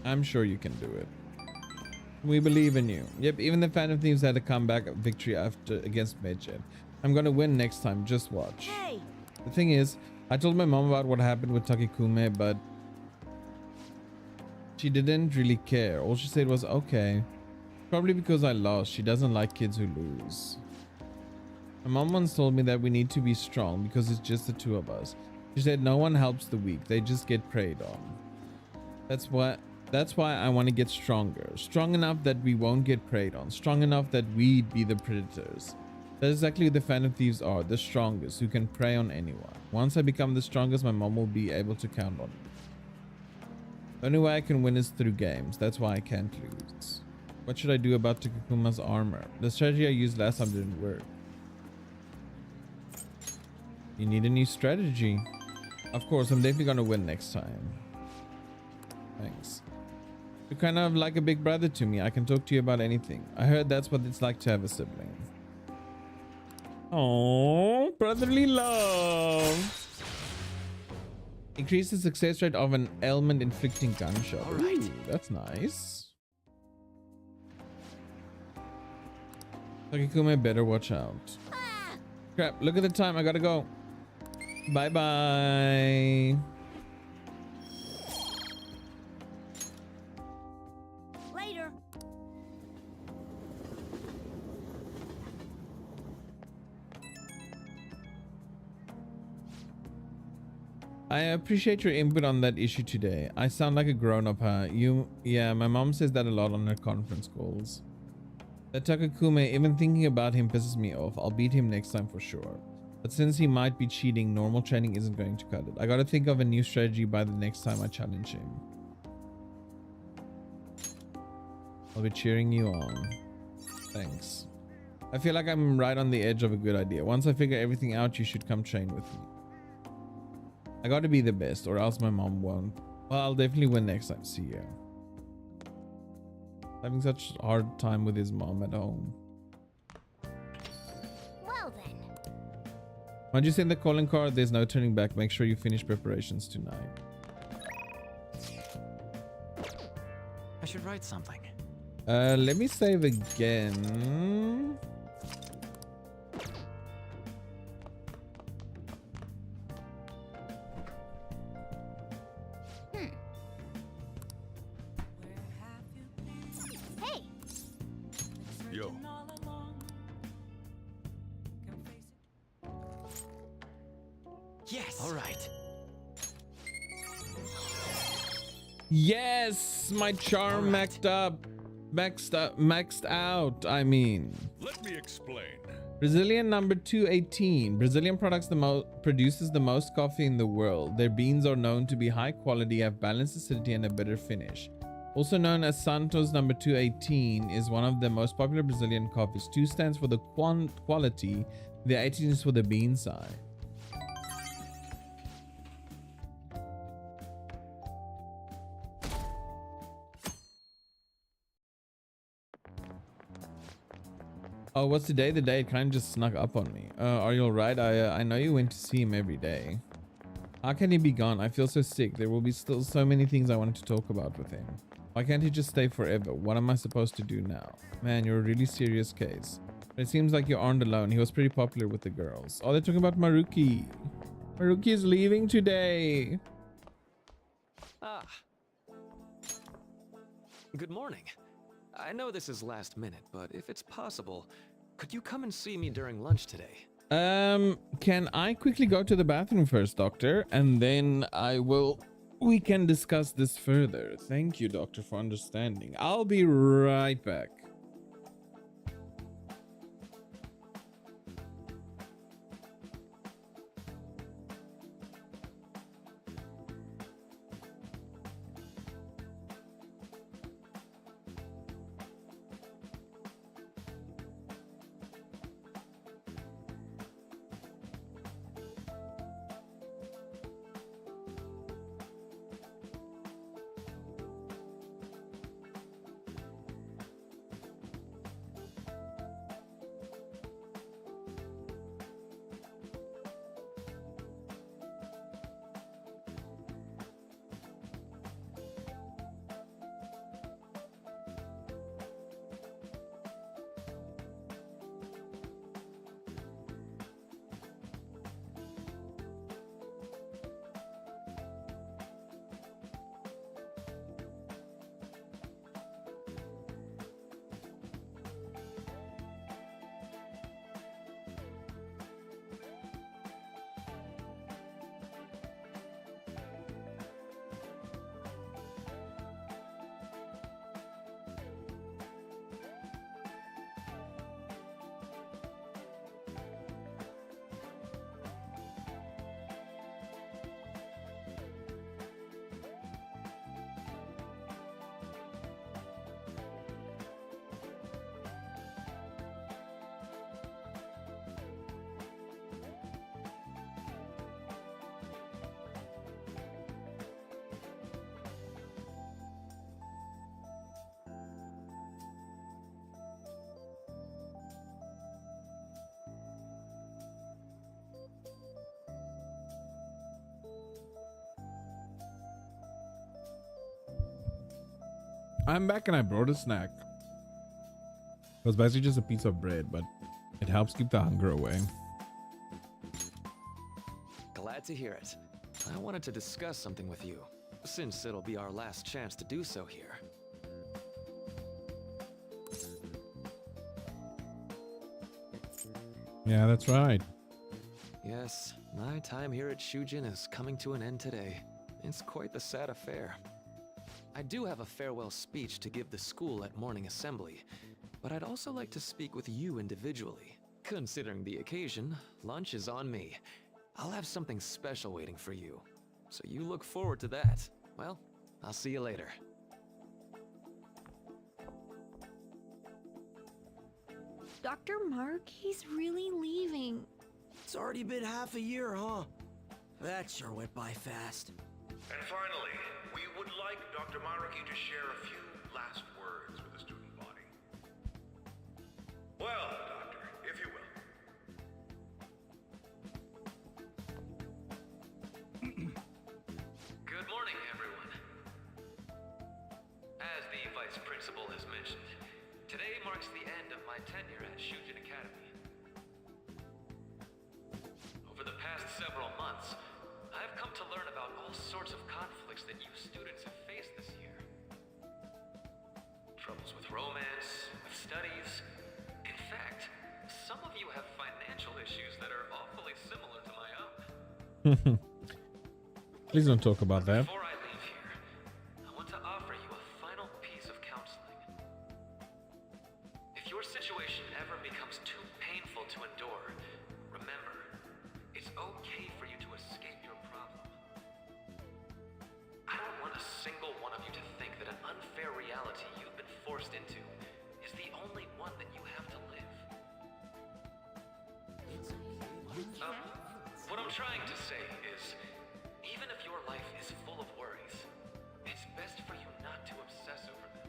I'm sure you can do it. We believe in you. Yep, even the Phantom Thieves had a comeback victory against Medjet. I'm gonna win next time, just watch. Hey! The thing is, I told my mom about what happened with Takekume, but she didn't really care. All she said was, okay. Probably because I lost. She doesn't like kids who lose. My mom once told me that we need to be strong because it's just the two of us. She said no one helps the weak. They just get preyed on. That's why I want to get stronger. Strong enough that we won't get preyed on. Strong enough that we'd be the predators. That's exactly who the Phantom Thieves are. The strongest, who can prey on anyone. Once I become the strongest, my mom will be able to count on me. The only way I can win is through games. That's why I can't lose. What should I do about Takekuma's armor? The strategy I used last time didn't work. You need a new strategy. Of course, I'm definitely gonna win next time. Thanks. You're kind of like a big brother to me. I can talk to you about anything. I heard that's what it's like to have a sibling. Oh, brotherly love. Increase the success rate of an ailment inflicting gunshot. All right. Ooh, that's nice. Takekume better watch out. Crap, look at the time. I gotta go. Bye bye. Later! I appreciate your input on that issue today. I sound like a grown-up, huh? Yeah, my mom says that a lot on her conference calls. That Takekume, even thinking about him pisses me off. I'll beat him next time for sure. But since he might be cheating, normal training isn't going to cut it. I gotta think of a new strategy by the next time I challenge him. I'll be cheering you on. Thanks. I feel like I'm right on the edge of a good idea. Once I figure everything out, you should come train with me. I gotta be the best or else my mom won't. Well, I'll definitely win next time. See ya. Having such a hard time with his mom at home. Well then. Once you send the calling card, there's no turning back. Make sure you finish preparations tonight. I should write something. Let me save again. Hey! Yo. Yes. All right. Yes, my charm All right. maxed up. Maxed out, I mean. Let me explain. Brazilian number 218. Brazilian produces the most coffee in the world. Their beans are known to be high quality, have balanced acidity and a bitter finish. Also known as Santos number 218 is one of the most popular Brazilian coffees. 2 stands for the quality, the 18 is for the bean size. Oh, what's today? The day it kind of just snuck up on me. Are you alright? I know you went to see him every day. How can he be gone? I feel so sick. There will be still so many things I wanted to talk about with him. Why can't he just stay forever? What am I supposed to do now? Man, you're a really serious case. But it seems like you aren't alone. He was pretty popular with the girls. Oh, they're talking about Maruki. Maruki is leaving today. Ah. Good morning. I know this is last minute, but if it's possible, could you come and see me during lunch today? Can I quickly go to the bathroom first, doctor? And then we can discuss this further. Thank you, doctor, for understanding. I'll be right back. I'm back and I brought a snack. It was basically just a piece of bread, but it helps keep the hunger away. Glad to hear it. I wanted to discuss something with you, since it'll be our last chance to do so here. Yeah, that's right. Yes, my time here at Shujin is coming to an end today. It's quite the sad affair. I do have a farewell speech to give the school at morning assembly, but I'd also like to speak with you individually. Considering the occasion, lunch is on me. I'll have something special waiting for you, so you look forward to that. Well, I'll see you later. Dr. Mark, he's really leaving. It's already been half a year, huh? That sure went by fast. And finally, we would like Dr. Maruki to share a few last words with the student body. Well, Doctor, if you will. Good morning, everyone. As the Vice Principal has mentioned, today marks the end of my tenure at Shujin Academy. Over the past several months, I've come to learn about all sorts of conflicts that you students have faced this year. Troubles with romance, with studies. In fact, some of you have financial issues that are awfully similar to my own. Please don't talk about that. Before I leave here, I want to offer you a final piece of counseling. your situation ever becomes too painful to endure, remember, it's okay for you to escape your problem. I don't want a single one of you to think that an unfair reality you've been forced into is the only one that you have to live. What I'm trying to say is, even if your life is full of worries, it's best for you not to obsess over them.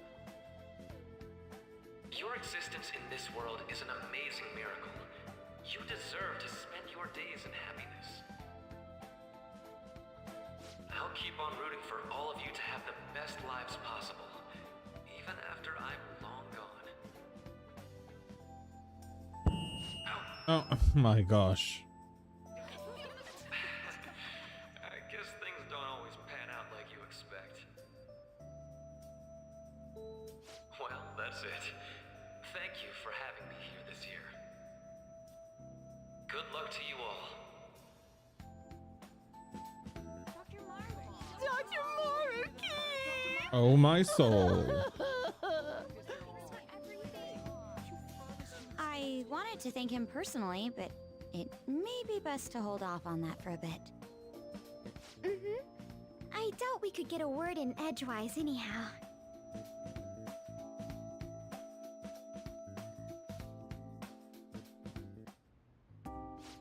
Your existence in this world is an amazing miracle. You deserve to spend your days in happiness. I'll keep on rooting for all of you to have the best lives possible, even after I'm long gone. Oh my gosh. I guess things don't always pan out like you expect. Well, that's it. Thank you for having me here this year. Good luck to you all. Dr. Maruki! Oh my soul. I wanted to thank him personally, but it may be best to hold off on that for a bit. I doubt we could get a word in edgewise anyhow.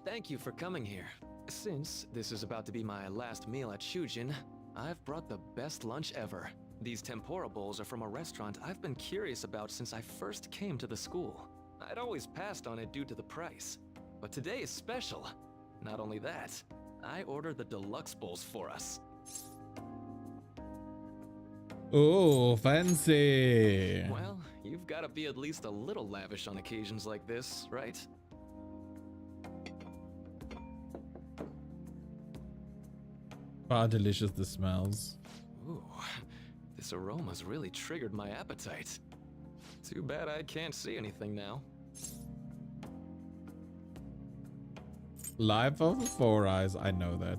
Thank you for coming here. Since this is about to be my last meal at Shujin, I've brought the best lunch ever. These tempura bowls are from a restaurant I've been curious about since I first came to the school. I'd always passed on it due to the price. But today is special. Not only that, I ordered the deluxe bowls for us. Oh, fancy. Well, you've got to be at least a little lavish on occasions like this, right? How delicious this smells. Ooh, this aroma's really triggered my appetite. Too bad I can't see anything now. Life over four eyes, I know that.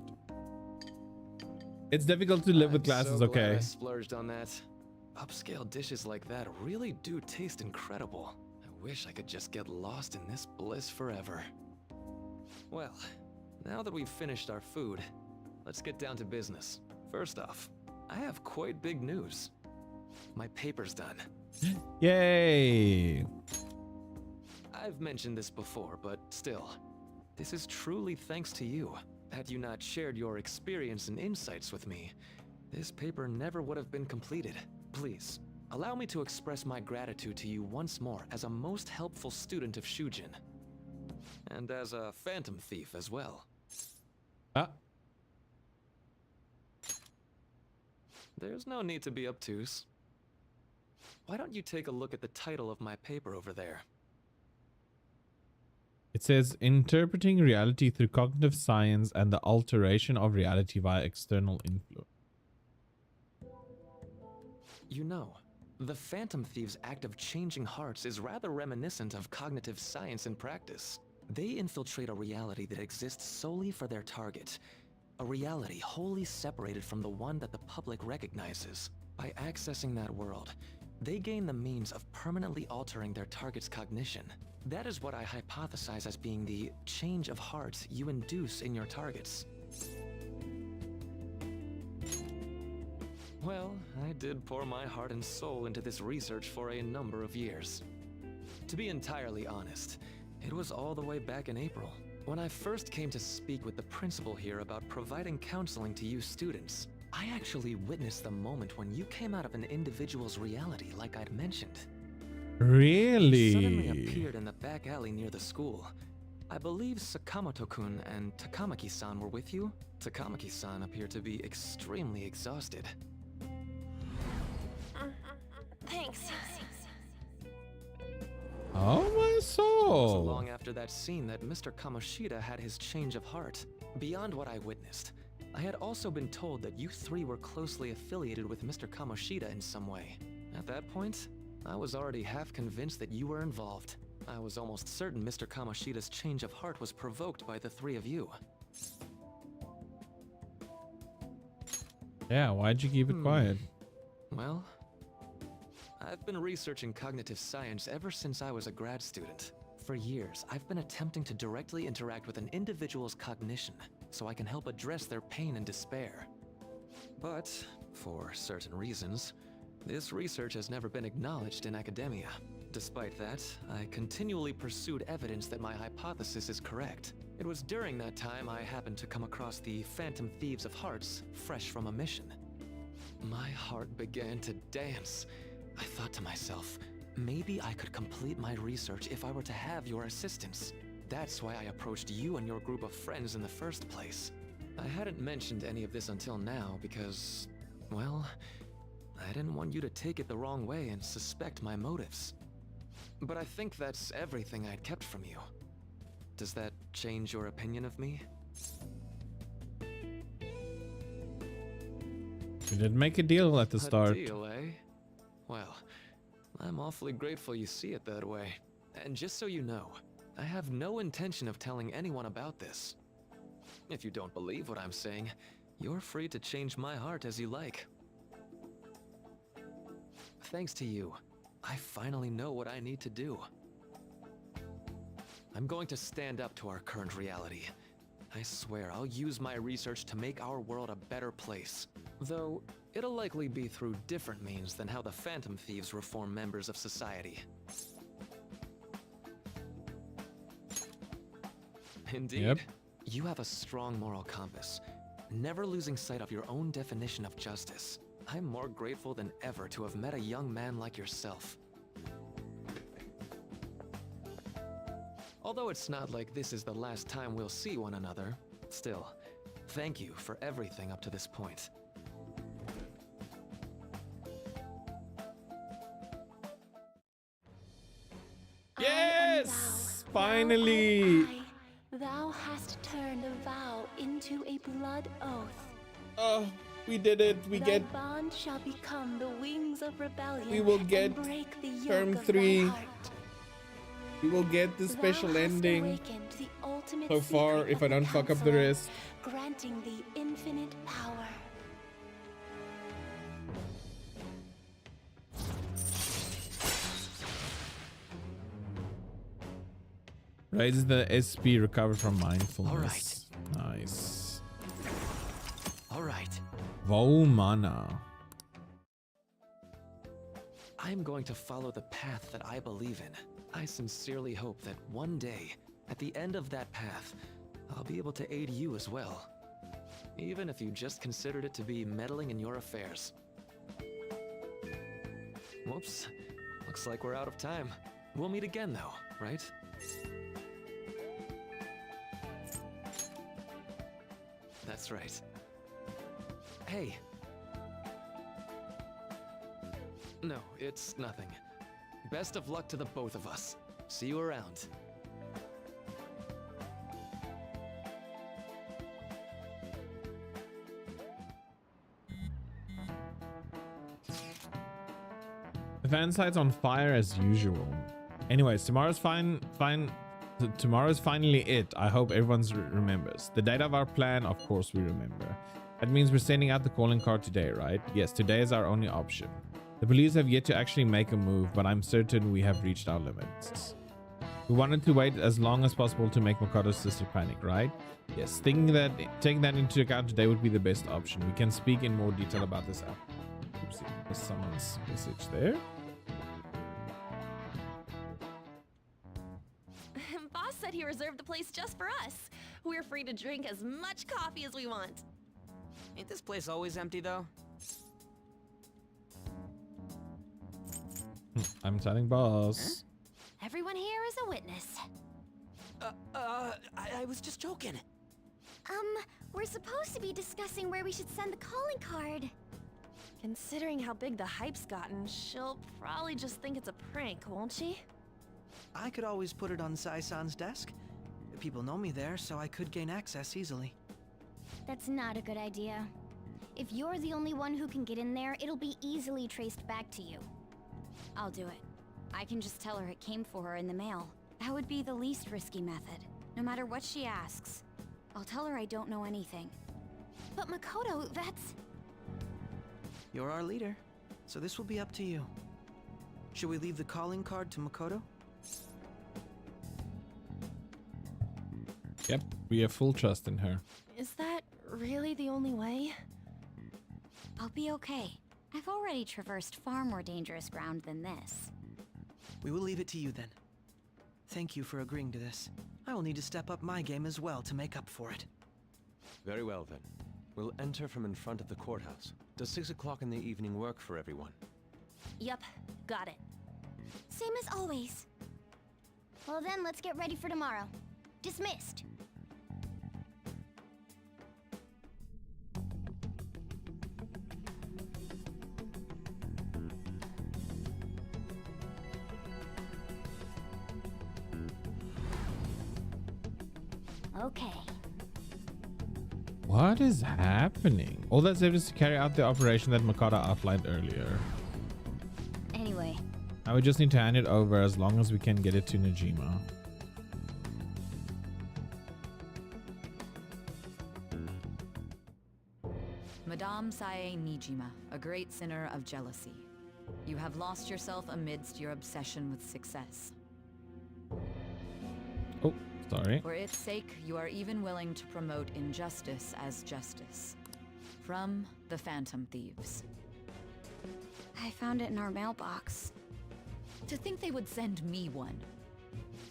It's difficult to live with glasses, so glad okay? I splurged on that. Upscale dishes like that really do taste incredible. I wish I could just get lost in this bliss forever. Well, now that we've finished our food, let's get down to business. First off, I have quite big news. My paper's done. Yay! I've mentioned this before, but still, this is truly thanks to you. Had you not shared your experience and insights with me, this paper never would have been completed. Please, allow me to express my gratitude to you once more as a most helpful student of Shujin. And as a phantom thief as well. Ah. There's no need to be obtuse. Why don't you take a look at the title of my paper over there? It says interpreting reality through cognitive science and the alteration of reality via external influence. You know, the Phantom Thieves' act of changing hearts is rather reminiscent of cognitive science in practice. They infiltrate a reality that exists solely for their target. A reality wholly separated from the one that the public recognizes. By accessing that world, they gain the means of permanently altering their target's cognition. That is what I hypothesize as being the change of heart you induce in your targets. Well, I did pour my heart and soul into this research for a number of years. To be entirely honest, it was all the way back in April, when I first came to speak with the principal here about providing counseling to you students. I actually witnessed the moment when you came out of an individual's reality like I'd mentioned. Really? You suddenly appeared in the back alley near the school. I believe Sakamoto-kun and Takamaki-san were with you. Takamaki-san appeared to be extremely exhausted. Thanks. Oh my It was soul. long after that scene that Mr. Kamoshida had his change of heart. Beyond what I witnessed, I had also been told that you three were closely affiliated with Mr. Kamoshida in some way. At that point, I was already half convinced that you were involved. I was almost certain Mr. Kamoshida's change of heart was provoked by the three of you. Yeah, why'd you keep it quiet? Well, I've been researching cognitive science ever since I was a grad student. For years, I've been attempting to directly interact with an individual's cognition so I can help address their pain and despair. But, for certain reasons, this research has never been acknowledged in academia. Despite that, I continually pursued evidence that my hypothesis is correct. It was during that time I happened to come across the Phantom Thieves of Hearts, fresh from a mission. My heart began to dance. I thought to myself, maybe I could complete my research if I were to have your assistance. That's why I approached you and your group of friends in the first place. I hadn't mentioned any of this until now because, well, I didn't want you to take it the wrong way and suspect my motives. But I think that's everything I'd kept from you. Does that change your opinion of me? We did make a deal at the start. A deal, eh? Well, I'm awfully grateful you see it that way. And just so you know, I have no intention of telling anyone about this. If you don't believe what I'm saying, you're free to change my heart as you like. Thanks to you, I finally know what I need to do. I'm going to stand up to our current reality. I swear I'll use my research to make our world a better place. Though, it'll likely be through different means than how the Phantom Thieves reform members of society. Indeed. Yep. You have a strong moral compass, never losing sight of your own definition of justice. I'm more grateful than ever to have met a young man like yourself. Although it's not like this is the last time we'll see one another, still, thank you for everything up to this point. Yes! Finally! Thou hast turned a vow into a blood oath. Oh, we did it. We Thy get bond shall become the wings of rebellion. We will get and break the yoke term of 3. thy heart. We will get the special Thou hast ending awakened the ultimate so far secret if of I don't fuck up the Counselor, rest. granting thee infinite power. Raises the SP recovered from mindfulness. Nice. Alright. Vow mana. I'm going to follow the path that I believe in. I sincerely hope that one day, at the end of that path, I'll be able to aid you as well. Even if you just considered it to be meddling in your affairs. Whoops. Looks like we're out of time. We'll meet again though, right? That's right. Hey. No, it's nothing. Best of luck to the both of us. See you around. The fan site's on fire as usual. Anyways, tomorrow's tomorrow's finally it. I hope everyone remembers. The date of our plan, of course we remember. That means we're sending out the calling card today, right? Yes, today is our only option. The police have yet to actually make a move, but I'm certain we have reached our limits. We wanted to wait as long as possible to make Makoto's sister panic, right? Yes, taking that into account today would be the best option. We can speak in more detail about this app. Oopsie, there's someone's message there. Boss said he reserved the place just for us. We're free to drink as much coffee as we want. Ain't this place always empty, though? I'm telling boss. Everyone here is a witness. I was just joking. We're supposed to be discussing where we should send the calling card. Considering how big the hype's gotten, she'll probably just think it's a prank, won't she? I could always put it on Sai-san's desk. People know me there, so I could gain access easily. That's not a good idea. If you're the only one who can get in there, it'll be easily traced back to you. I'll do it. I can just tell her it came for her in the mail. That would be the least risky method. No matter what she asks, I'll tell her I don't know anything. But Makoto, that's... You're our leader, so this will be up to you. Should we leave the calling card to Makoto? Yep, we have full trust in her. Is that really the only way? I'll be okay. I've already traversed far more dangerous ground than this. We will leave it to you then. Thank you for agreeing to this. I will need to step up my game as well to make up for it. Very well then. We'll enter from in front of the courthouse. Does 6 o'clock in the evening work for everyone? Yup, got it. Same as always. Well then, let's get ready for tomorrow. Dismissed. Okay. What is happening? All that's left is to carry out the operation that Makoto outlined earlier. Anyway. Now we just need to hand it over as long as we can get it to Najima. Madame Sae Nijima, a great sinner of jealousy. You have lost yourself amidst your obsession with success. Oh, sorry. For its sake, you are even willing to promote injustice as justice. From the Phantom Thieves. I found it in our mailbox. To think they would send me one.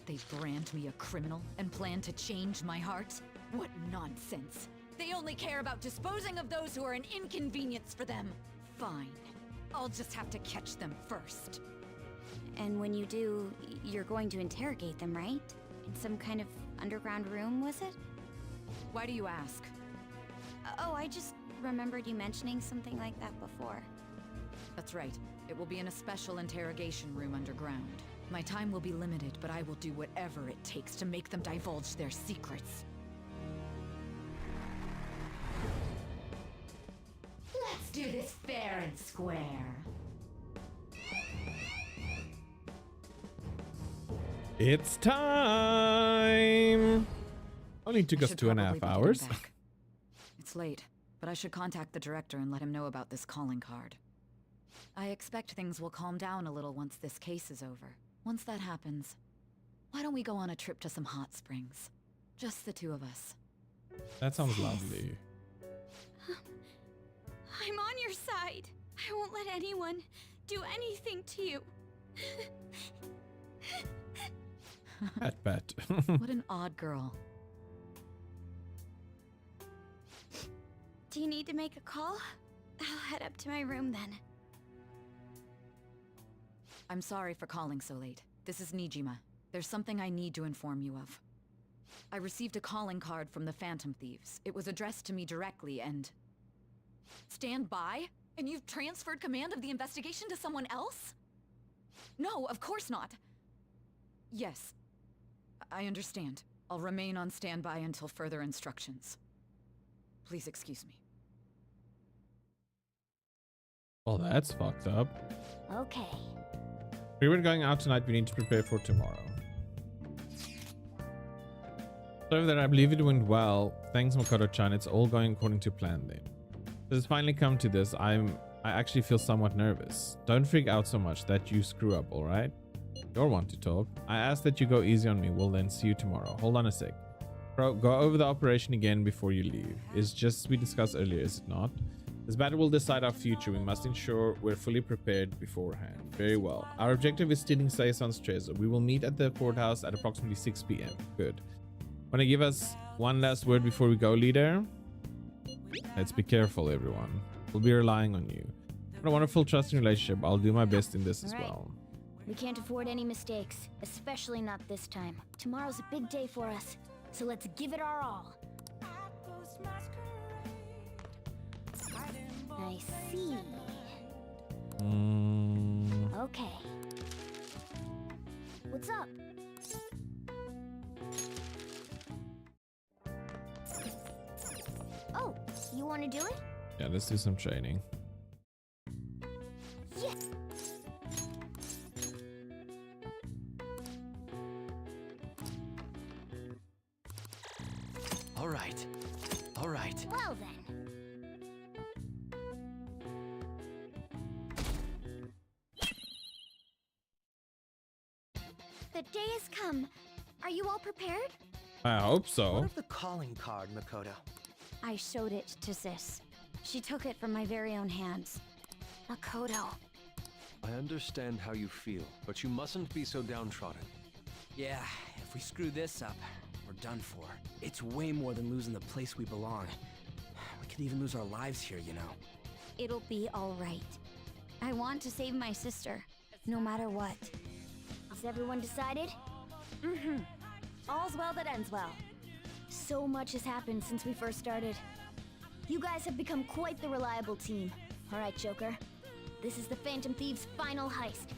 They brand me a criminal and plan to change my heart? What nonsense. They only care about disposing of those who are an inconvenience for them. Fine. I'll just have to catch them first. And when you do, you're going to interrogate them, right? In some kind of underground room, was it? Why do you ask? Oh, I just remembered you mentioning something like that before. That's right. It will be in a special interrogation room underground. My time will be limited, but I will do whatever it takes to make them divulge their secrets. Let's do this fair and square. It's time! Only took us 2.5 hours. It's late, but I should contact the director and let him know about this calling card. I expect things will calm down a little once this case is over. Once that happens, why don't we go on a trip to some hot springs? Just the two of us. That sounds lovely. I'm on your side. I won't let anyone do anything to you. Pat. What an odd girl. Do you need to make a call? I'll head up to my room then. I'm sorry for calling so late. This is Nijima. There's something I need to inform you of. I received a calling card from the Phantom Thieves. It was addressed to me directly and... Stand by? And you've transferred command of the investigation to someone else? No, of course not. Yes. I understand. I'll remain on standby until further instructions. Please excuse me. Well, that's fucked up. Okay. We were going out tonight, we need to prepare for tomorrow. So that I believe it went well. Thanks, Makoto-chan. It's all going according to plan then. It's finally come to this. I actually feel somewhat nervous. Don't freak out so much that you screw up, alright? You're one to talk. I ask that you go easy on me. We'll then see you tomorrow. Hold on a sec. Bro, go over the operation again before you leave. It's just as we discussed earlier, is it not? This battle will decide our future. We must ensure we're fully prepared beforehand. Very well. Our objective is stealing Sae-san's treasure. We will meet at the courthouse at approximately 6 p.m. Good. Want to give us one last word before we go, leader? Let's be careful, everyone. We'll be relying on you. What a wonderful trusting relationship. I'll do my best in this as well. We can't afford any mistakes, especially not this time. Tomorrow's a big day for us, so let's give it our all. I see. Okay. What's up? Oh, you want to do it? Yeah, let's do some training. Yes. All right. All right. Well then. The day has come. Are you all prepared? I hope so. What of the calling card, Makoto? I showed it to Sis. She took it from my very own hands. Makoto. I understand how you feel, but you mustn't be so downtrodden. Yeah, if we screw this up, we're done for. It's way more than losing the place we belong. We could even lose our lives here, you know. It'll be all right. I want to save my sister, no matter what. Is everyone decided? Mm-hmm. All's well that ends well. So much has happened since we first started. You guys have become quite the reliable team. All right, Joker. This is the Phantom Thieves' final heist.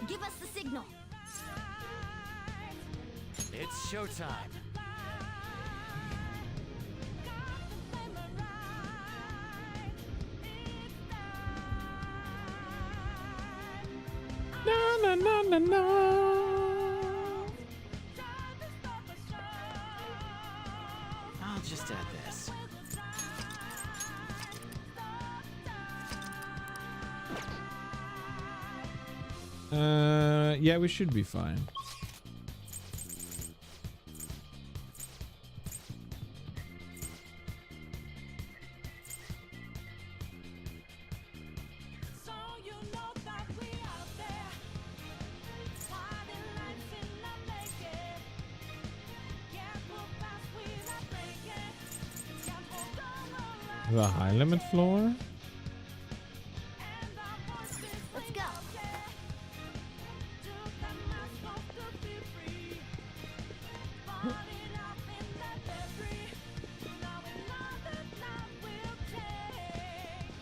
Give us the signal. It's showtime. Na na na na na. I'll just add this. Yeah, we should be fine. The high limit floor? Let's go.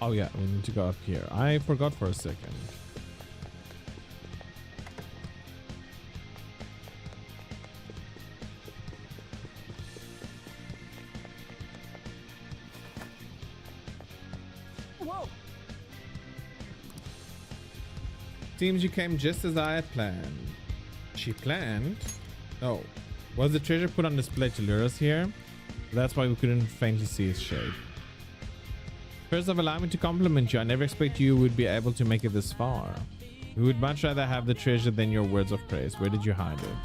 Oh yeah, we need to go up here. I forgot for a second. Whoa! Seems you came just as I had planned. She planned? Oh. Was the treasure put on display to lure us here? That's why we couldn't faintly see its shape. First off, allow me to compliment you. I never expected you would be able to make it this far. We would much rather have the treasure than your words of praise. Where did you hide it?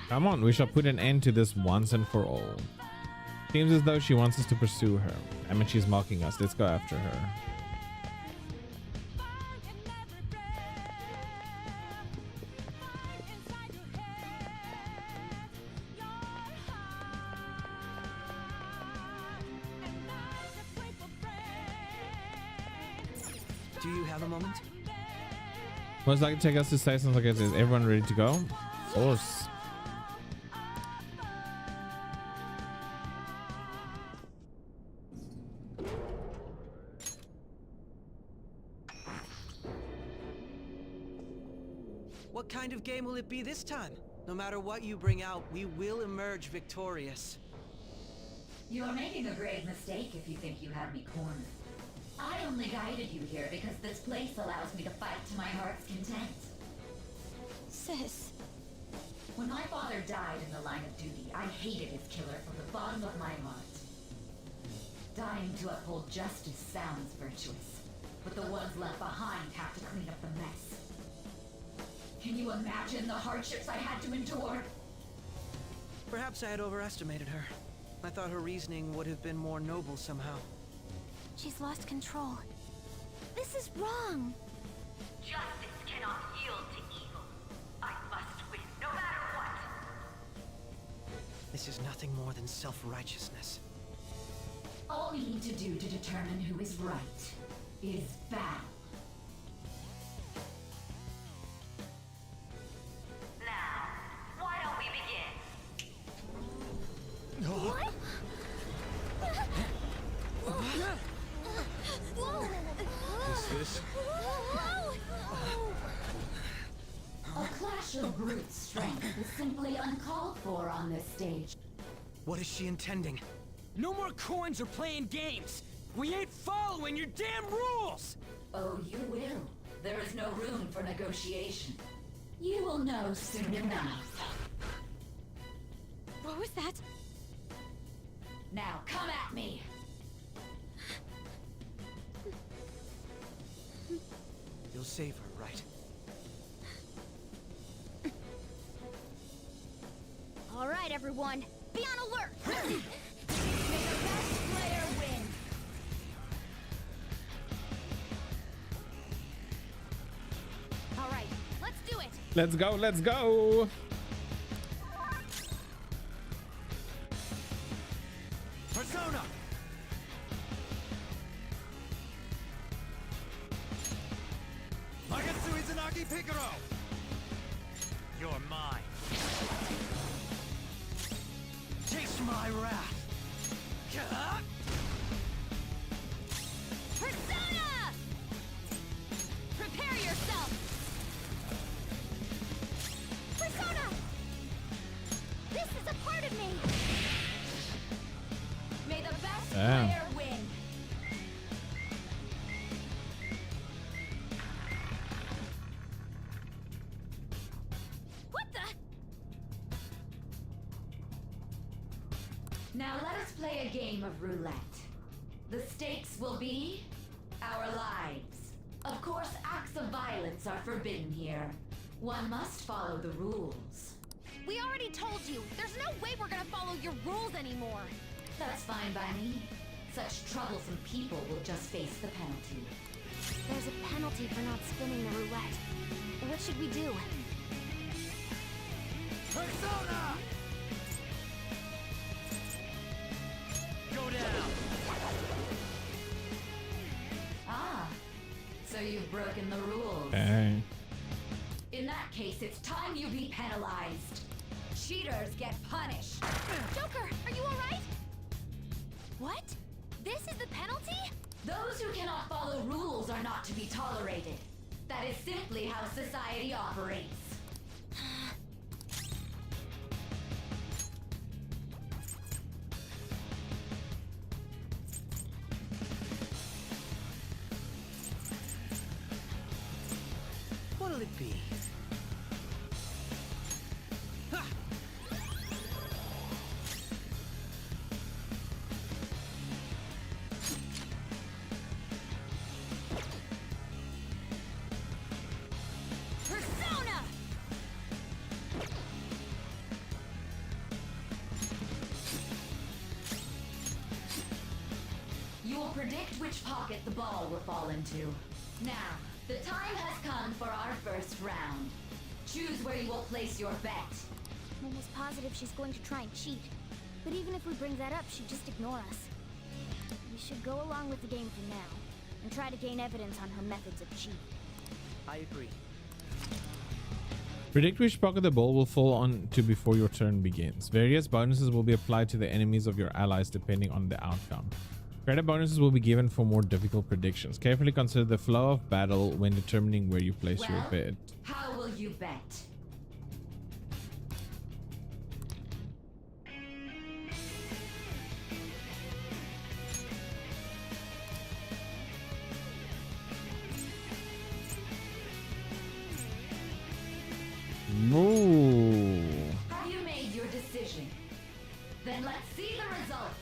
Come on, we shall put an end to this once and for all. Seems as though she wants us to pursue her. I mean, she's mocking us. Let's go after her. Do you have a moment? Most likely take us to say something like this. Is everyone ready to go? Of course. What kind of game will it be this time? No matter what you bring out, we will emerge victorious. You're making a grave mistake if you think you have me cornered. I only guided you here because this place allows me to fight to my heart's content. Sis. When my father died in the line of duty, I hated his killer from the bottom of my heart. Dying to uphold justice sounds virtuous, but the ones left behind have to clean up the mess. Can you imagine the hardships I had to endure? Perhaps I had overestimated her. I thought her reasoning would have been more noble somehow. She's lost control. This is wrong. Justice cannot yield to evil. I must win, no matter what. This is nothing more than self-righteousness. All we need to do to determine who is right is battle. Now, why don't we begin? What? Is this? A clash of brute strength is simply uncalled for on this stage. What is she intending? No more coins or playing games! We ain't following your damn rules! Oh, you will. There is no room for negotiation. You will know soon enough. What was that? Now come at me! You'll save her, right? everyone. Be on alert. May the best player win. All right, let's do it. Let's go, let's go. Persona! Magetsu Izanagi Picaro! You're mine. Taste my wrath. Persona! Prepare yourself. Persona! This is a part of me. May the best Damn. player win. What the? Now let us play a game of roulette. The stakes will be our lives. Of course, acts of violence are forbidden here. One must follow the rules. We already told you. There's no way we're gonna follow your rules anymore. That's fine by me. Such troublesome people will just face the penalty. There's a penalty for not spinning the roulette. What should we do? Persona! Go down! Ah, so you've broken the rules. Okay. In that case, it's time you be penalized. Cheaters get punished. Joker, are you alright? What? This is the penalty? Those who cannot follow rules are not to be tolerated. That is simply how society operates. What'll it be? Ha! Persona! You will predict which pocket the ball will fall into. Now, the time has come for our first round. Choose where you will place your bet. I'm almost positive she's going to try and cheat. But even if we bring that up, she'd just ignore us. We should go along with the game for now, and try to gain evidence on her methods of cheating. I agree. Predict which pocket the ball will fall on to before your turn begins. Various bonuses will be applied to the enemies of your allies depending on the outcome. Credit bonuses will be given for more difficult predictions. Carefully consider the flow of battle when determining where you place your bet. How will you bet? Ooh. Have you made your decision? Then let's see the results.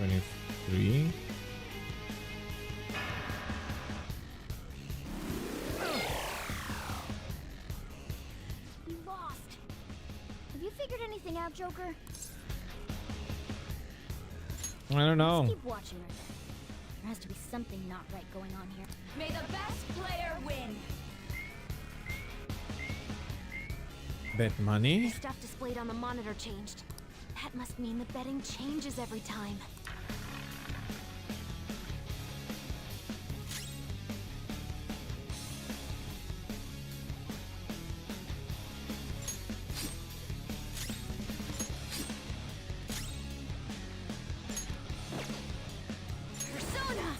$23. We lost. Have you figured anything out, Joker? I don't know. Let's keep watching her then. There has to be something not right going on here. May the best player win. Bet money. The stuff displayed on the monitor changed. That must mean the betting changes every time. Persona!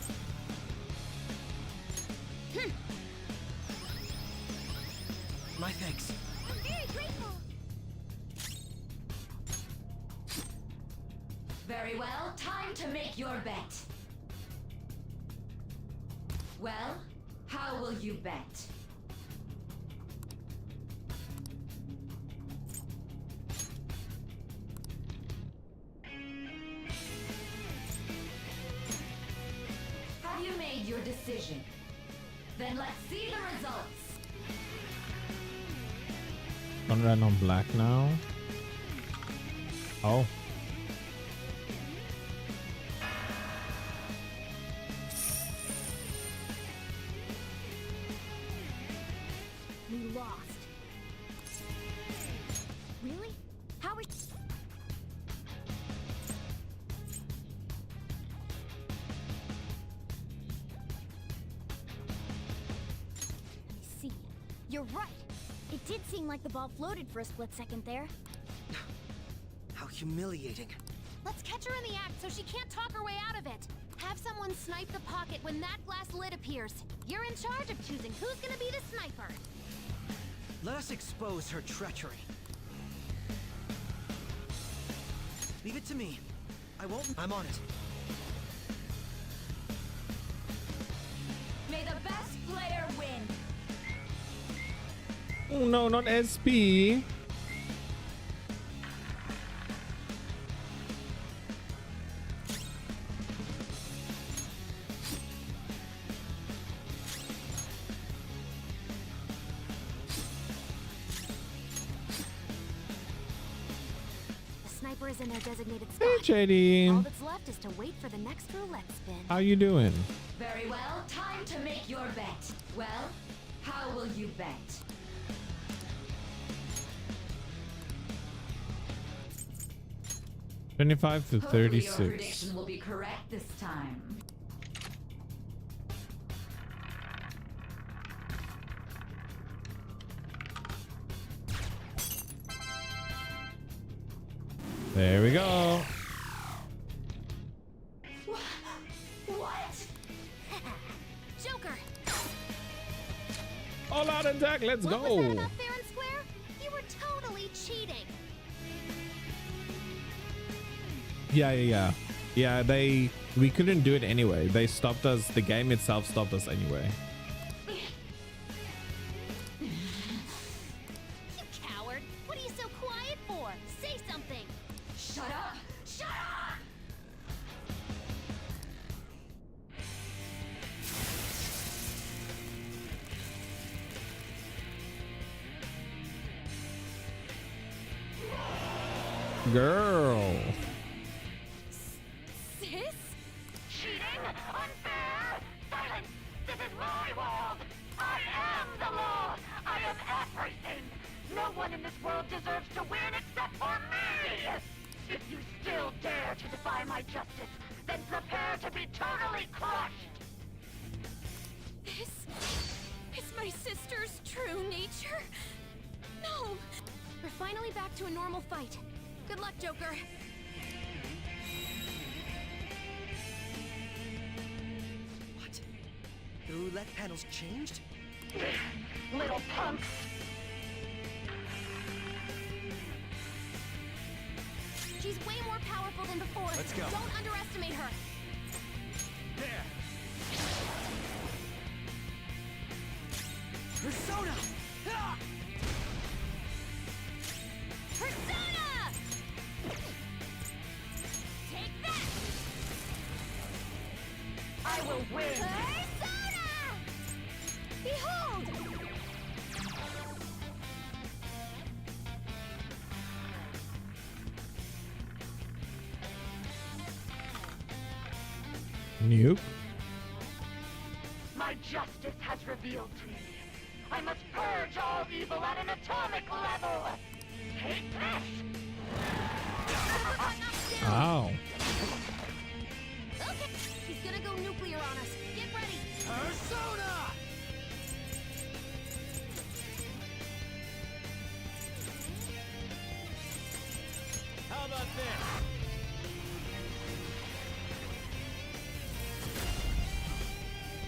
My thanks. I'm very grateful. Very well, time to make your bet. Well, how will you bet? Have you made your decision? Then let's see the results. On red, on black now. Oh. We lost. Really? How we... I see. You're right. It did seem like the ball floated for a split second there. How humiliating. Let's catch her in the act so she can't talk her way out of it. Have someone snipe the pocket when that glass lid appears. You're in charge of choosing who's gonna be the sniper. Let us expose her treachery. Leave it to me. I won't... I'm on it. May the best player win. Oh no, not SP. Sniper is in their designated spot. Hey, JD. All that's left is to wait for the next roulette spin. How you doing? Very well, time to make your bet. Well, how will you bet? $25 to Hopefully your 36. prediction will be correct this time. There we go. What? Joker! All out attack, let's What go. was that about fair and square? You were totally cheating. Yeah, we couldn't do it anyway. They stopped us. The game itself stopped us anyway. You coward! What are you so quiet for? Say something! Shut up! Shut up! Girl. Sis? Cheating? Unfair? Silence! This is my world! I am the law! I am everything! No one in this world deserves to win except for me! If you still dare to defy my justice, then prepare to be totally crushed! This is my sister's true nature? No! We're finally back to a normal fight. Good luck, Joker. What? The roulette panel's changed? Little punks! She's way more powerful than before. Let's go. Don't underestimate her. There! Persona! Ah! Persona! Take that! I will win! Persona! Behold! Nope. My justice has revealed to me. I must purge all evil at an atomic level. Take this! Ow. Okay, she's gonna go nuclear on us. Get ready. Persona! How about this?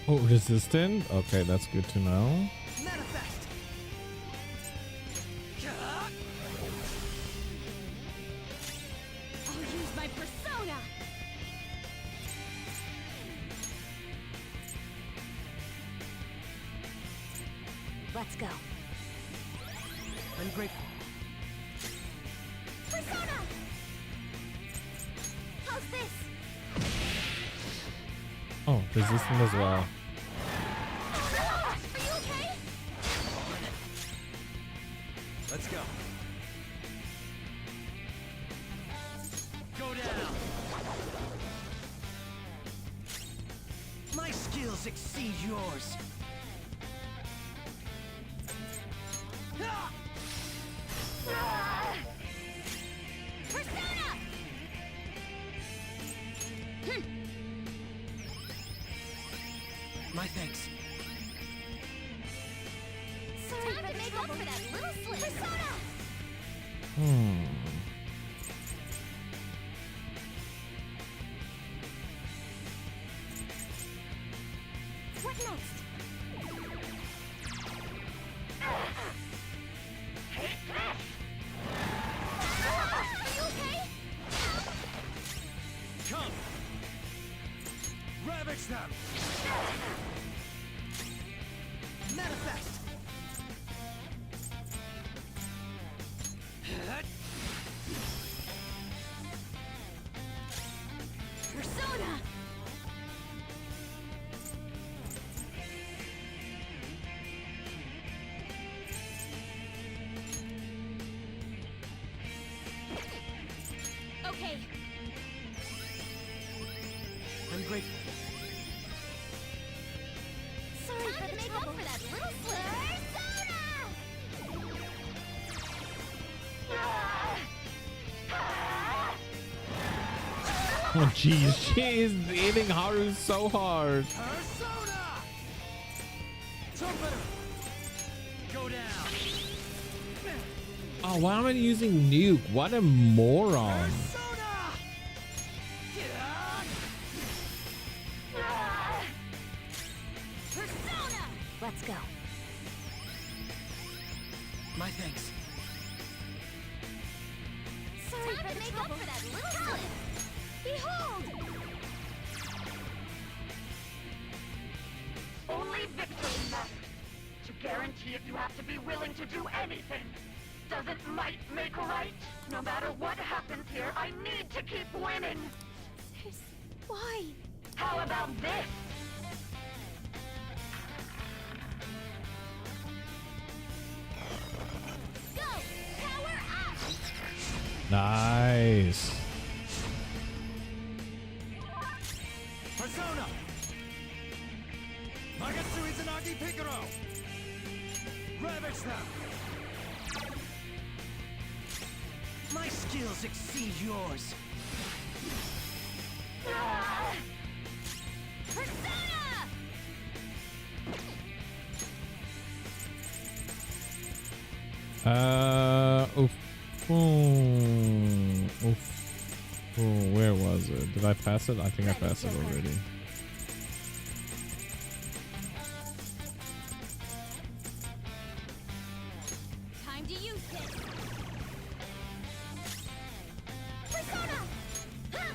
Oh, resistant? Okay, that's good to know. Manifest! I'll use my persona. Let's go. Ungrateful. Persona! How's this? Oh, resistant as well. Are you okay? Let's go. skills exceed yours. Persona! My thanks. Sorry time to make up for that little slip. Persona! What next? Take this! Are you okay? Come! Ravage them! Manifest! Persona! Okay. I'm grateful. Sorry for the make up for that little slip. Oh jeez, she is hitting Haru so hard. Persona! Trumpeter! Go down! Oh, why am I using nuke? What a moron. Persona! Let's go. My thanks. Sorry for the make up for that little slip. Behold! Only victory matters. To guarantee it, you have to be willing to do anything. Doesn't might make right? No matter what happens here, I need to keep winning. Why? How about this? Go! Power up! Nice. Persona! Magatsu Izanagi Picaro! Ravage them! My skills exceed yours. Persona! Oof. Oof. Oh, where was it? Did I pass it? I think I passed it already. Time to use this. Persona! Ha!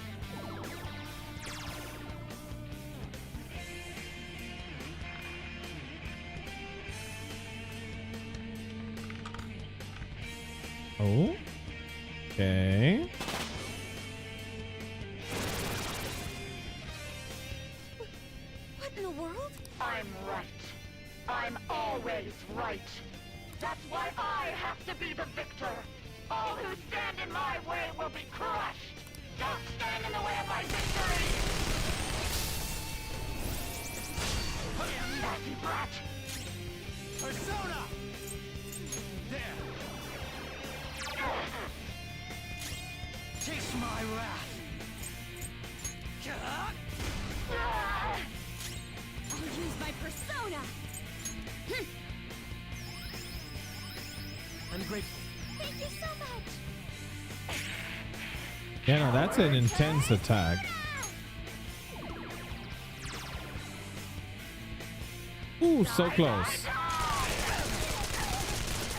Oh. Okay. What in the world? I'm right. I'm always right. That's why I have to be the victor. All who stand in my way will be crushed. Don't stand in the way of my victory! You nasty brat! Persona! There! Chase my wrath. I'll use my persona! I'm grateful. Thank you so much! Yeah, no, that's an intense attack. Ooh, so close.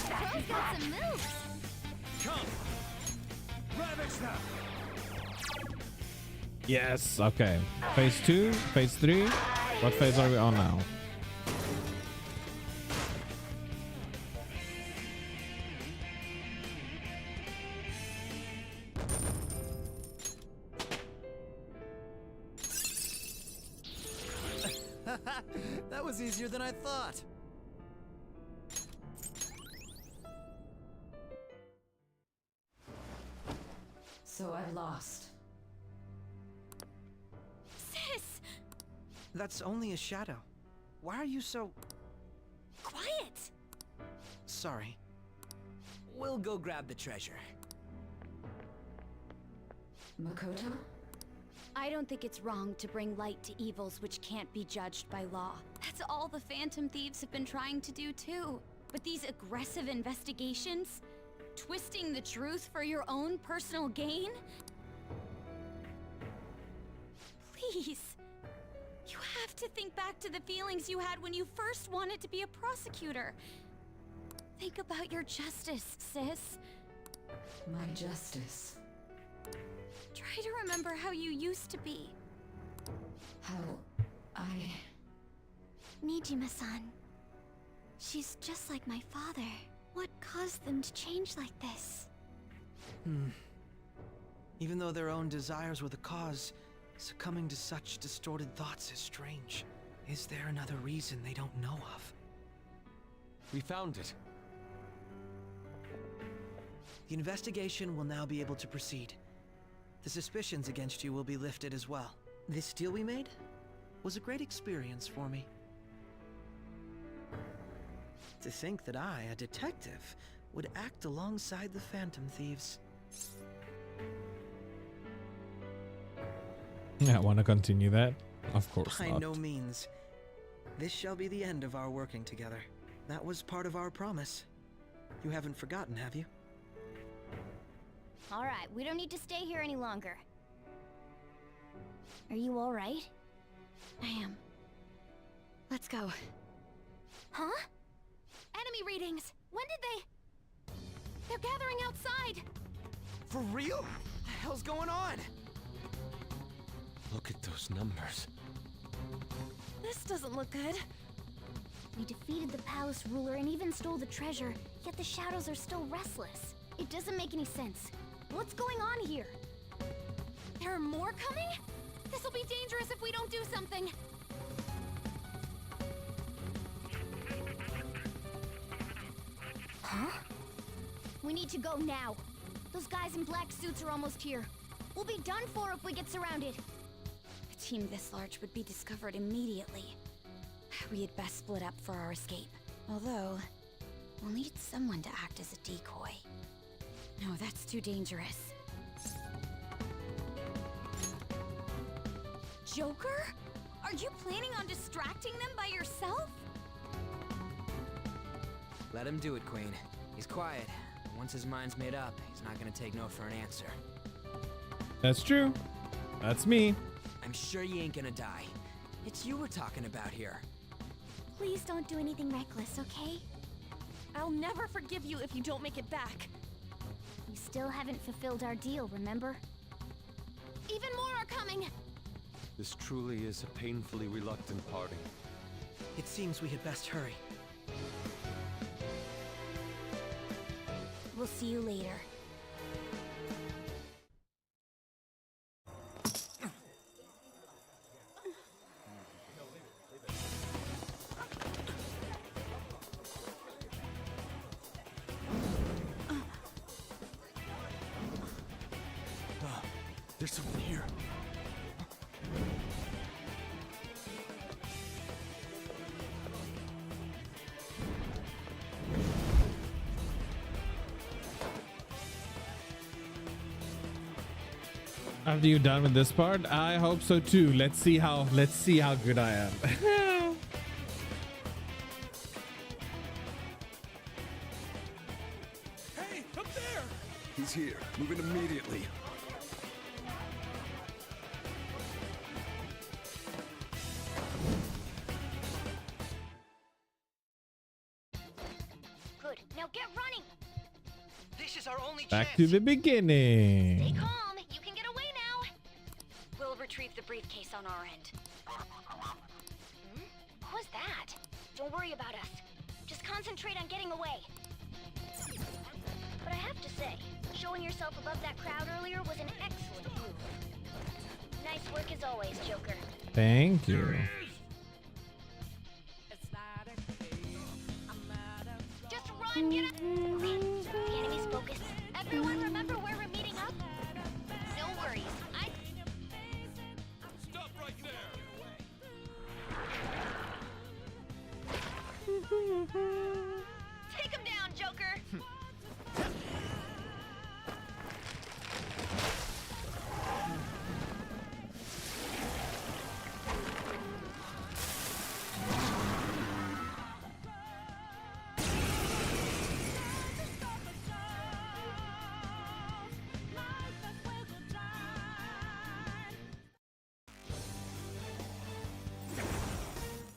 Bro's got some moves! Come! Ravage them! Yes. Okay. Phase 2, phase 3. What phase are we on now? That was easier than I thought. So I lost. Sis! That's only a shadow. Why are you so... Quiet! Sorry. We'll go grab the treasure. Makoto? I don't think it's wrong to bring light to evils which can't be judged by law. That's all the Phantom Thieves have been trying to do too. But these aggressive investigations? Twisting the truth for your own personal gain? Please. You have to think back to the feelings you had when you first wanted to be a prosecutor. Think about your justice, sis. My justice. Try to remember how you used to be. How I... Nijima-san. She's just like my father. What caused them to change like this? Even though their own desires were the cause, succumbing to such distorted thoughts is strange. Is there another reason they don't know of? We found it. The investigation will now be able to proceed. The suspicions against you will be lifted as well. This deal we made was a great experience for me. To think that I, a detective, would act alongside the Phantom Thieves. Yeah, want to continue that? Of course By not. no means. This shall be the end of our working together. That was part of our promise. You haven't forgotten, have you? All right, we don't need to stay here any longer. Are you all right? I am. Let's go. Huh? Enemy readings! When did they... They're gathering outside! For real? What the hell's going on? Look at those numbers. This doesn't look good. We defeated the palace ruler and even stole the treasure, yet the shadows are still restless. It doesn't make any sense. What's going on here? There are more coming? This'll be dangerous if we don't do something! Huh? We need to go now. Those guys in black suits are almost here. We'll be done for if we get surrounded. A team this large would be discovered immediately. We had best split up for our escape. Although, we'll need someone to act as a decoy. No, that's too dangerous. Joker? Are you planning on distracting them by yourself? Let him do it, Queen. He's quiet. Once his mind's made up, he's not gonna take no for an answer. That's true. That's me. I'm sure you ain't gonna die. It's you we're talking about here. Please don't do anything reckless, okay? I'll never forgive you if you don't make it back. We still haven't fulfilled our deal, remember? Even more are coming! This truly is a painfully reluctant parting. It seems we had best hurry. We'll see you later. There's someone here. After you're done with this part, I hope so too. Let's see how good I am. Hey, up there! He's here. Moving immediately. Good. Now get running! This is our only Back to the beginning. Stay calm. You can get away now. We'll retrieve the briefcase on our end. What was that? Don't worry about us. Just concentrate on getting away. But I have to say, showing yourself above that crowd earlier was an excellent move. Nice work as always, Joker. Thank you. Just run, get up! Okay, the enemy's focused. Everyone remember where we're meeting up? No worries. Stop right there! Take him down, Joker!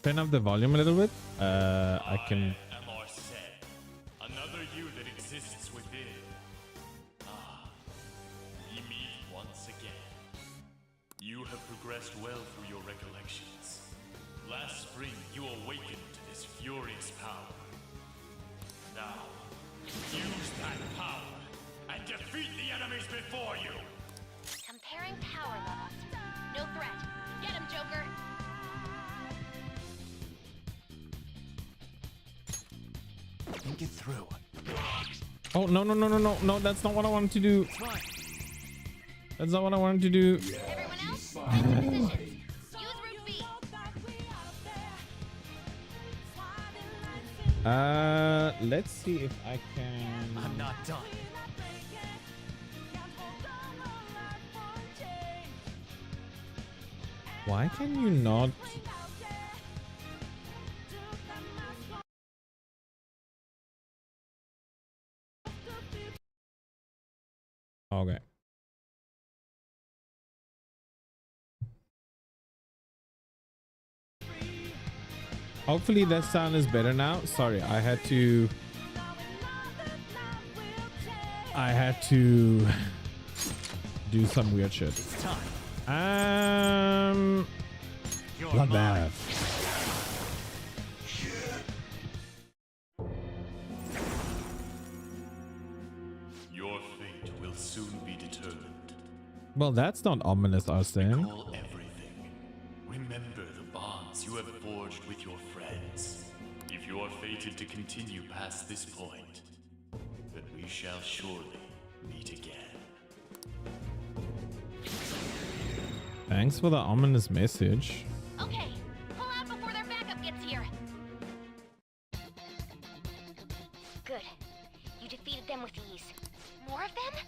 Turn up the volume a little bit. I can. Another you that exists within. Ah, we meet once again. You have progressed well through your recollections. Last spring, you awakened to this furious power. Now, use that power and defeat the enemies before you. Comparing power levels. No threat. Get him, Joker! Think it through. Oh, no, no, no, no, no, no. That's not what I wanted to do. That's not what I wanted to do. Everyone else, head to positions. Use Route B. Let's see if I can. I'm not done. Why can you not? Okay. Hopefully that sound is better now. Sorry, I had to do some weird shit. It's time. Bloodbath. Your fate will soon be determined. Well, that's not ominous, Arsene. Recall everything. Remember the bonds you have forged with your friends. If you are fated to continue past this point, then we shall surely meet again. Thanks for the ominous message. Okay, pull out before their backup gets here. Good. You defeated them with ease. More of them?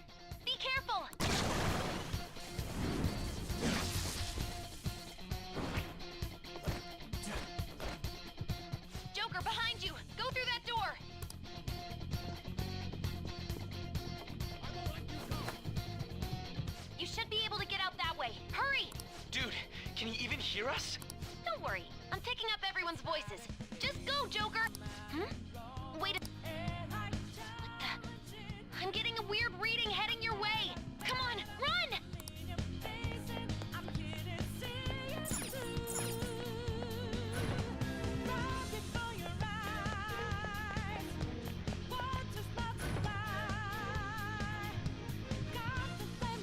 Be careful! Joker, behind you! Go through that door! You should be able to get out that way. Hurry! Dude, can you even hear us? Don't worry. I'm picking up everyone's voices. Just go, Joker! Wait a... What the... I'm getting a weird reading heading your way! Come on, run!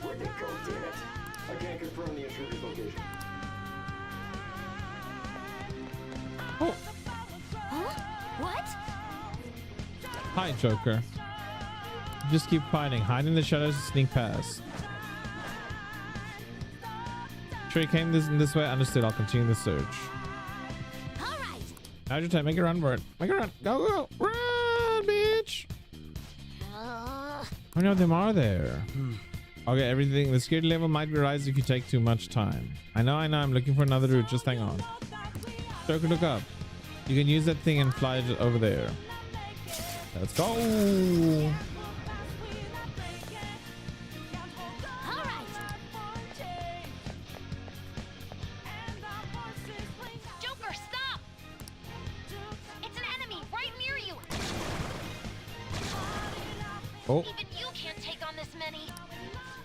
Where'd they go, damn it? I can't confirm the intruder's location. Oh. Huh? What? Hi, Joker. Just keep fighting. Hide in the shadows and sneak past. Sure you came this way. Understood. I'll continue the search. All right. Now's your time. Make a run for it. Make a run. Go, go. Run, bitch. How many of them are there? Okay, everything. The security level might be rise if you take too much time. I know. I'm looking for another route. Just hang on. Joker, look up. You can use that thing and fly it over there. Let's go. Joker, stop! It's an enemy right near you! Oh. Even you can't take on this many.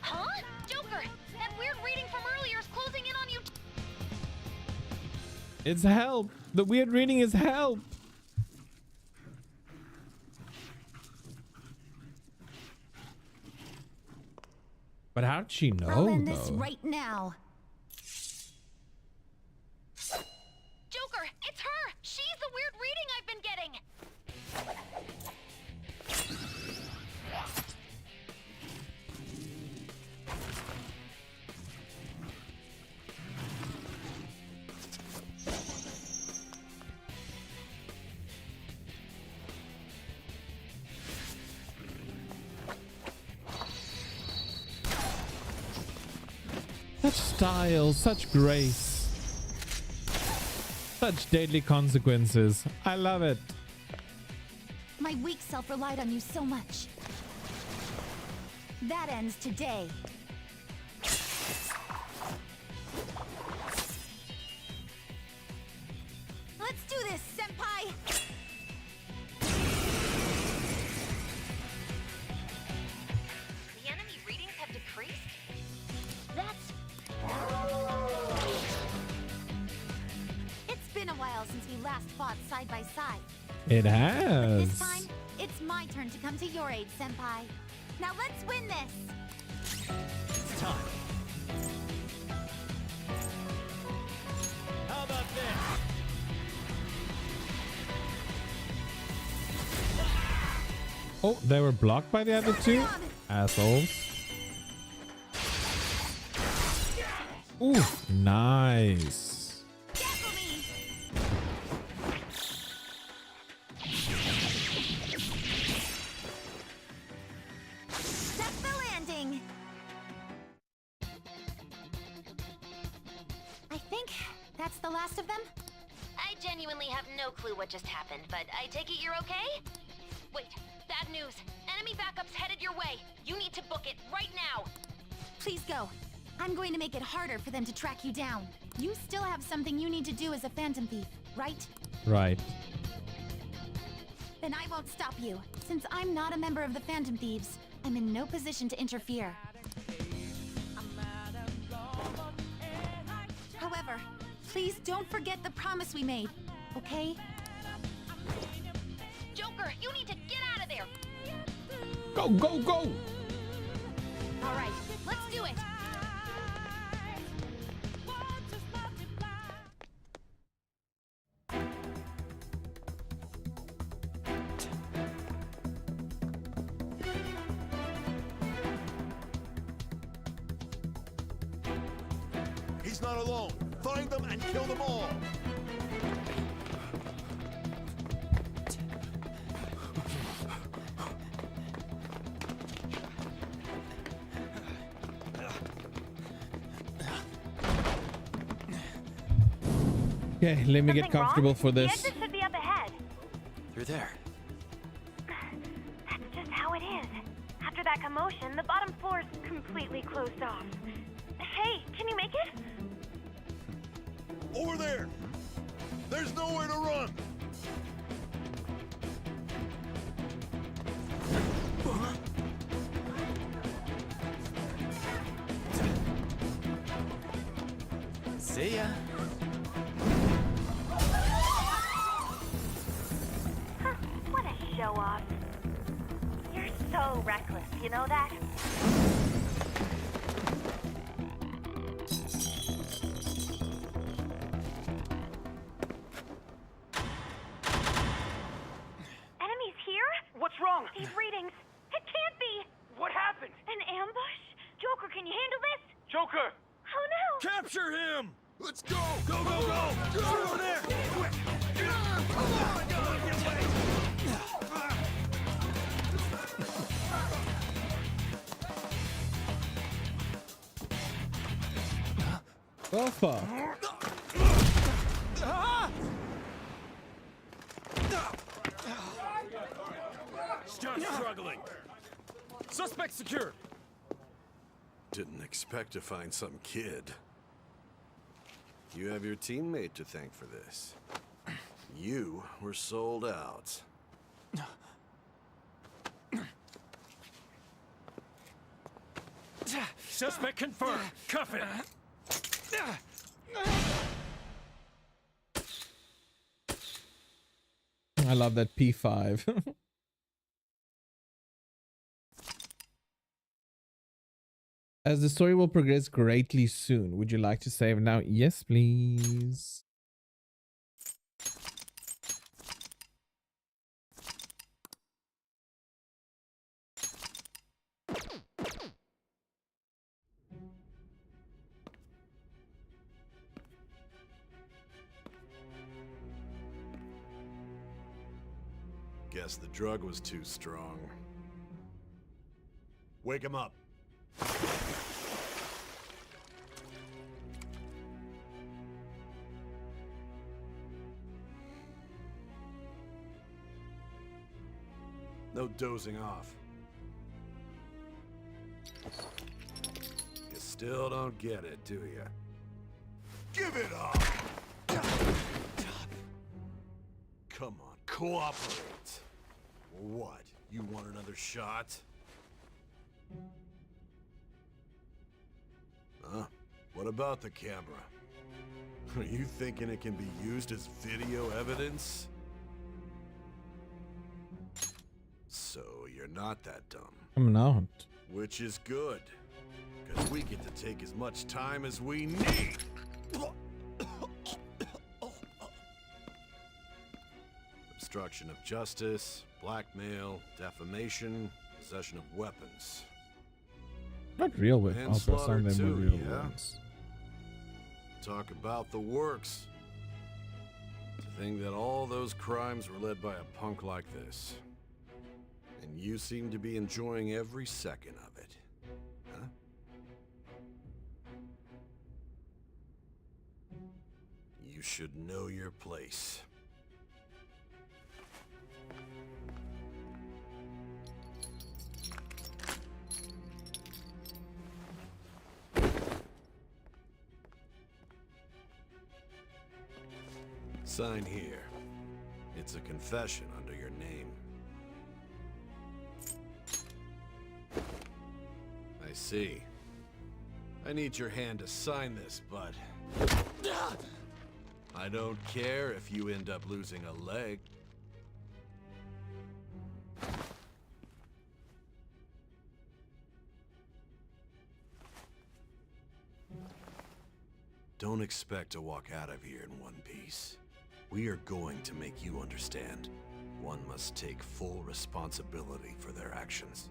Huh? Joker, that weird reading from earlier is closing in on you. It's help. The weird reading is help. But how'd she know, I'll end this though? right now. Joker, it's her! She's the weird reading I've been getting! Such style, such grace, such deadly consequences. I love it. My weak self relied on you so much. That ends today. Let's do this, Senpai! The enemy readings have decreased? That's... It's been a while since we last fought side by side. It But has. this time, it's my turn to come to your aid, Senpai. Now let's win this! It's time. How about this? Oh, they were blocked by the other two? Assholes. Ooh, nice. That's the landing! I think that's the last of them? I genuinely have no clue what just happened, but I take it you're okay? Wait, bad news. Enemy backup's headed your way. You need to book it right now. Please go. I'm going to make it harder for them to track you down. You still have something you need to do as a Phantom Thief, right? Right. Then I won't stop you. Since I'm not a member of the Phantom Thieves, I'm in no position to interfere. However, please don't forget the promise we made, okay? Joker, you need to get out of there! Go, go, go! All right, let's do it! He's not alone. Find them and kill them all. Okay, let me get comfortable for The this. exit should be up ahead. Through there. That's just how it is. After that commotion, the bottom floor's completely closed off. Hey, can you make it? Over there. There's nowhere to run. See ya. Huh, what a show off. You're so reckless, you know that? Enemies here? What's wrong? These readings. It can't be. What happened? An ambush? Joker, can you handle this? Joker! Oh no! Capture him. Let's go. Go, go, go! Get over there! Quick! Come on! Get away! Oh, fuck. Stop struggling! Suspect secured! Didn't expect to find some kid. You have your teammate to thank for this. You were sold out. Suspect confirmed! Cuff it! I love that P5. As the story will progress greatly soon, would you like to save now? Yes, please. Guess the drug was too strong. Wake him up. No dozing off. You still don't get it, do you? Give it up! Come on, cooperate. What? You want another shot? Huh? What about the camera? Are you thinking it can be used as video evidence? So you're not that dumb. I'm not. Which is good, because we get to take as much time as we need. Obstruction of justice, blackmail, defamation, possession of weapons. Not real with Manslaughter some of them were too, real yeah? ones. Talk about the works. To think that all those crimes were led by a punk like this. And you seem to be enjoying every second of it. Huh? You should know your place. Sign here. It's a confession under your name. I see. I need your hand to sign this, but I don't care if you end up losing a leg. Don't expect to walk out of here in one piece. We are going to make you understand. One must take full responsibility for their actions.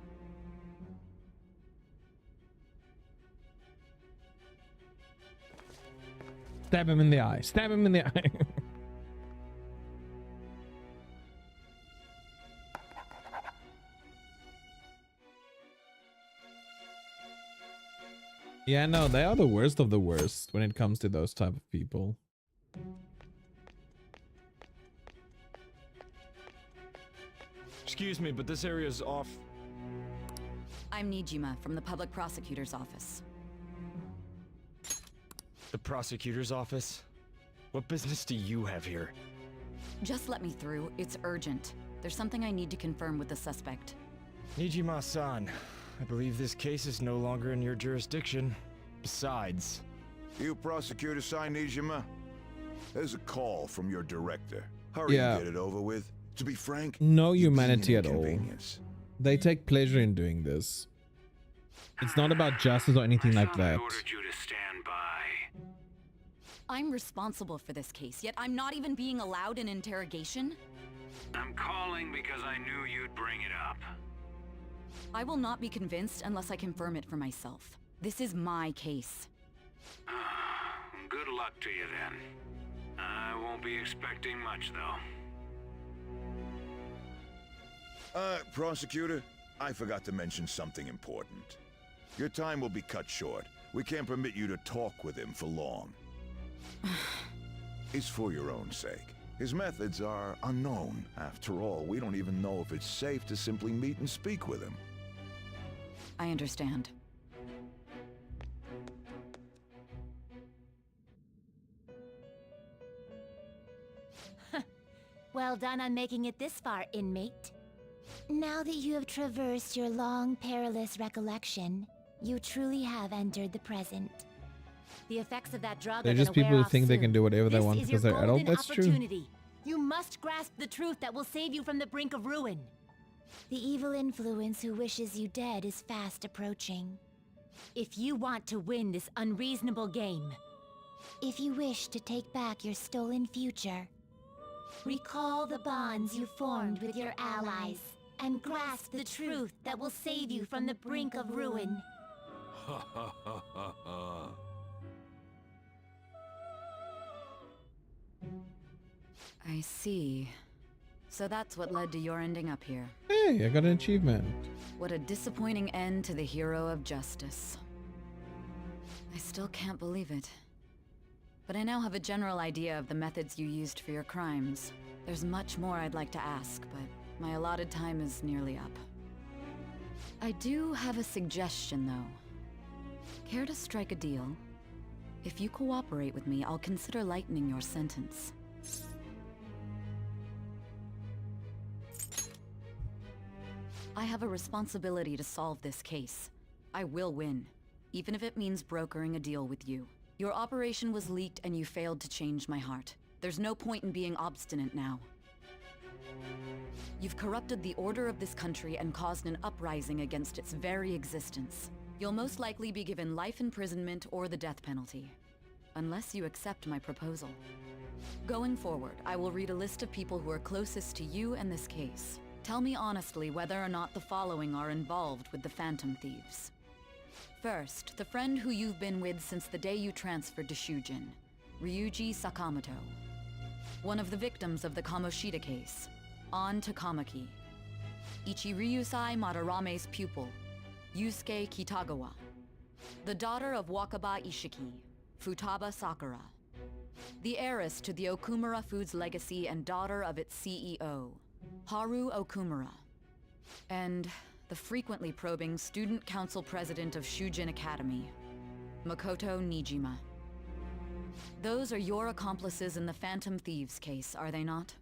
Stab him in the eye. Stab him in the eye. Yeah, no, they are the worst of the worst when it comes to those type of people. Excuse me, but this area is off. I'm Nijima from the public prosecutor's office. The prosecutor's office? What business do you have here? Just let me through. It's urgent. There's something I need to confirm with the suspect. Nijima-san, I believe this case is no longer in your jurisdiction. Besides... You prosecutor sign Nijima? There's a call from your director. Hurry Yeah. and get it over with. To be frank, No you're being humanity an at all. inconvenience. They take pleasure in doing this. It's not about justice or anything like that. I'm responsible for this case, yet I'm not even being allowed an interrogation? I'm calling because I knew you'd bring it up. I will not be convinced unless I confirm it for myself. This is my case. Good luck to you then. I won't be expecting much though. Prosecutor, I forgot to mention something important. Your time will be cut short. We can't permit you to talk with him for long. It's for your own sake. His methods are unknown. After all, we don't even know if it's safe to simply meet and speak with him. I understand. Well done on making it this far, inmate. Now that you have traversed your long, perilous recollection, you truly have entered the present. The effects of that drug They're are just gonna people wear who off think they soon. can do whatever they This want is because your they're adult. golden That's true. opportunity. You must grasp the truth that will save you from the brink of ruin. The evil influence who wishes you dead is fast approaching. If you want to win this unreasonable game, if you wish to take back your stolen future, recall the bonds you formed with your allies and grasp the truth that will save you from the brink of ruin. Ha ha ha ha ha. I see. So that's what led to your ending up here. Hey, I got an achievement. What a disappointing end to the hero of justice. I still can't believe it. But I now have a general idea of the methods you used for your crimes. There's much more I'd like to ask, but My allotted time is nearly up. I do have a suggestion, though. Care to strike a deal? If you cooperate with me, I'll consider lightening your sentence. I have a responsibility to solve this case. I will win, even if it means brokering a deal with you. Your operation was leaked and you failed to change my heart. There's no point in being obstinate now. You've corrupted the order of this country and caused an uprising against its very existence. You'll most likely be given life imprisonment or the death penalty, unless you accept my proposal. Going forward, I will read a list of people who are closest to you and this case. Tell me honestly whether or not the following are involved with the Phantom Thieves. First, the friend who you've been with since the day you transferred to Shujin, Ryuji Sakamoto. One of the victims of the Kamoshida case, An Takamaki. Ichiryusai Madarame's pupil, Yusuke Kitagawa. The daughter of Wakaba Ishiki, Futaba Sakura. The heiress to the Okumura Foods legacy and daughter of its CEO, Haru Okumura. And the frequently probing student council president of Shujin Academy, Makoto Nijima. Those are your accomplices in the Phantom Thieves case, are they not?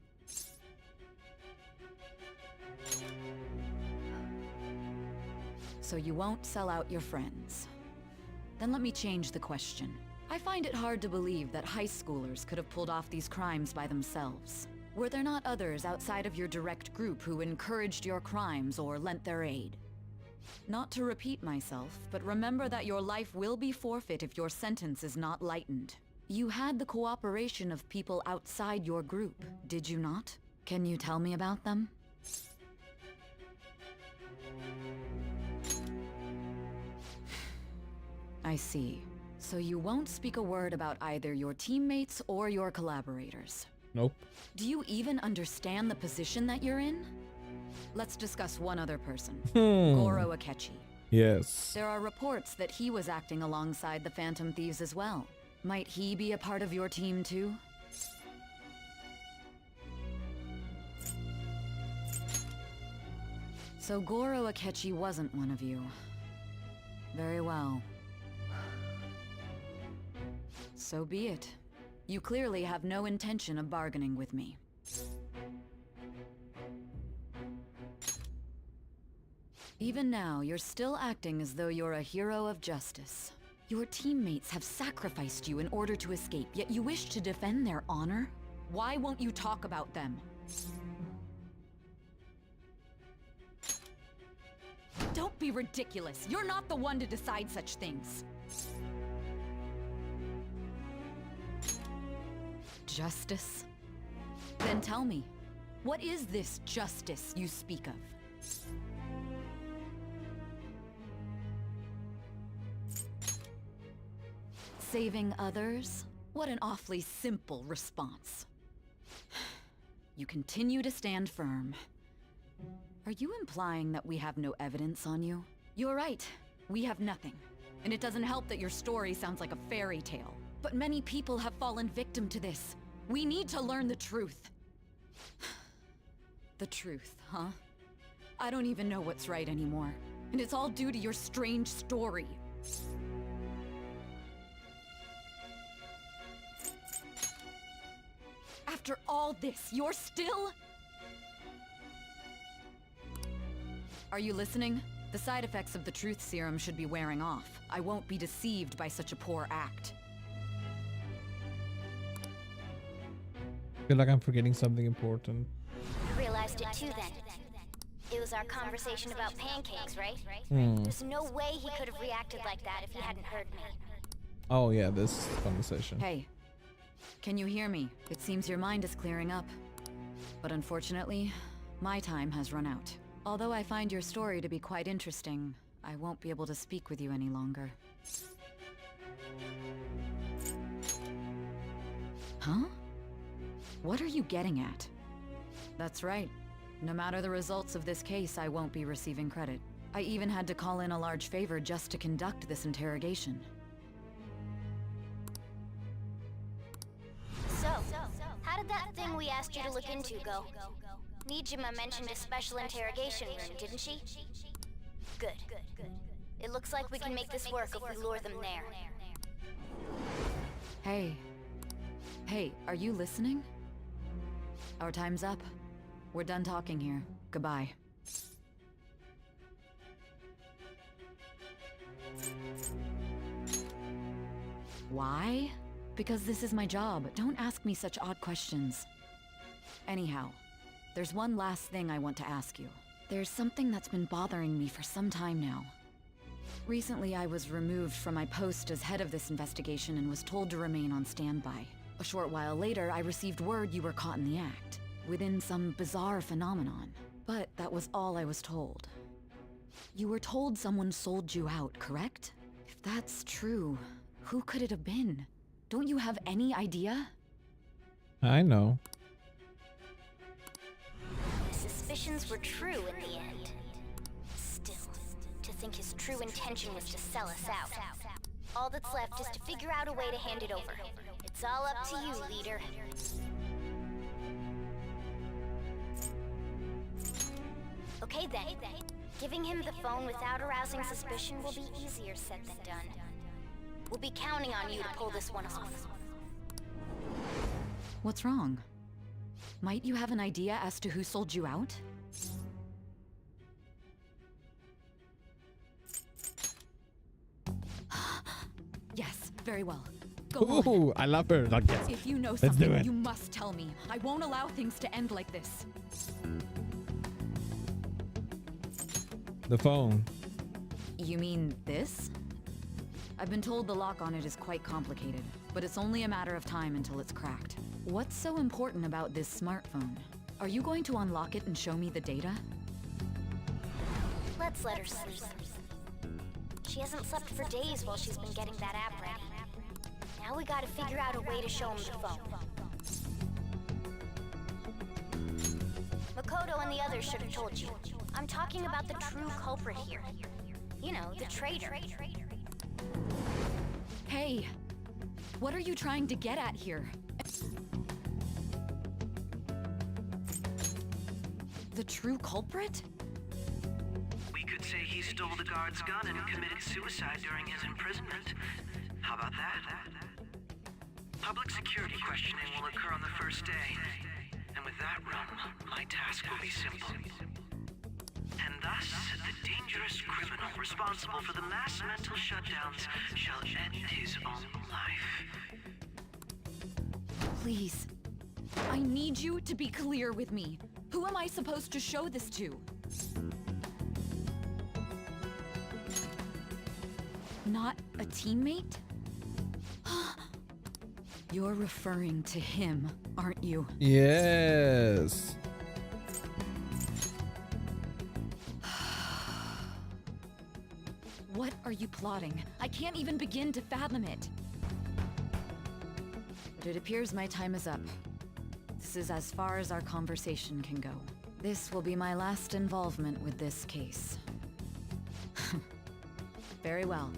So you won't sell out your friends. Then let me change the question. I find it hard to believe that high schoolers could have pulled off these crimes by themselves. Were there not others outside of your direct group who encouraged your crimes or lent their aid? Not to repeat myself, but remember that your life will be forfeit if your sentence is not lightened. You had the cooperation of people outside your group, did you not? Can you tell me about them? I see. So you won't speak a word about either your teammates or your collaborators. Nope. Do you even understand the position that you're in? Let's discuss one other person, Hmm. Goro Akechi. Yes. There are reports that he was acting alongside the Phantom Thieves as well. Might he be a part of your team too? So Goro Akechi wasn't one of you. Very well. So be it. You clearly have no intention of bargaining with me. Even now, you're still acting as though you're a hero of justice. Your teammates have sacrificed you in order to escape, yet you wish to defend their honor? Why won't you talk about them? Don't be ridiculous. You're not the one to decide such things. Justice? Then tell me, what is this justice you speak of? Saving others? What an awfully simple response. You continue to stand firm. Are you implying that we have no evidence on you? You're right. We have nothing. And it doesn't help that your story sounds like a fairy tale. But many people have fallen victim to this. We need to learn the truth. The truth, huh? I don't even know what's right anymore. And it's all due to your strange story. After all this, you're still... Are you listening? The side effects of the truth serum should be wearing off. I won't be deceived by such a poor act. I feel like I'm forgetting something important. I realized it too then. It was our conversation about pancakes, right? Hmm. There's no way he could have reacted like that if he hadn't heard me. Oh yeah, this conversation. Hey, can you hear me? It seems your mind is clearing up. But unfortunately, my time has run out. Although I find your story to be quite interesting, I won't be able to speak with you any longer. Huh? What are you getting at? That's right. No matter the results of this case, I won't be receiving credit. I even had to call in a large favor just to conduct this interrogation. So, how did that thing we asked you to look into go? Nijima mentioned a special interrogation room, didn't she? Good. It looks like we can make this work if we lure them there. Hey. Hey, are you listening? Our time's up. We're done talking here. Goodbye. Why? Because this is my job. Don't ask me such odd questions. Anyhow, there's one last thing I want to ask you. There's something that's been bothering me for some time now. Recently, I was removed from my post as head of this investigation and was told to remain on standby. A short while later, I received word you were caught in the act, within some bizarre phenomenon. But that was all I was told. You were told someone sold you out, correct? If that's true, who could it have been? Don't you have any idea? I know. His suspicions were true in the end. Still, to think his true intention was to sell us out. All that's left is to figure out a way to hand it over. It's all up to you, leader. Okay then. Giving him the phone without arousing suspicion will be easier said than done. We'll be counting on you to pull this one off. What's wrong? Might you have an idea as to who sold you out? Yes, very well. Go on. Ooh, I love her. Like, yes. If you know Let's do something, it. you must tell me. I won't allow things to end like this. The phone. You mean this? I've been told the lock on it is quite complicated, but it's only a matter of time until it's cracked. What's so important about this smartphone? Are you going to unlock it and show me the data? Let's let her sleep. She hasn't slept for days while she's been getting that app ready. Now we gotta figure out a way to show him the phone. Makoto and the others should have told you. I'm talking about the true culprit here. You know, the traitor. Hey! What are you trying to get at here? The true culprit? We could say he stole the guard's gun and committed suicide during his imprisonment. How about that? Public security questioning will occur on the first day. And with that run, my task will be simple. And thus, the dangerous criminal responsible for the mass mental shutdowns shall end his own life. Please. I need you to be clear with me. Who am I supposed to show this to? Not a teammate? You're referring to him, aren't you? Yes. What are you plotting? I can't even begin to fathom it. But it appears my time is up. This is as far as our conversation can go. This will be my last involvement with this case. Very well.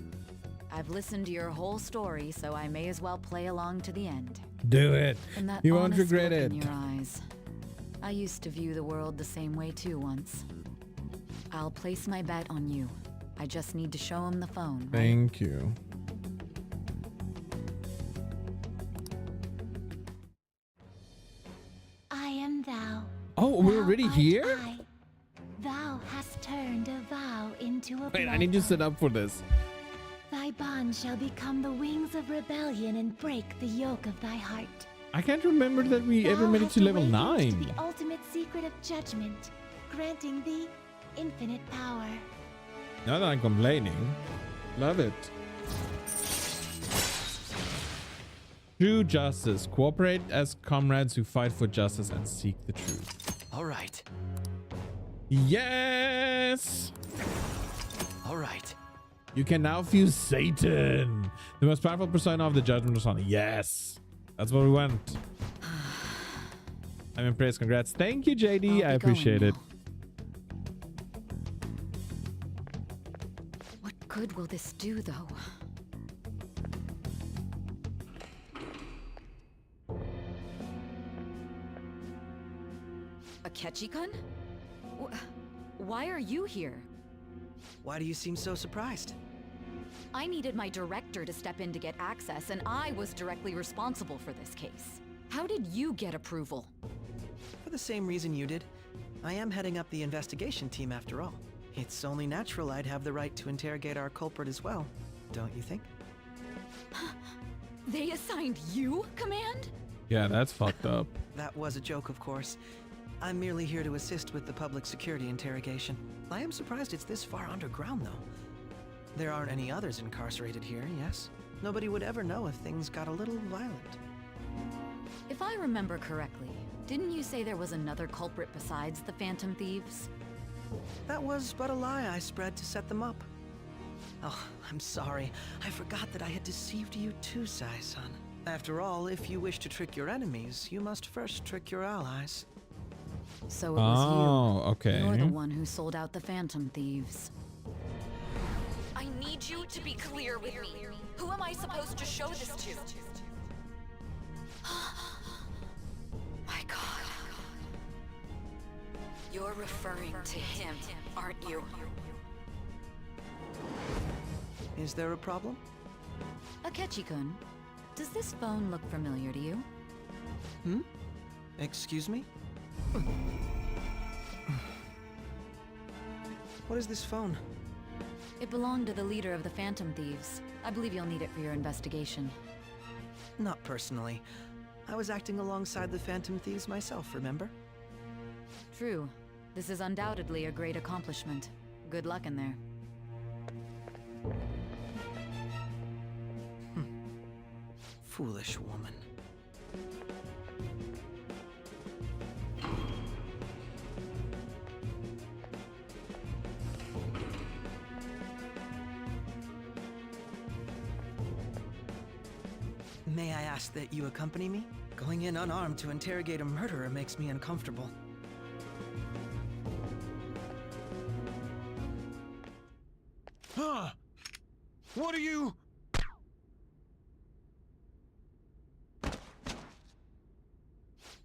I've listened to your whole story, so I may as well play along to the end. Do it. And that You won't honest regret look it. in your eyes. I used to view the world the same way too once. I'll place my bet on you. I just need to show him the phone, right? Thank you. I am thou. Oh, we're Thou already art here? I. Thou hast turned a vow into a Wait, I blood need to oath. sit up for this. Thy bond shall become the wings of rebellion and break the yoke of thy heart. I can't remember that we ever Thou made it hast to level awakened to 9. the ultimate secret of judgment, granting thee infinite power. Not that I'm complaining. Love it. True justice. Cooperate as comrades who fight for justice and seek the truth. All right. Yes! All right. You can now fuse Satan, the most powerful persona of the Judgment Persona. Yes! That's what we want. I'm impressed. Congrats. Thank you, JD. I appreciate it. What good will this do, though? Akechi-kun? Why are you here? Why do you seem so surprised? I needed my director to step in to get access, and I was directly responsible for this case. How did you get approval? For the same reason you did. I am heading up the investigation team after all. It's only natural I'd have the right to interrogate our culprit as well, don't you think? They assigned you command? Yeah, that's fucked up. That was a joke, of course. I'm merely here to assist with the public security interrogation. I am surprised it's this far underground, though. There aren't any others incarcerated here, yes? Nobody would ever know if things got a little violent. If I remember correctly, didn't you say there was another culprit besides the Phantom Thieves? That was but a lie I spread to set them up. Oh, I'm sorry. I forgot that I had deceived you too, Sai-san. After all, if you wish to trick your enemies, you must first trick your allies. So it was you. Okay. You're the one who sold out the Phantom Thieves. I need you to be clear with me. Who am I supposed to show this to? My God. You're referring to him, aren't you? Is there a problem? Akechi-kun, does this phone look familiar to you? Hmm? Excuse me? What is this phone? It belonged to the leader of the Phantom Thieves. I believe you'll need it for your investigation. Not personally. I was acting alongside the Phantom Thieves myself, remember? True. This is undoubtedly a great accomplishment. Good luck in there. Foolish woman. May I ask that you accompany me? Going in unarmed to interrogate a murderer makes me uncomfortable. Huh? What are you?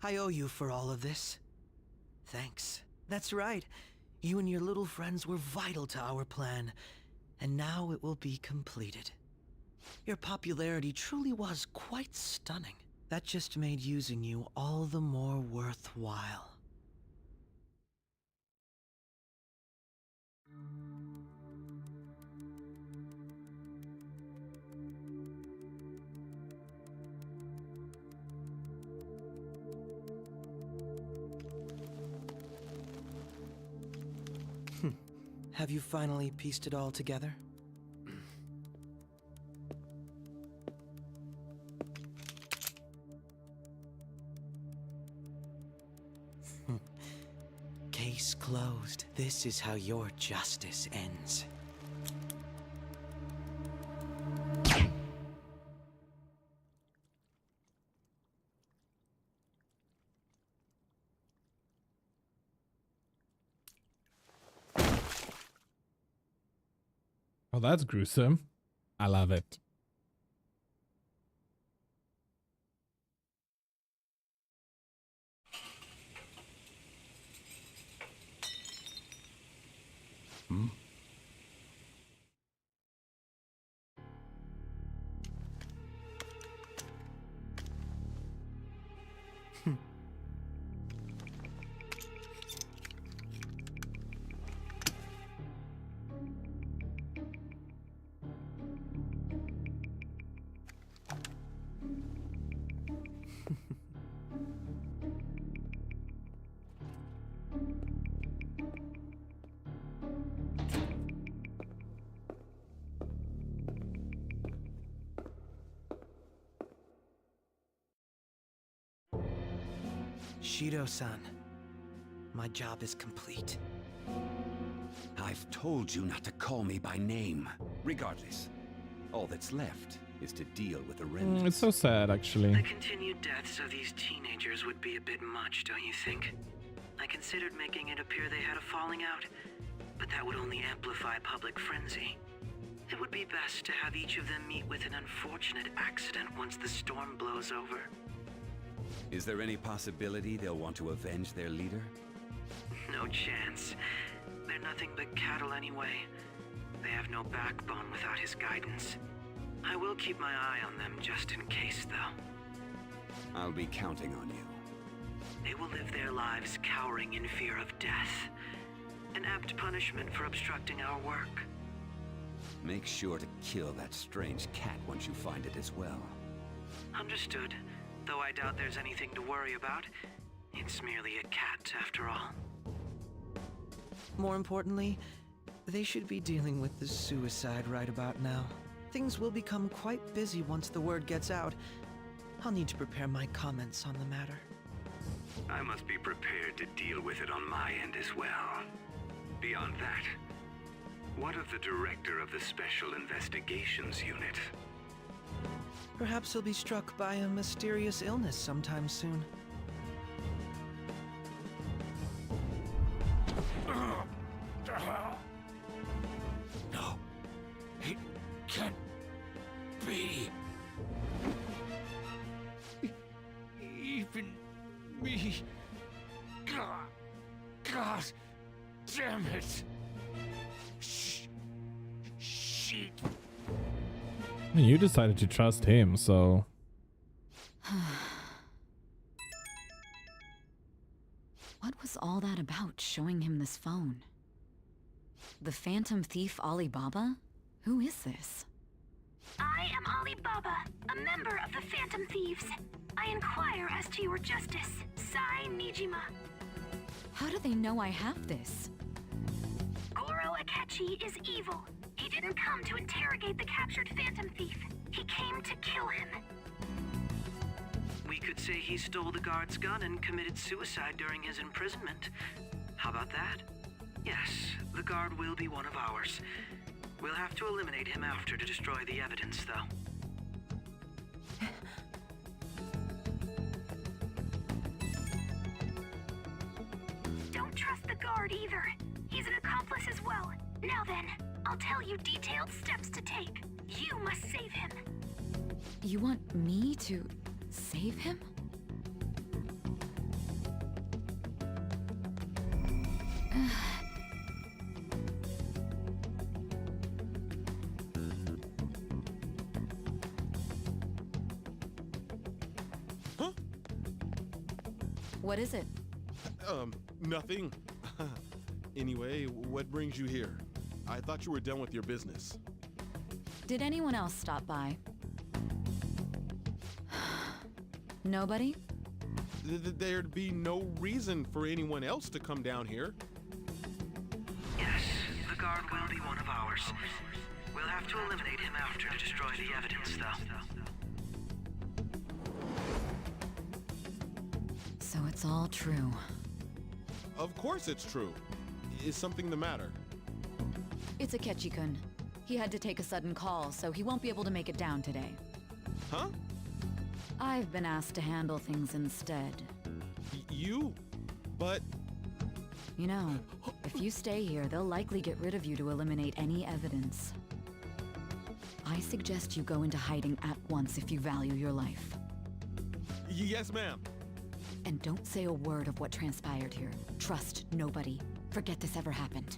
I owe you for all of this. Thanks. That's right. You and your little friends were vital to our plan, and now it will be completed. Your popularity truly was quite stunning. That just made using you all the more worthwhile. Have you finally pieced it all together? Case closed. This is how your justice ends. Oh, that's gruesome. I love it. Hmm? Shido-san, my job is complete. I've told you not to call me by name. Regardless, all that's left is to deal with the remnants. It's so sad, actually. The continued deaths of these teenagers would be a bit much, don't you think? I considered making it appear they had a falling out, but that would only amplify public frenzy. It would be best to have each of them meet with an unfortunate accident once the storm blows over. Is there any possibility they'll want to avenge their leader? No chance. They're nothing but cattle anyway. They have no backbone without his guidance. I will keep my eye on them just in case, though. I'll be counting on you. They will live their lives cowering in fear of death. An apt punishment for obstructing our work. Make sure to kill that strange cat once you find it as well. Understood. Though I doubt there's anything to worry about. It's merely a cat, after all. More importantly, they should be dealing with the suicide right about now. Things will become quite busy once the word gets out. I'll need to prepare my comments on the matter. I must be prepared to deal with it on my end as well. Beyond that, what of the director of the Special Investigations Unit? Perhaps he'll be struck by a mysterious illness sometime soon. No, it can't be. Even me. God damn it. Shit. You decided to trust him, so. What was all that about, showing him this phone? The Phantom Thief Alibaba? Who is this? I am Alibaba, a member of the Phantom Thieves. I inquire as to your justice, Sai Nijima. How do they know I have this? Goro Akechi is evil. He didn't come to interrogate the captured Phantom Thief. He came to kill him. We could say he stole the guard's gun and committed suicide during his imprisonment. How about that? Yes, the guard will be one of ours. We'll have to eliminate him after to destroy the evidence, though. Don't trust the guard either. He's an accomplice as well. Now then, I'll tell you detailed steps to take. You must save him. You want me to save him? Huh? What is it? Nothing. Anyway, what brings you here? I thought you were done with your business. Did anyone else stop by? Nobody? There'd be no reason for anyone else to come down here. Yes, the guard will be one of ours. We'll have to eliminate him after to destroy the evidence, though. So it's all true. Of course it's true. Is something the matter? It's Akechi-kun. He had to take a sudden call, so he won't be able to make it down today. Huh? I've been asked to handle things instead. You? But... You know, if you stay here, they'll likely get rid of you to eliminate any evidence. I suggest you go into hiding at once if you value your life. Yes, ma'am. And don't say a word of what transpired here. Trust nobody. Forget this ever happened.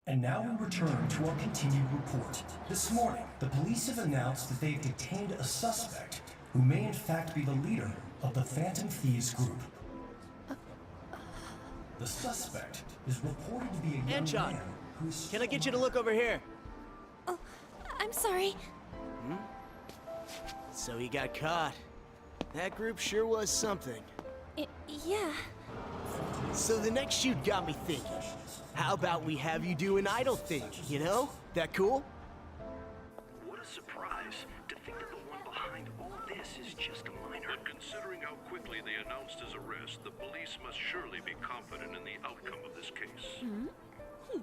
And now we return to our continued report. This morning, the police have announced that they've detained a suspect who may in fact be the leader of the Phantom Thieves group. The suspect is reported to be a young Anchon, man who's... can I get you to look over here? Oh, I'm sorry. So he got caught. That group sure was something. Yeah. So the next shoot got me thinking. How about we have you do an idle thing, you know? That cool? What a surprise to think that the one behind all this is just a minor. But considering how quickly they announced his arrest, the police must surely be confident in the outcome of this case.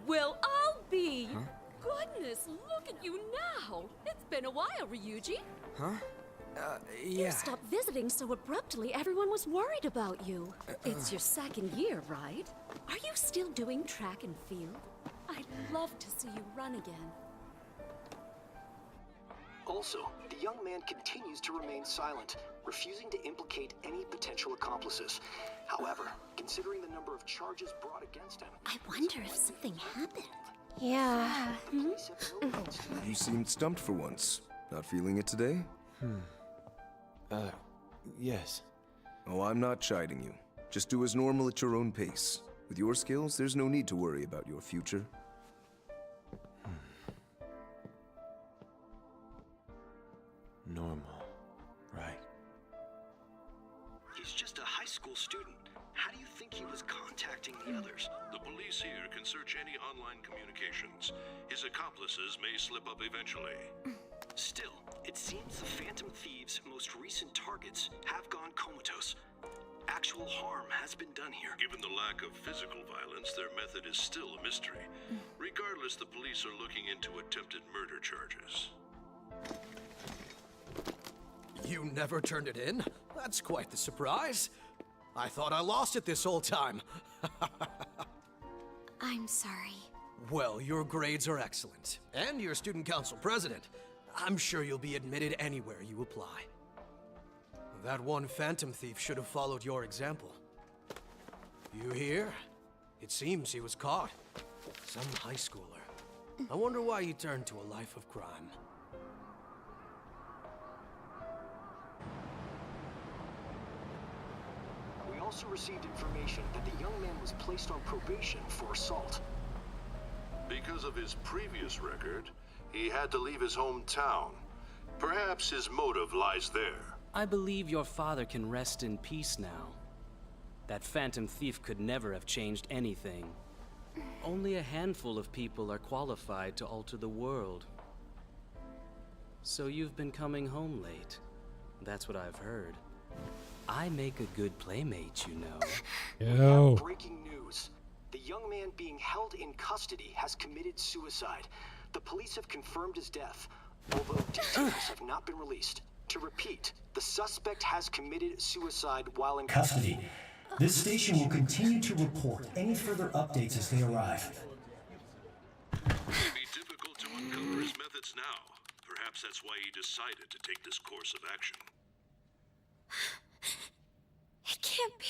Well, I'll be. Goodness, look at you now. It's been a while, Ryuji. Huh? You Yeah. stopped visiting so abruptly, everyone was worried about you. It's your second year, right? Are you still doing track and field? I I'd love to see you run again. Also, the young man continues to remain silent, refusing to implicate any potential accomplices. However, considering the number of charges brought against him... I wonder if something happened. Yeah. You seemed stumped for once. Not feeling it today? Yes. Oh, I'm not chiding you. Just do as normal at your own pace. With your skills, there's no need to worry about your future. Normal, right? He's just a high school student. How do you think he was contacting the others? The police here can search any online communications. His accomplices may slip up eventually. Still, it seems the Phantom Thieves' most recent targets have gone comatose. Actual harm has been done here. Given the lack of physical violence, their method is still a mystery. Regardless, the police are looking into attempted murder charges. You never turned it in? That's quite the surprise. I thought I lost it this whole time. I'm sorry. Well, your grades are excellent. And you're student council president. I'm sure you'll be admitted anywhere you apply. That one Phantom Thief should have followed your example. You hear? It seems he was caught. Some high schooler. I wonder why he turned to a life of crime. We also received information that the young man was placed on probation for assault. Because of his previous record, he had to leave his hometown. Perhaps his motive lies there. I believe your father can rest in peace now. That Phantom Thief could never have changed anything. Only a handful of people are qualified to alter the world. So you've been coming home late. That's what I've heard. I make a good playmate, you know. We have breaking news. The young man being held in custody has committed suicide. The police have confirmed his death, although details have not been released. To repeat, the suspect has committed suicide while in custody. This station will continue to report any further updates as they arrive. It may be difficult to uncover his methods now. Perhaps that's why he decided to take this course of action. It can't be.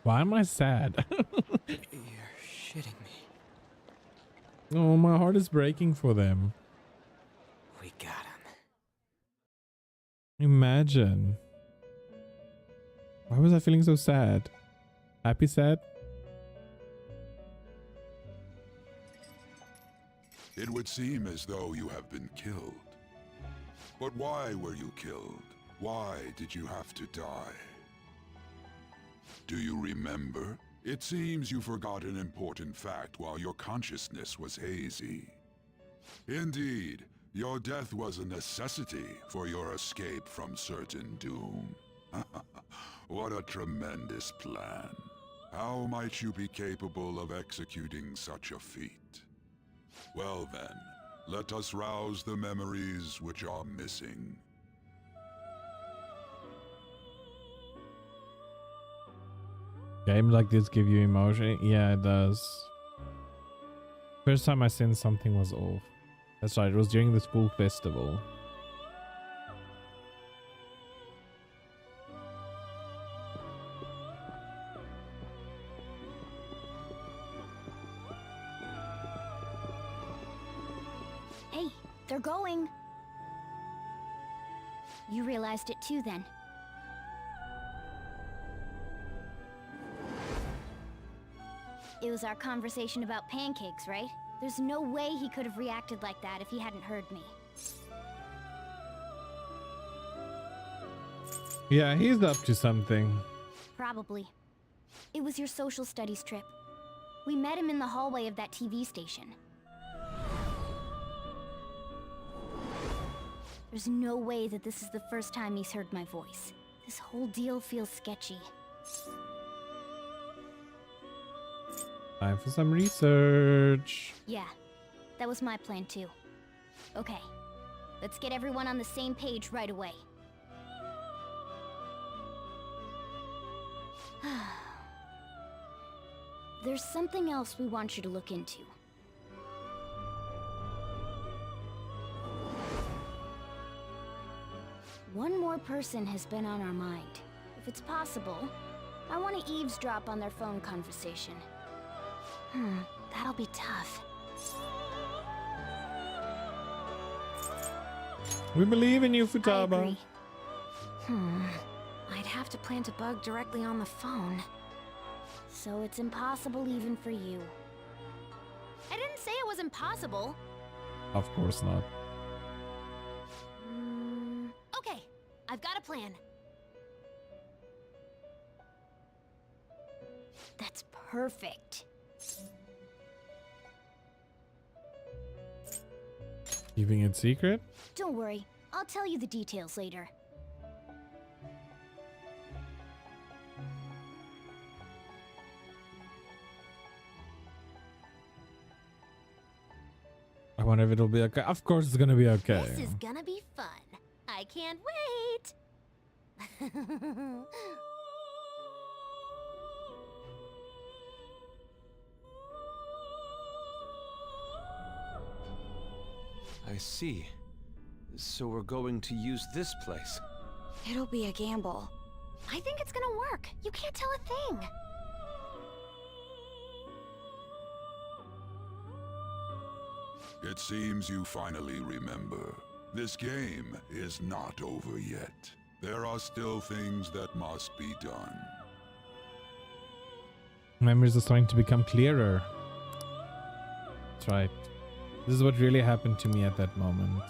Why am I sad? You're shitting me. Oh, my heart is breaking for them. We got him. Imagine. Why was I feeling so sad? Happy sad? It would seem as though you have been killed. But why were you killed? Why did you have to die? Do you remember? It seems you forgot an important fact while your consciousness was hazy. Indeed, your death was a necessity for your escape from certain doom. What a tremendous plan. How might you be capable of executing such a feat? Well then, let us rouse the memories which are missing. Games like this give you emotion? Yeah, it does. First time I sensed something was off. That's right, it was during the school festival. Hey, they're going. You realized it too then. It was our conversation about pancakes, right? There's no way he could have reacted like that if he hadn't heard me. Yeah, he's up to something. Probably. It was your social studies trip. We met him in the hallway of that TV station. There's no way that this is the first time he's heard my voice. This whole deal feels sketchy. Time for some research. Yeah, that was my plan too. Okay, Let's get everyone on the same page right away. There's something else we want you to look into. One more person has been on our mind. If it's possible, I want to eavesdrop on their phone conversation. That'll be tough. We believe in you, Futaba. I agree. I'd have to plant a bug directly on the phone. So it's impossible even for you. I didn't say it was impossible. Of course not. Okay, I've got a plan. That's perfect. Keeping it secret? Don't worry, I'll tell you the details later. I wonder if it'll be okay. Of course it's gonna be okay. This is gonna be fun. I can't wait. I see. So we're going to use this place. It'll be a gamble. I think it's gonna work. You can't tell a thing. It seems you finally remember. This game is not over yet. There are still things that must be done. Memories are starting to become clearer. That's right. This is what really happened to me at that moment.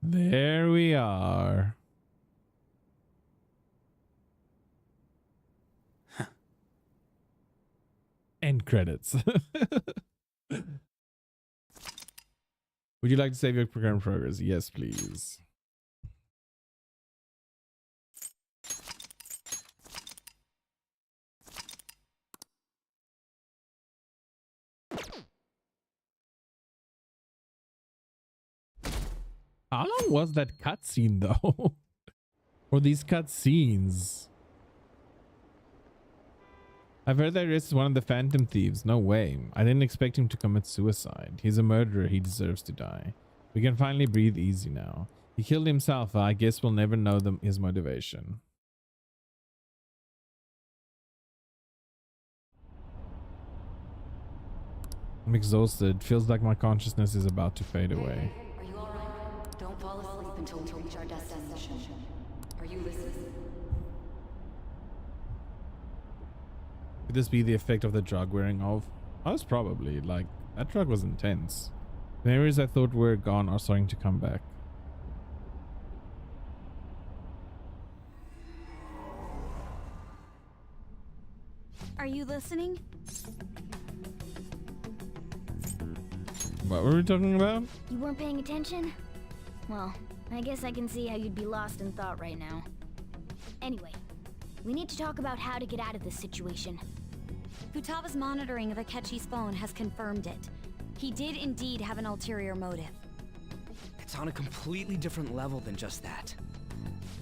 There we are. End credits. Would you like to save your program progress? Yes, please. How long was that cutscene though? Or these cutscenes? I've heard that Riss is one of the Phantom Thieves. No way. I didn't expect him to commit suicide. He's a murderer. He deserves to die. We can finally breathe easy now. He killed himself. I guess we'll never know his motivation. I'm exhausted. Feels like my consciousness is about to fade away. Are you alright? Don't fall asleep until we reach our destination. Are you listening? Could this be the effect of the drug wearing off? Most probably. Like, that drug was intense. The memories I thought were gone are starting to come back. Are you listening? What were we talking about? You weren't paying attention? Well, I guess I can see how you'd be lost in thought right now. Anyway, we need to talk about how to get out of this situation. Futaba's monitoring of Akechi's phone has confirmed it. He did indeed have an ulterior motive. It's on a completely different level than just that.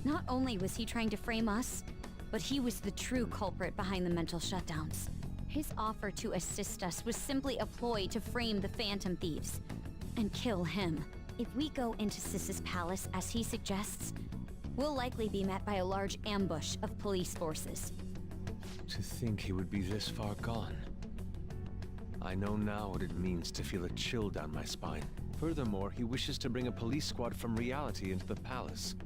Not only was he trying to frame us, but he was the true culprit behind the mental shutdowns. His offer to assist us was simply a ploy to frame the Phantom Thieves and kill him. If we go into Sis's palace as he suggests, we'll likely be met by a large ambush of police forces. To think he would be this far gone. I know now what it means to feel a chill down my spine. Furthermore, he wishes to bring a police squad from reality into the palace.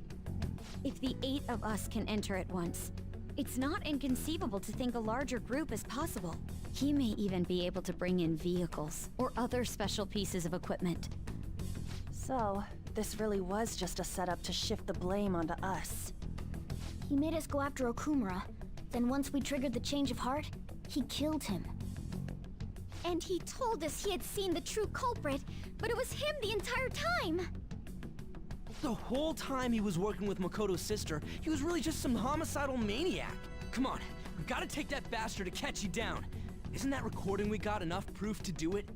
If the 8 of us can enter at once, it's not inconceivable to think a larger group is possible. He may even be able to bring in vehicles or other special pieces of equipment. So, this really was just a setup to shift the blame onto us. He made us go after Okumura. Then once we triggered the change of heart, he killed him. And he told us he had seen the true culprit, but it was him the entire time! The whole time he was working with Makoto's sister, he was really just some homicidal maniac. Come on, we gotta take that bastard Akechi down. Isn't that recording we got enough proof to do it?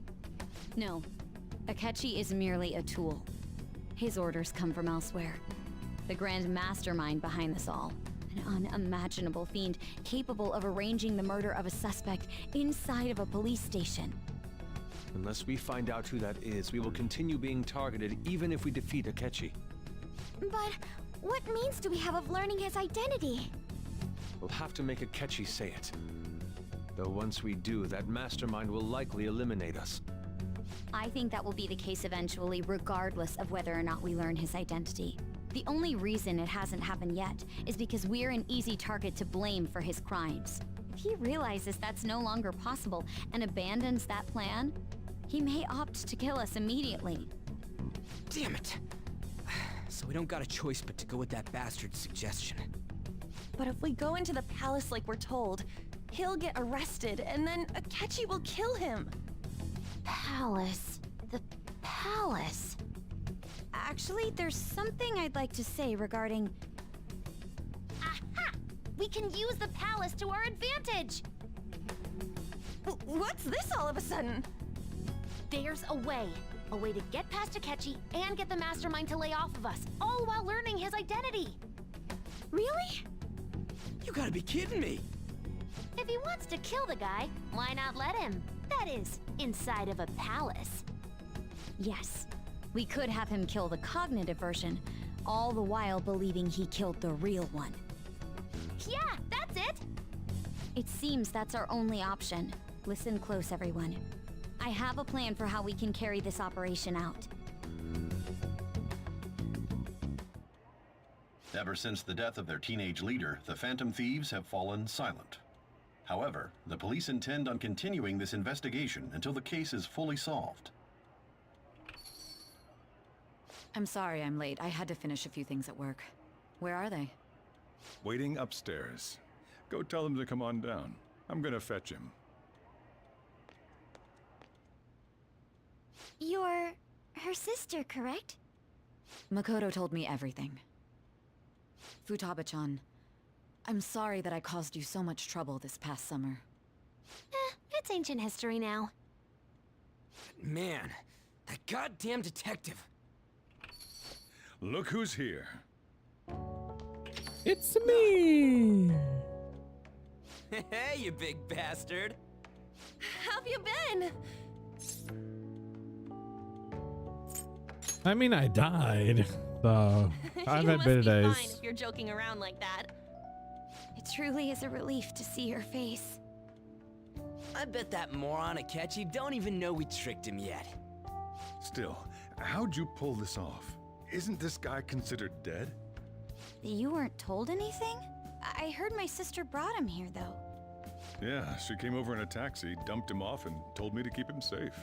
No. Akechi is merely a tool. His orders come from elsewhere. The grand mastermind behind this all. An unimaginable fiend capable of arranging the murder of a suspect inside of a police station. Unless we find out who that is, we will continue being targeted even if we defeat Akechi. But what means do we have of learning his identity? We'll have to make Akechi say it. Though once we do, that mastermind will likely eliminate us. I think that will be the case eventually, regardless of whether or not we learn his identity. The only reason it hasn't happened yet is because we're an easy target to blame for his crimes. If he realizes that's no longer possible and abandons that plan, he may opt to kill us immediately. Damn it! So we don't got a choice but to go with that bastard's suggestion. But if we go into the palace like we're told, he'll get arrested and then Akechi will kill him. Palace. The palace. Actually, there's something I'd like to say regarding... Aha! We can use the palace to our advantage! What's this all of a sudden? There's a way. A way to get past Akechi and get the mastermind to lay off of us, all while learning his identity. Really? You gotta be kidding me! If he wants to kill the guy, why not let him? That is, inside of a palace. Yes. We could have him kill the cognitive version, all the while believing he killed the real one. Yeah, that's it! It seems that's our only option. Listen close, everyone. I have a plan for how we can carry this operation out. Ever since the death of their teenage leader, the Phantom Thieves have fallen silent. However, the police intend on continuing this investigation until the case is fully solved. I'm sorry I'm late. I had to finish a few things at work. Where are they? Waiting upstairs. Go tell them to come on down. I'm gonna fetch him. You're her sister, correct? Makoto told me everything. Futaba-chan, I'm sorry that I caused you so much trouble this past summer. It's ancient history now. Man, that goddamn detective. Look who's here. It's me! Hey, you big bastard! How have you been? I mean, I died, so I've had better You days. must be fine if you're joking around like that. It truly is a relief to see your face. I bet that moron Akechi don't even know we tricked him yet. Still, how'd you pull this off? Isn't this guy considered dead? You weren't told anything? I heard my sister brought him here, though. Yeah, she came over in a taxi, dumped him off, and told me to keep him safe.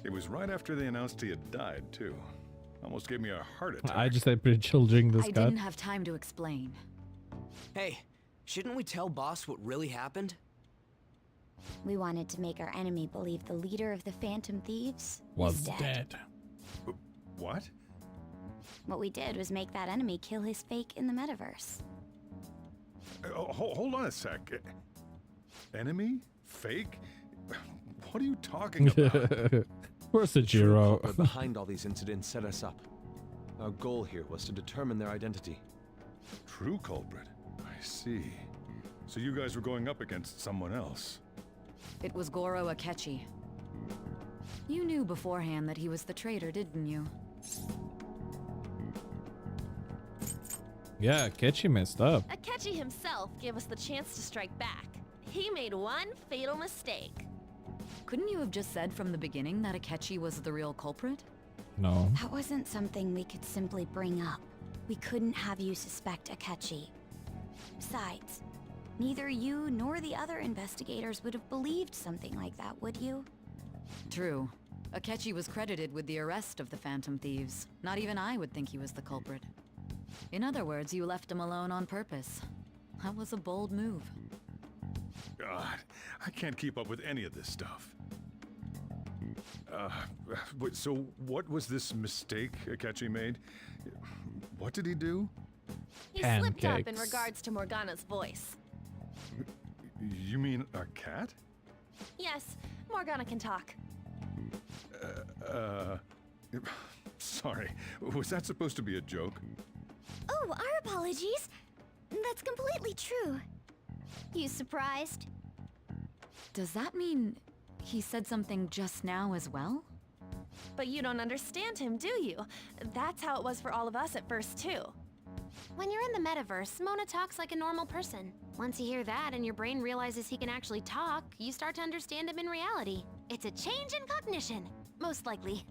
It was right after they announced he had died, too. Almost gave me a heart attack. I just had pretty chill during this I cut. didn't have time to explain. Hey, shouldn't we tell boss what really happened? We wanted to make our enemy believe the leader of the Phantom Thieves Was dead. What? What we did was make that enemy kill his fake in the metaverse. Hold on a sec. Enemy? Fake? What are you talking about? Where's the The Jiro? culprit behind all these incidents set us up. Our goal here was to determine their identity. True culprit? I see. So you guys were going up against someone else. It was Goro Akechi. You knew beforehand that he was the traitor, didn't you? Yeah, Ketchy messed up. Akechi himself gave us the chance to strike back. He made one fatal mistake. Couldn't you have just said from the beginning that Akechi was the real culprit? No. That wasn't something we could simply bring up. We couldn't have you suspect Akechi. Besides, neither you nor the other investigators would have believed something like that, would you? True. Akechi was credited with the arrest of the Phantom Thieves. Not even I would think he was the culprit. In other words, you left him alone on purpose. That was a bold move. God, I can't keep up with any of this stuff. So what was this mistake Akechi made? What did he do? He slipped up in regards to Morgana's voice. You mean a cat? Yes, Morgana can talk. Sorry, was that supposed to be a joke? Oh, our apologies. That's completely true. You surprised? Does that mean he said something just now as well? But you don't understand him, do you? That's how it was for all of us at first, too. When you're in the metaverse, Mona talks like a normal person. Once you hear that and your brain realizes he can actually talk, you start to understand him in reality. It's a change in cognition, most likely.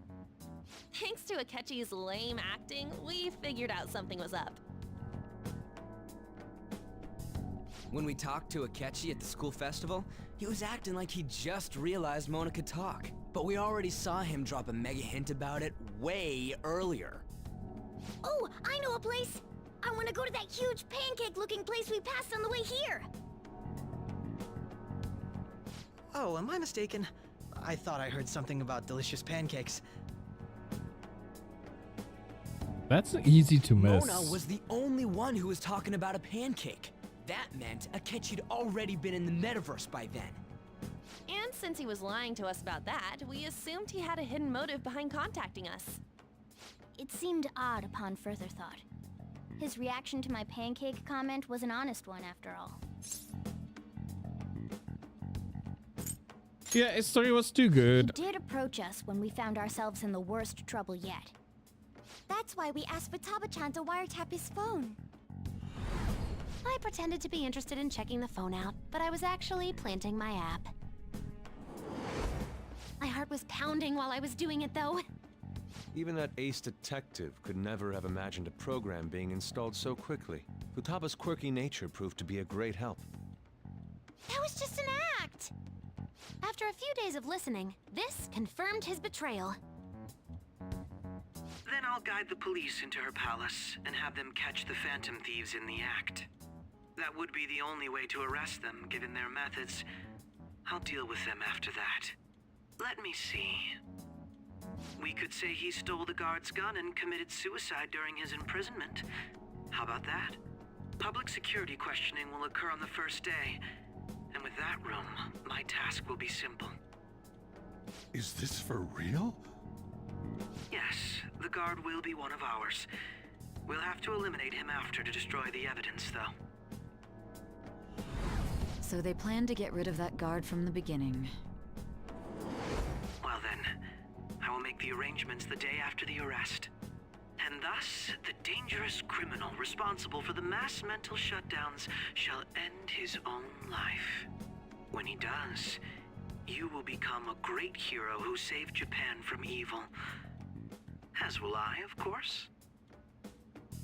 Thanks to Akechi's lame acting, we figured out something was up. When we talked to Akechi at the school festival, he was acting like he just realized Mona could talk. But we already saw him drop a mega hint about it way earlier. Oh, I know a place! I want to go to that huge pancake-looking place we passed on the way here! Oh, am I mistaken? I thought I heard something about delicious pancakes. That's easy to miss. Mona was the only one who was talking about a pancake. That meant Akechi'd already been in the metaverse by then. And since he was lying to us about that, we assumed he had a hidden motive behind contacting us. It seemed odd upon further thought. His reaction to my pancake comment was an honest one, after all. Yeah, his story was too good. He did approach us when we found ourselves in the worst trouble yet. That's why we asked Futaba-chan to wiretap his phone. I pretended to be interested in checking the phone out, but I was actually planting my app. My heart was pounding while I was doing it, though. Even that ace detective could never have imagined a program being installed so quickly. Futaba's quirky nature proved to be a great help. That was just an act! After a few days of listening, this confirmed his betrayal. Then I'll guide the police into her palace and have them catch the Phantom Thieves in the act. That would be the only way to arrest them, given their methods. I'll deal with them after that. Let me see. We could say he stole the guard's gun and committed suicide during his imprisonment. How about that? Public security questioning will occur on the first day. And with that room, my task will be simple. Is this for real? Yes, the guard will be one of ours. We'll have to eliminate him after to destroy the evidence, though. So they planned to get rid of that guard from the beginning. Well then, I will make the arrangements the day after the arrest. And thus, the dangerous criminal responsible for the mass mental shutdowns shall end his own life. When he does, you will become a great hero who saved Japan from evil. As will I, of course.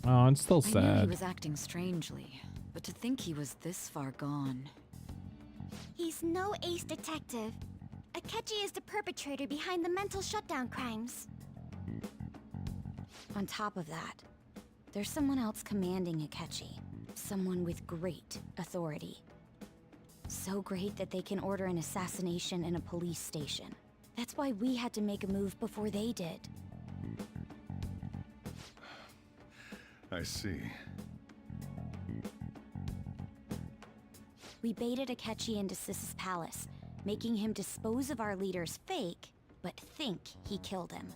Oh, it's still I knew he sad. was acting strangely, but to think he was this far gone. He's no ace detective. Akechi is the perpetrator behind the mental shutdown crimes. On top of that, there's someone else commanding Akechi. Someone with great authority. So great that they can order an assassination in a police station. That's why we had to make a move before they did. I see. We baited Akechi into Sis's palace, making him dispose of our leader's fake, but think he killed him.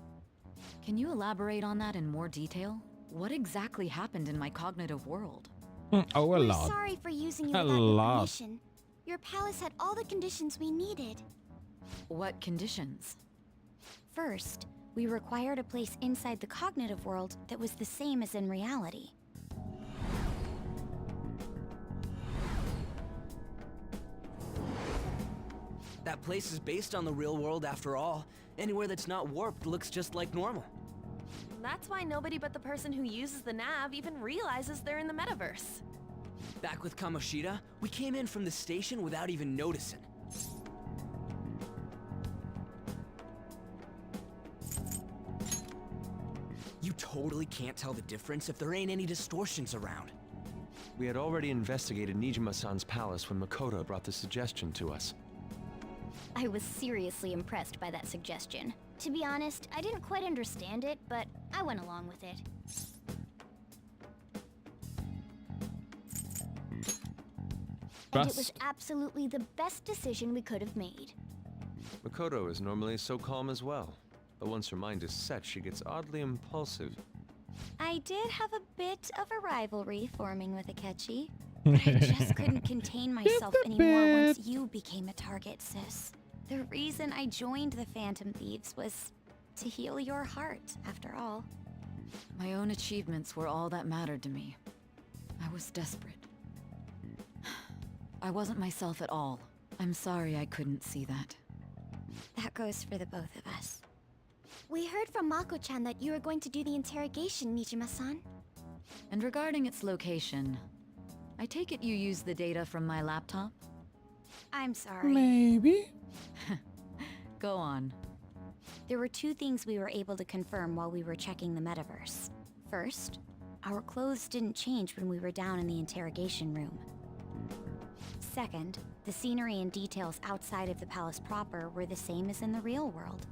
Can you elaborate on that in more detail? What exactly happened in my cognitive world? Oh, a We're lot. sorry for using you A without your lot. permission. Your palace had all the conditions we needed. What conditions? First, we required a place inside the cognitive world that was the same as in reality. That place is based on the real world after all. Anywhere that's not warped looks just like normal. That's why nobody but the person who uses the nav even realizes they're in the metaverse. Back with Kamoshida, we came in from the station without even noticing. You totally can't tell the difference if there ain't any distortions around. We had already investigated Nijima-san's palace when Makoto brought the suggestion to us. I was seriously impressed by that suggestion. To be honest, I didn't quite understand it, but I went along with it. And it was absolutely the best decision we could have made. Makoto is normally so calm as well, but once her mind is set, she gets oddly impulsive. I did have a bit of a rivalry forming with Akechi. I just couldn't contain myself anymore once you became a target, sis. The reason I joined the Phantom Thieves was to heal your heart, after all. My own achievements were all that mattered to me. I was desperate. I wasn't myself at all. I'm sorry I couldn't see that. That goes for the both of us. We heard from Mako-chan that you were going to do the interrogation, Nijima-san. And regarding its location, I take it you used the data from my laptop? I'm sorry. Maybe. Go on. There were two things we were able to confirm while we were checking the metaverse. First, our clothes didn't change when we were down in the interrogation room. Second, the scenery and details outside of the palace proper were the same as in the real world.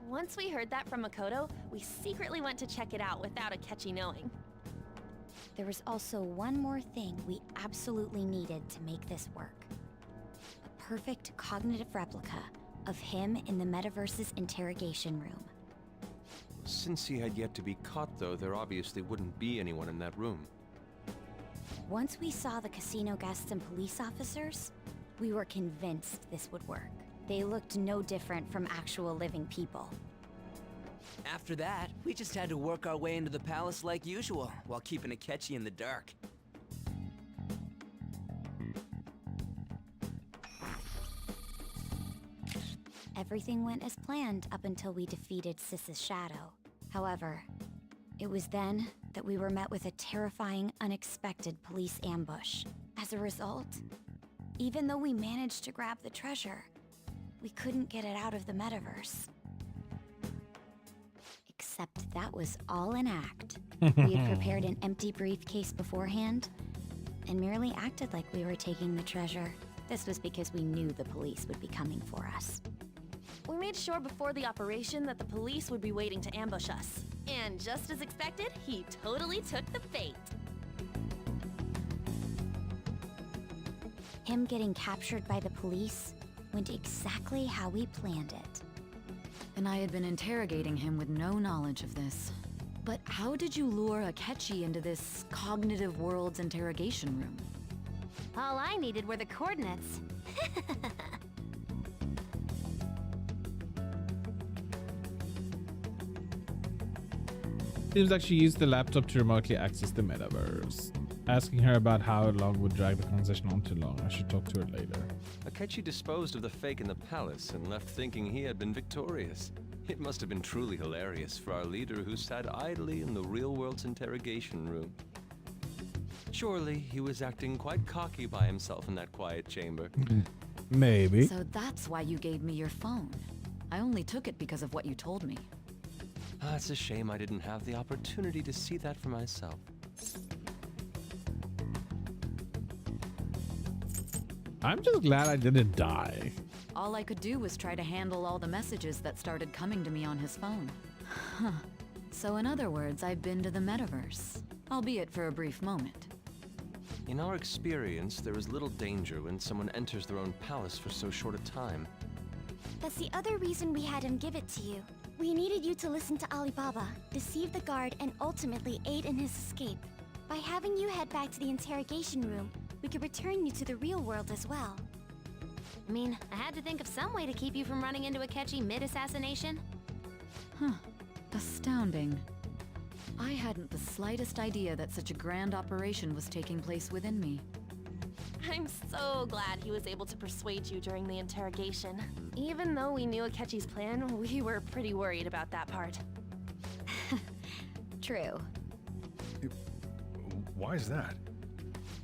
Once we heard that from Makoto, we secretly went to check it out without Akechi knowing. There was also one more thing we absolutely needed to make this work. A perfect cognitive replica of him in the metaverse's interrogation room. Since he had yet to be caught, though, there obviously wouldn't be anyone in that room. Once we saw the casino guests and police officers, we were convinced this would work. They looked no different from actual living people. After that, we just had to work our way into the palace like usual, while keeping Akechi in the dark. Everything went as planned up until we defeated Sis's shadow. However, it was then that we were met with a terrifying, unexpected police ambush. As a result, even though we managed to grab the treasure, we couldn't get it out of the metaverse. Except that was all an act. We had prepared an empty briefcase beforehand and merely acted like we were taking the treasure. This was because we knew the police would be coming for us. We made sure before the operation that the police would be waiting to ambush us. And just as expected, he totally took the bait. Him getting captured by the police went exactly how we planned it. And I had been interrogating him with no knowledge of this. But how did you lure Akechi into this cognitive world's interrogation room? All I needed were the coordinates. Seems like she used the laptop to remotely access the metaverse. Asking her about how long would drag the conversation on too long. I should talk to her later. Akechi disposed of the fake in the palace and left thinking he had been victorious. It must have been truly hilarious for our leader who sat idly in the real world's interrogation room. Surely he was acting quite cocky by himself in that quiet chamber. Maybe. So that's why you gave me your phone. I only took it because of what you told me. It's a shame I didn't have the opportunity to see that for myself. I'm just glad I didn't die. All I could do was try to handle all the messages that started coming to me on his phone. Huh. So in other words, I've been to the metaverse, albeit for a brief moment. In our experience, there is little danger when someone enters their own palace for so short a time. That's the other reason we had him give it to you. We needed you to listen to Alibaba, deceive the guard, and ultimately aid in his escape. By having you head back to the interrogation room, we could return you to the real world as well. I mean, I had to think of some way to keep you from running into Akechi mid-assassination. Huh. Astounding. I hadn't the slightest idea that such a grand operation was taking place within me. I'm so glad he was able to persuade you during the interrogation. Even though we knew Akechi's plan, we were pretty worried about that part. True. Why is that?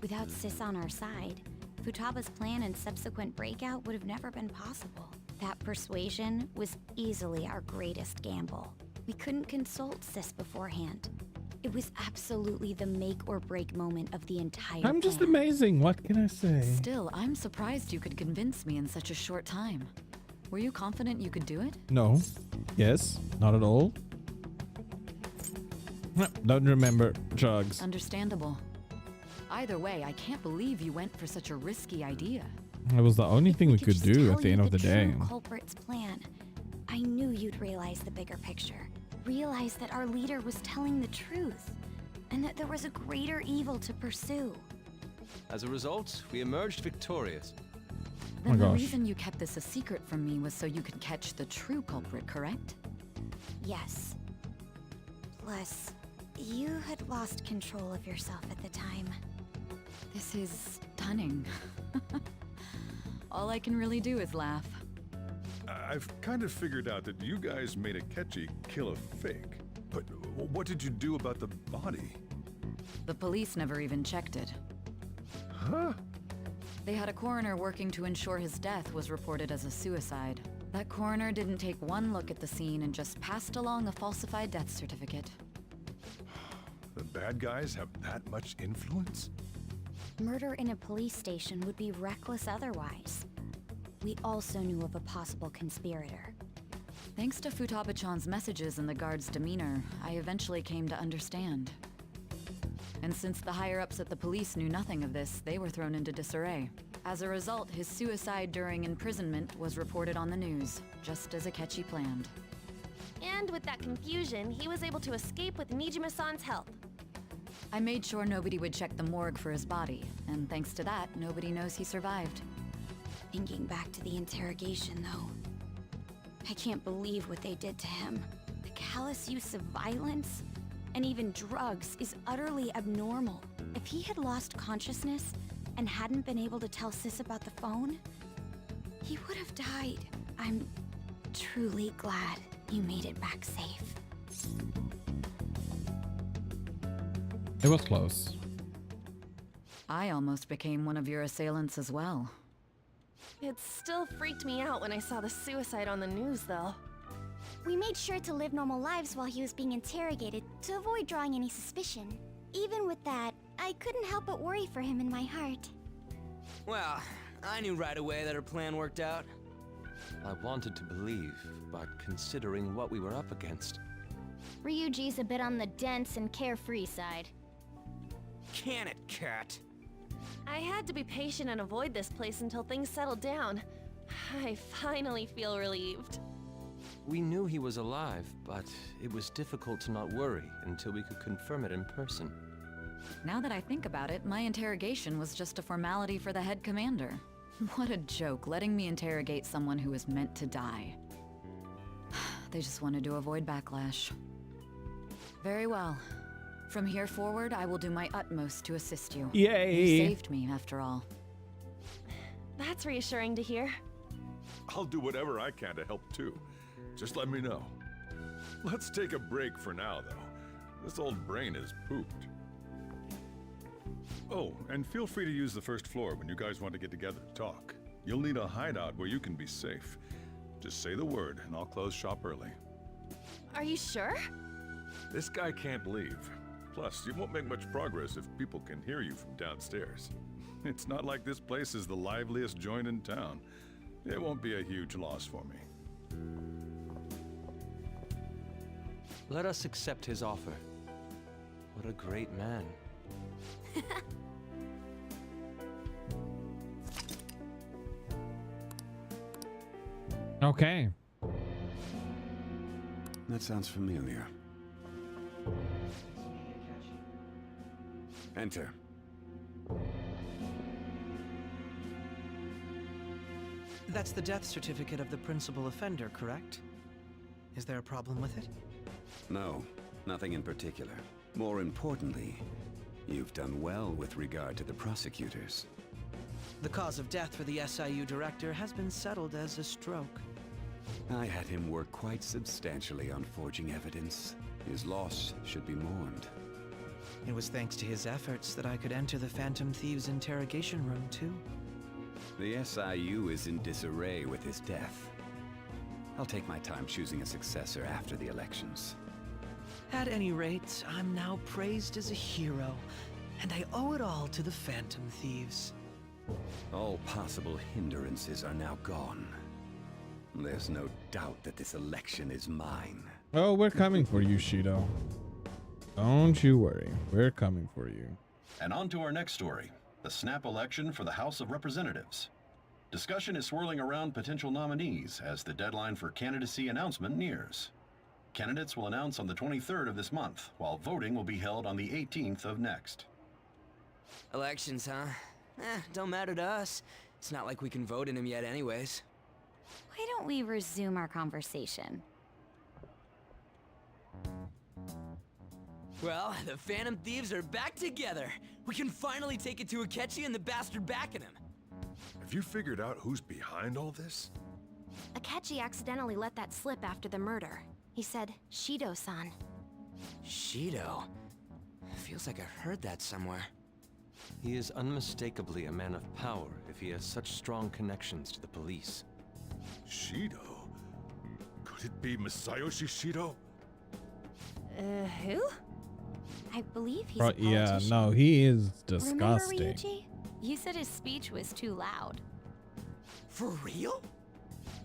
Without Sis on our side, Futaba's plan and subsequent breakout would have never been possible. That persuasion was easily our greatest gamble. We couldn't consult Sis beforehand. It was absolutely the make or break moment of the entire I'm just plan. amazing. What can I say? Still, I'm surprised you could convince me in such a short time. Were you confident you could do it? No. Yes. Not at all. Don't remember drugs. Understandable. Either way, I can't believe you went for such a risky idea. It was the only thing we could do at the end of the day. True culprit's plan. I knew you'd realize the bigger picture. Realize that our leader was telling the truth, and that there was a greater evil to pursue. As a result, we emerged victorious. Then the reason you kept this a secret from me was so you could catch the true culprit, correct? Yes. Plus, you had lost control of yourself at the time. This is stunning. All I can really do is laugh. I've kind of figured out that you guys made Akechi kill a fake. But what did you do about the body? The police never even checked it. Huh? They had a coroner working to ensure his death was reported as a suicide. That coroner didn't take one look at the scene and just passed along a falsified death certificate. The bad guys have that much influence? Murder in a police station would be reckless otherwise. We also knew of a possible conspirator. Thanks to Futaba-chan's messages and the guard's demeanor, I eventually came to understand. And since the higher-ups at the police knew nothing of this, they were thrown into disarray. As a result, his suicide during imprisonment was reported on the news, just as Akechi planned. And with that confusion, he was able to escape with Nijima-san's help. I made sure nobody would check the morgue for his body, and thanks to that, nobody knows he survived. Thinking back to the interrogation, though, I can't believe what they did to him. The callous use of violence and even drugs is utterly abnormal. If he had lost consciousness and hadn't been able to tell Sis about the phone, he would have died. I'm truly glad you made it back safe. It was close. I almost became one of your assailants as well. It still freaked me out when I saw the suicide on the news, though. We made sure to live normal lives while he was being interrogated to avoid drawing any suspicion. Even with that, I couldn't help but worry for him in my heart. Well, I knew right away that her plan worked out. I wanted to believe, but considering what we were up against... Ryuji's a bit on the dense and carefree side. Can it, Cat? I had to be patient and avoid this place until things settled down. I finally feel relieved. We knew he was alive, but it was difficult to not worry until we could confirm it in person. Now that I think about it, my interrogation was just a formality for the head commander. What a joke, letting me interrogate someone who was meant to die. They just wanted to avoid backlash. Very well. From here forward, I will do my utmost to assist you. Yay! You saved me, after all. That's reassuring to hear. I'll do whatever I can to help too. Just let me know. Let's take a break for now, though. This old brain is pooped. Oh, and feel free to use the first floor when you guys want to get together to talk. You'll need a hideout where you can be safe. Just say the word, and I'll close shop early. Are you sure? This guy can't leave. Plus, you won't make much progress if people can hear you from downstairs. It's not like this place is the liveliest joint in town. It won't be a huge loss for me. Let us accept his offer. What a great man. Okay. That sounds familiar. Enter. That's the death certificate of the principal offender, correct? Is there a problem with it? No, nothing in particular. More importantly, you've done well with regard to the prosecutors. The cause of death for the SIU director has been settled as a stroke. I had him work quite substantially on forging evidence. His loss should be mourned. It was thanks to his efforts that I could enter the Phantom Thieves' interrogation room, too. The SIU is in disarray with his death. I'll take my time choosing a successor after the elections. At any rate, I'm now praised as a hero, and I owe it all to the Phantom Thieves. All possible hindrances are now gone. There's no doubt that this election is mine. Oh, we're coming for you, Shido. Don't you worry. We're coming for you. And on to our next story, the snap election for the House of Representatives. Discussion is swirling around potential nominees as the deadline for candidacy announcement nears. Candidates will announce on the 23rd of this month, while voting will be held on the 18th of next. Elections, huh? Don't matter to us. It's not like we can vote in them yet anyways. Why don't we resume our conversation? Well, the Phantom Thieves are back together. We can finally take it to Akechi and the bastard backing him. Have you figured out who's behind all this? Akechi accidentally let that slip after the murder. He said, Shido-san. Shido? Feels like I've heard that somewhere. He is unmistakably a man of power if he has such strong connections to the police. Shido? Could it be Masayoshi Shido? Who? I believe he's Oh, a politician. yeah, no, he is Remember, disgusting. Ryuji? You said his speech was too loud. For real?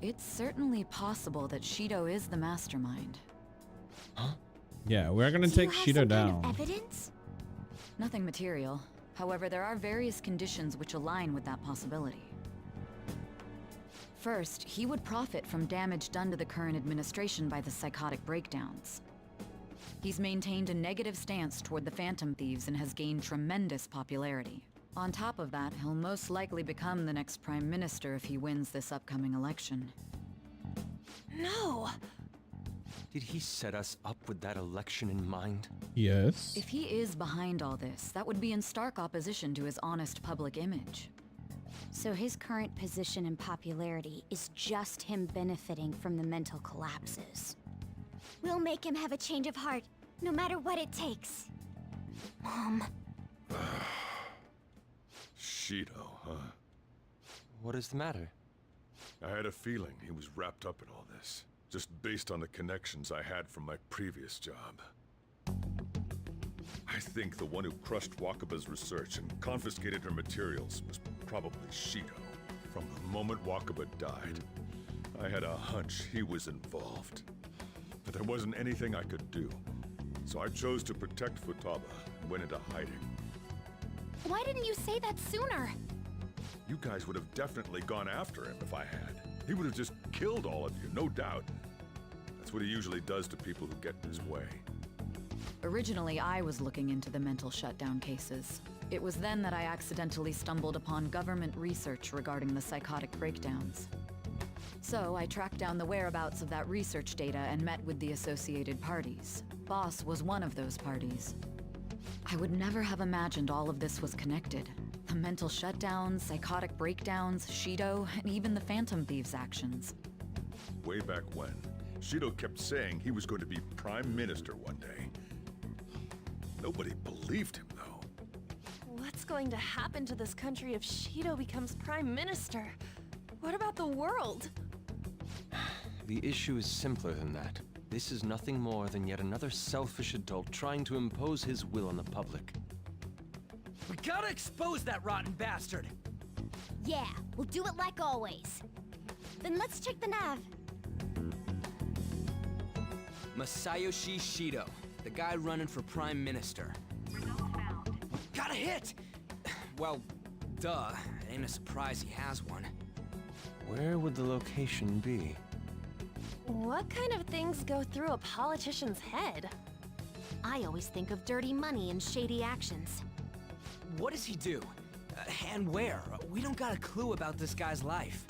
It's certainly possible that Shido is the mastermind. Yeah, we're gonna Do take you have Shido some down. kind of evidence? Nothing material. However, there are various conditions which align with that possibility. First, he would profit from damage done to the current administration by the psychotic breakdowns. He's maintained a negative stance toward the Phantom Thieves and has gained tremendous popularity. On top of that, he'll most likely become the next Prime Minister if he wins this upcoming election. No! Did he set us up with that election in mind? Yes. If he is behind all this, that would be in stark opposition to his honest public image. So his current position and popularity is just him benefiting from the mental collapses. We'll make him have a change of heart, no matter what it takes. Mom. Shido, huh? What is the matter? I had a feeling he was wrapped up in all this, just based on the connections I had from my previous job. I think the one who crushed Wakaba's research and confiscated her materials was probably Shido. From the moment Wakaba died, I had a hunch he was involved. But there wasn't anything I could do, so I chose to protect Futaba and went into hiding. Why didn't you say that sooner? You guys would have definitely gone after him if I had. He would have just killed all of you, no doubt. That's what he usually does to people who get in his way. Originally, I was looking into the mental shutdown cases. It was then that I accidentally stumbled upon government research regarding the psychotic breakdowns. So I tracked down the whereabouts of that research data and met with the associated parties. Boss was one of those parties. I would never have imagined all of this was connected. The mental shutdowns, psychotic breakdowns, Shido, and even the Phantom Thieves' actions. Way back when, Shido kept saying he was going to be Prime Minister one day. Nobody believed him, though. What's going to happen to this country if Shido becomes Prime Minister? What about the world? The issue is simpler than that. This is nothing more than yet another selfish adult trying to impose his will on the public. We gotta expose that rotten bastard! Yeah, we'll do it like always. Then let's check the nav. Masayoshi Shido, the guy running for Prime Minister. Got a hit! Well, duh. It ain't a surprise he has one. Where would the location be? What kind of things go through a politician's head? I always think of dirty money and shady actions. What does he do? And where? We don't got a clue about this guy's life.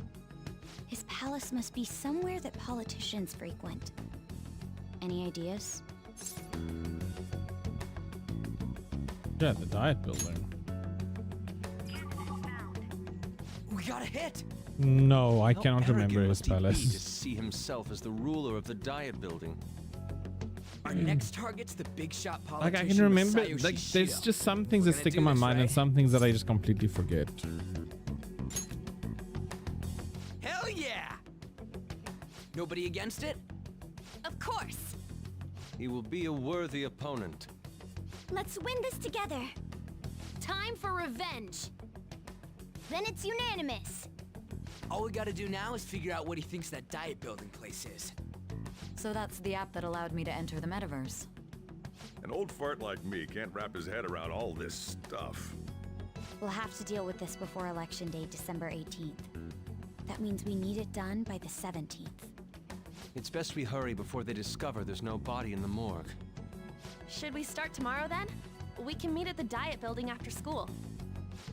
His palace must be somewhere that politicians frequent. Any ideas? Yeah, the diet building. We got a hit! No, I How cannot remember arrogant his must he be to palace. see himself as the ruler of the diet building. Our next target's the big shot Like politician I can remember, Masayoshi like there's Shido. just some things that We're gonna stick do in my this, mind and right? some things that I just completely forget. Hell yeah! Nobody against it? Of course. He will be a worthy opponent. Let's win this together. Time for revenge. Then it's unanimous. All we gotta do now is figure out what he thinks that diet building place is. So that's the app that allowed me to enter the metaverse. An old fart like me can't wrap his head around all this stuff. We'll have to deal with this before Election Day, December 18th. That means we need it done by the 17th. It's best we hurry before they discover there's no body in the morgue. Should we start tomorrow then? We can meet at the diet building after school.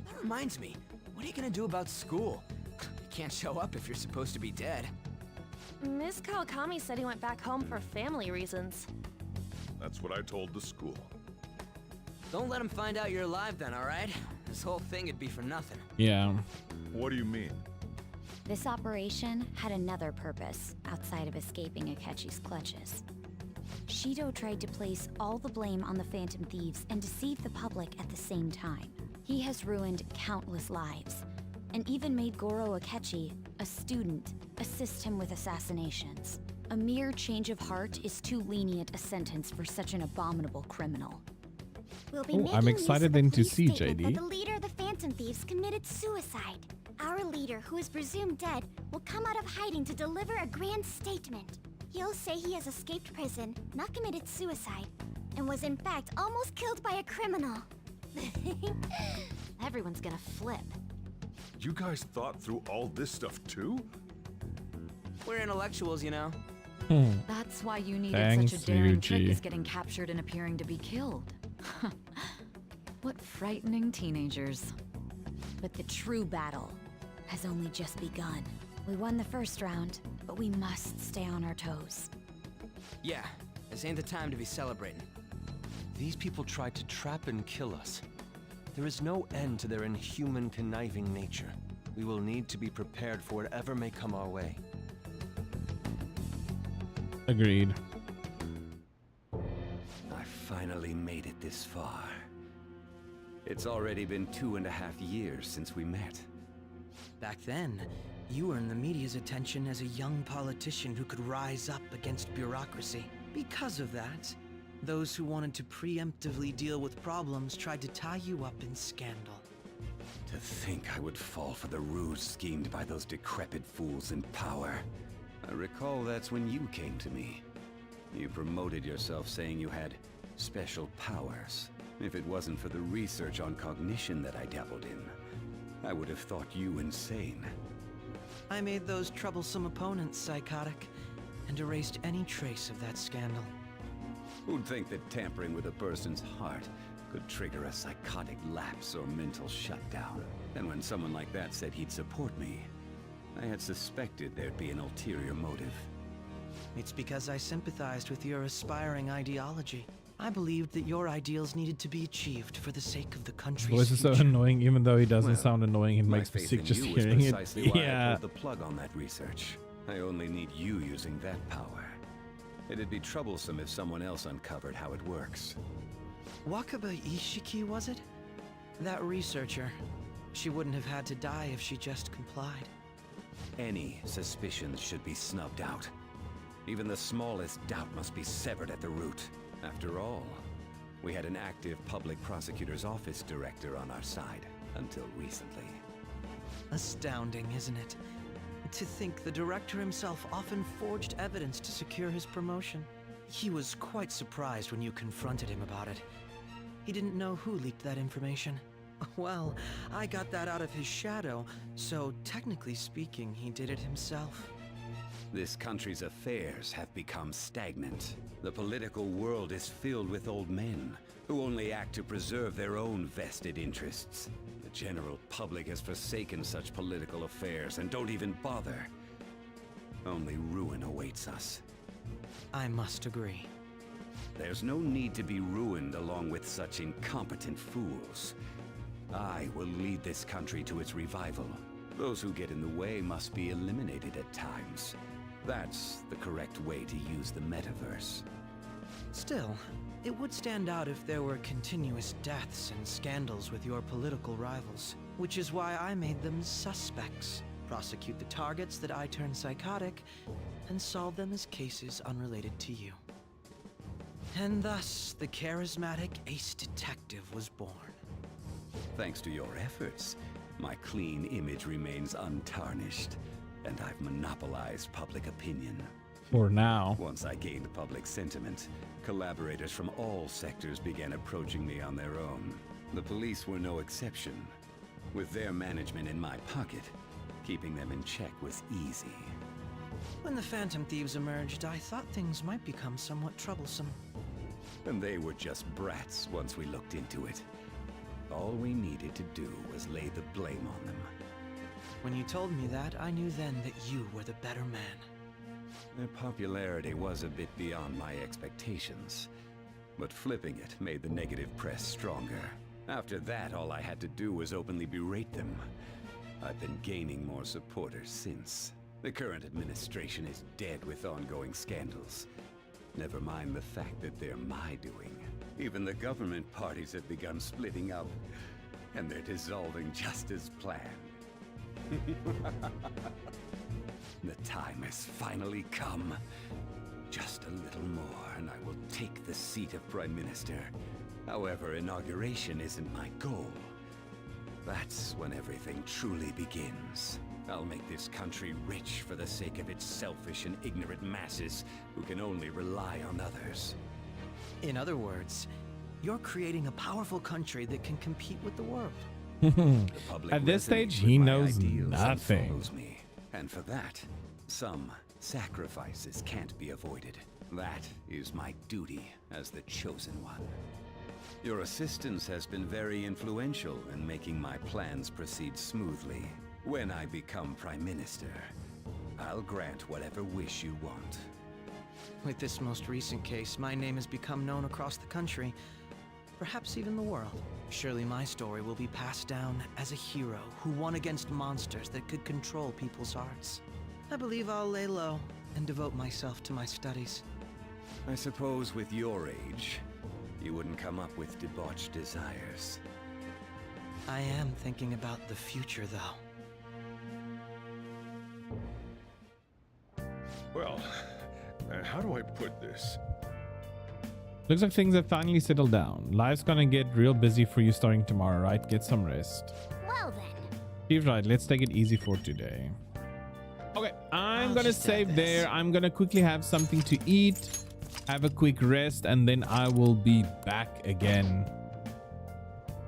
That reminds me, what are you gonna do about school? You can't show up if you're supposed to be dead. Miss Kawakami said he went back home for family reasons. That's what I told the school. Don't let him find out you're alive then, alright? This whole thing would be for nothing. Yeah. What do you mean? This operation had another purpose outside of escaping Akechi's clutches. Shido tried to place all the blame on the Phantom Thieves and deceive the public at the same time. He has ruined countless lives, and even made Goro Akechi, a student, assist him with assassinations. A mere change of heart is too lenient a sentence for such an abominable criminal. We'll be Oh, making I'm use excited of the then to police see, statement JD. that the leader of the Phantom Thieves committed suicide. Our leader, who is presumed dead, will come out of hiding to deliver a grand statement. He'll say he has escaped prison, not committed suicide, and was in fact almost killed by a criminal. Everyone's gonna flip. You guys thought through all this stuff too? We're intellectuals, you know. That's why you needed Thanks, such a daring trick Ryuji. as getting captured and appearing to be killed. What frightening teenagers. But the true battle has only just begun. We won the first round, but we must stay on our toes. Yeah, this ain't the time to be celebrating. These people tried to trap and kill us. There is no end to their inhuman, conniving nature. We will need to be prepared for whatever may come our way. Agreed. I finally made it this far. It's already been 2.5 years since we met. Back then, you earned the media's attention as a young politician who could rise up against bureaucracy. Because of that, those who wanted to preemptively deal with problems tried to tie you up in scandal. To think I would fall for the ruse schemed by those decrepit fools in power. I recall that's when you came to me. You promoted yourself saying you had special powers. If it wasn't for the research on cognition that I dabbled in, I would have thought you insane. I made those troublesome opponents psychotic, and erased any trace of that scandal. Who'd think that tampering with a person's heart could trigger a psychotic lapse or mental shutdown? And when someone like that said he'd support me, I had suspected there'd be an ulterior motive. It's because I sympathized with your aspiring ideology. I believed that your ideals needed to be achieved for the sake of the country's Voice is so future. annoying, even though he doesn't Well, sound annoying. It my makes me faith sick in just you was hearing it. precisely why I Yeah. pulled the plug on that research. I only need you using that power. It'd be troublesome if someone else uncovered how it works. Wakaba Ishiki, was it? That researcher. She wouldn't have had to die if she just complied. Any suspicions should be snubbed out. Even the smallest doubt must be severed at the root. After all, we had an active public prosecutor's office director on our side until recently. Astounding, isn't it? To think the director himself often forged evidence to secure his promotion. He was quite surprised when you confronted him about it. He didn't know who leaked that information. Well, I got that out of his shadow, so technically speaking, he did it himself. This country's affairs have become stagnant. The political world is filled with old men who only act to preserve their own vested interests. The general public has forsaken such political affairs and don't even bother. Only ruin awaits us. I must agree. There's no need to be ruined along with such incompetent fools. I will lead this country to its revival. Those who get in the way must be eliminated at times. That's the correct way to use the metaverse. Still, it would stand out if there were continuous deaths and scandals with your political rivals, which is why I made them suspects. prosecute the targets that I turn psychotic, and solve them as cases unrelated to you. And thus, the charismatic ace detective was born. Thanks to your efforts, my clean image remains untarnished, and I've monopolized public opinion. For now. Once I gained public sentiment, collaborators from all sectors began approaching me on their own. The police were no exception. With their management in my pocket, keeping them in check was easy. When the Phantom Thieves emerged, I thought things might become somewhat troublesome. And they were just brats once we looked into it. All we needed to do was lay the blame on them. When you told me that, I knew then that you were the better man. Their popularity was a bit beyond my expectations, but flipping it made the negative press stronger. After that, all I had to do was openly berate them. I've been gaining more supporters since. The current administration is dead with ongoing scandals. Never mind the fact that they're my doing. Even the government parties have begun splitting up, and they're dissolving just as planned. The time has finally come. Just a little more, and I will take the seat of Prime Minister. However, inauguration isn't my goal. That's when everything truly begins. I'll make this country rich for the sake of its selfish and ignorant masses who can only rely on others. In other words, you're creating a powerful country that can compete with the world. At this stage, he knows nothing. Follows me. And for that, some sacrifices can't be avoided. That is my duty as the Chosen One. Your assistance has been very influential in making my plans proceed smoothly. When I become Prime Minister, I'll grant whatever wish you want. With this most recent case, my name has become known across the country, perhaps even the world. Surely my story will be passed down as a hero who won against monsters that could control people's hearts. I believe I'll lay low and devote myself to my studies. I suppose with your age, you wouldn't come up with debauched desires. I am thinking about the future, though. Well, how do I put this? Looks like things have finally settled down. Life's gonna get real busy for you starting tomorrow, right? Get some rest. Well then. Steve's right. Let's take it easy for today. Okay, I'm gonna save there. I'm gonna quickly have something to eat, have a quick rest, and then I will be back again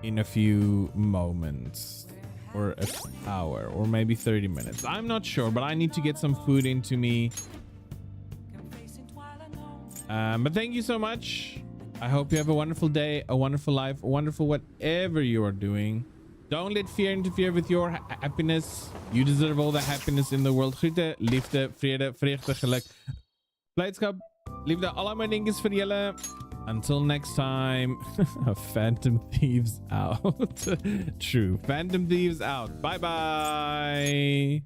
in a few moments, or an hour, or maybe 30 minutes. I'm not sure, but I need to get some food into me. But thank you so much. I hope you have a wonderful day, a wonderful life, a wonderful whatever you are doing. Don't let fear interfere with your happiness. You deserve all the happiness in the world. Groete, liefde, vrede, vreugde, geluk, blijdschap, liefde, alle mijn dingetjes voor jullie. Until next time, Phantom Thieves out. True. Phantom Thieves out. Bye bye.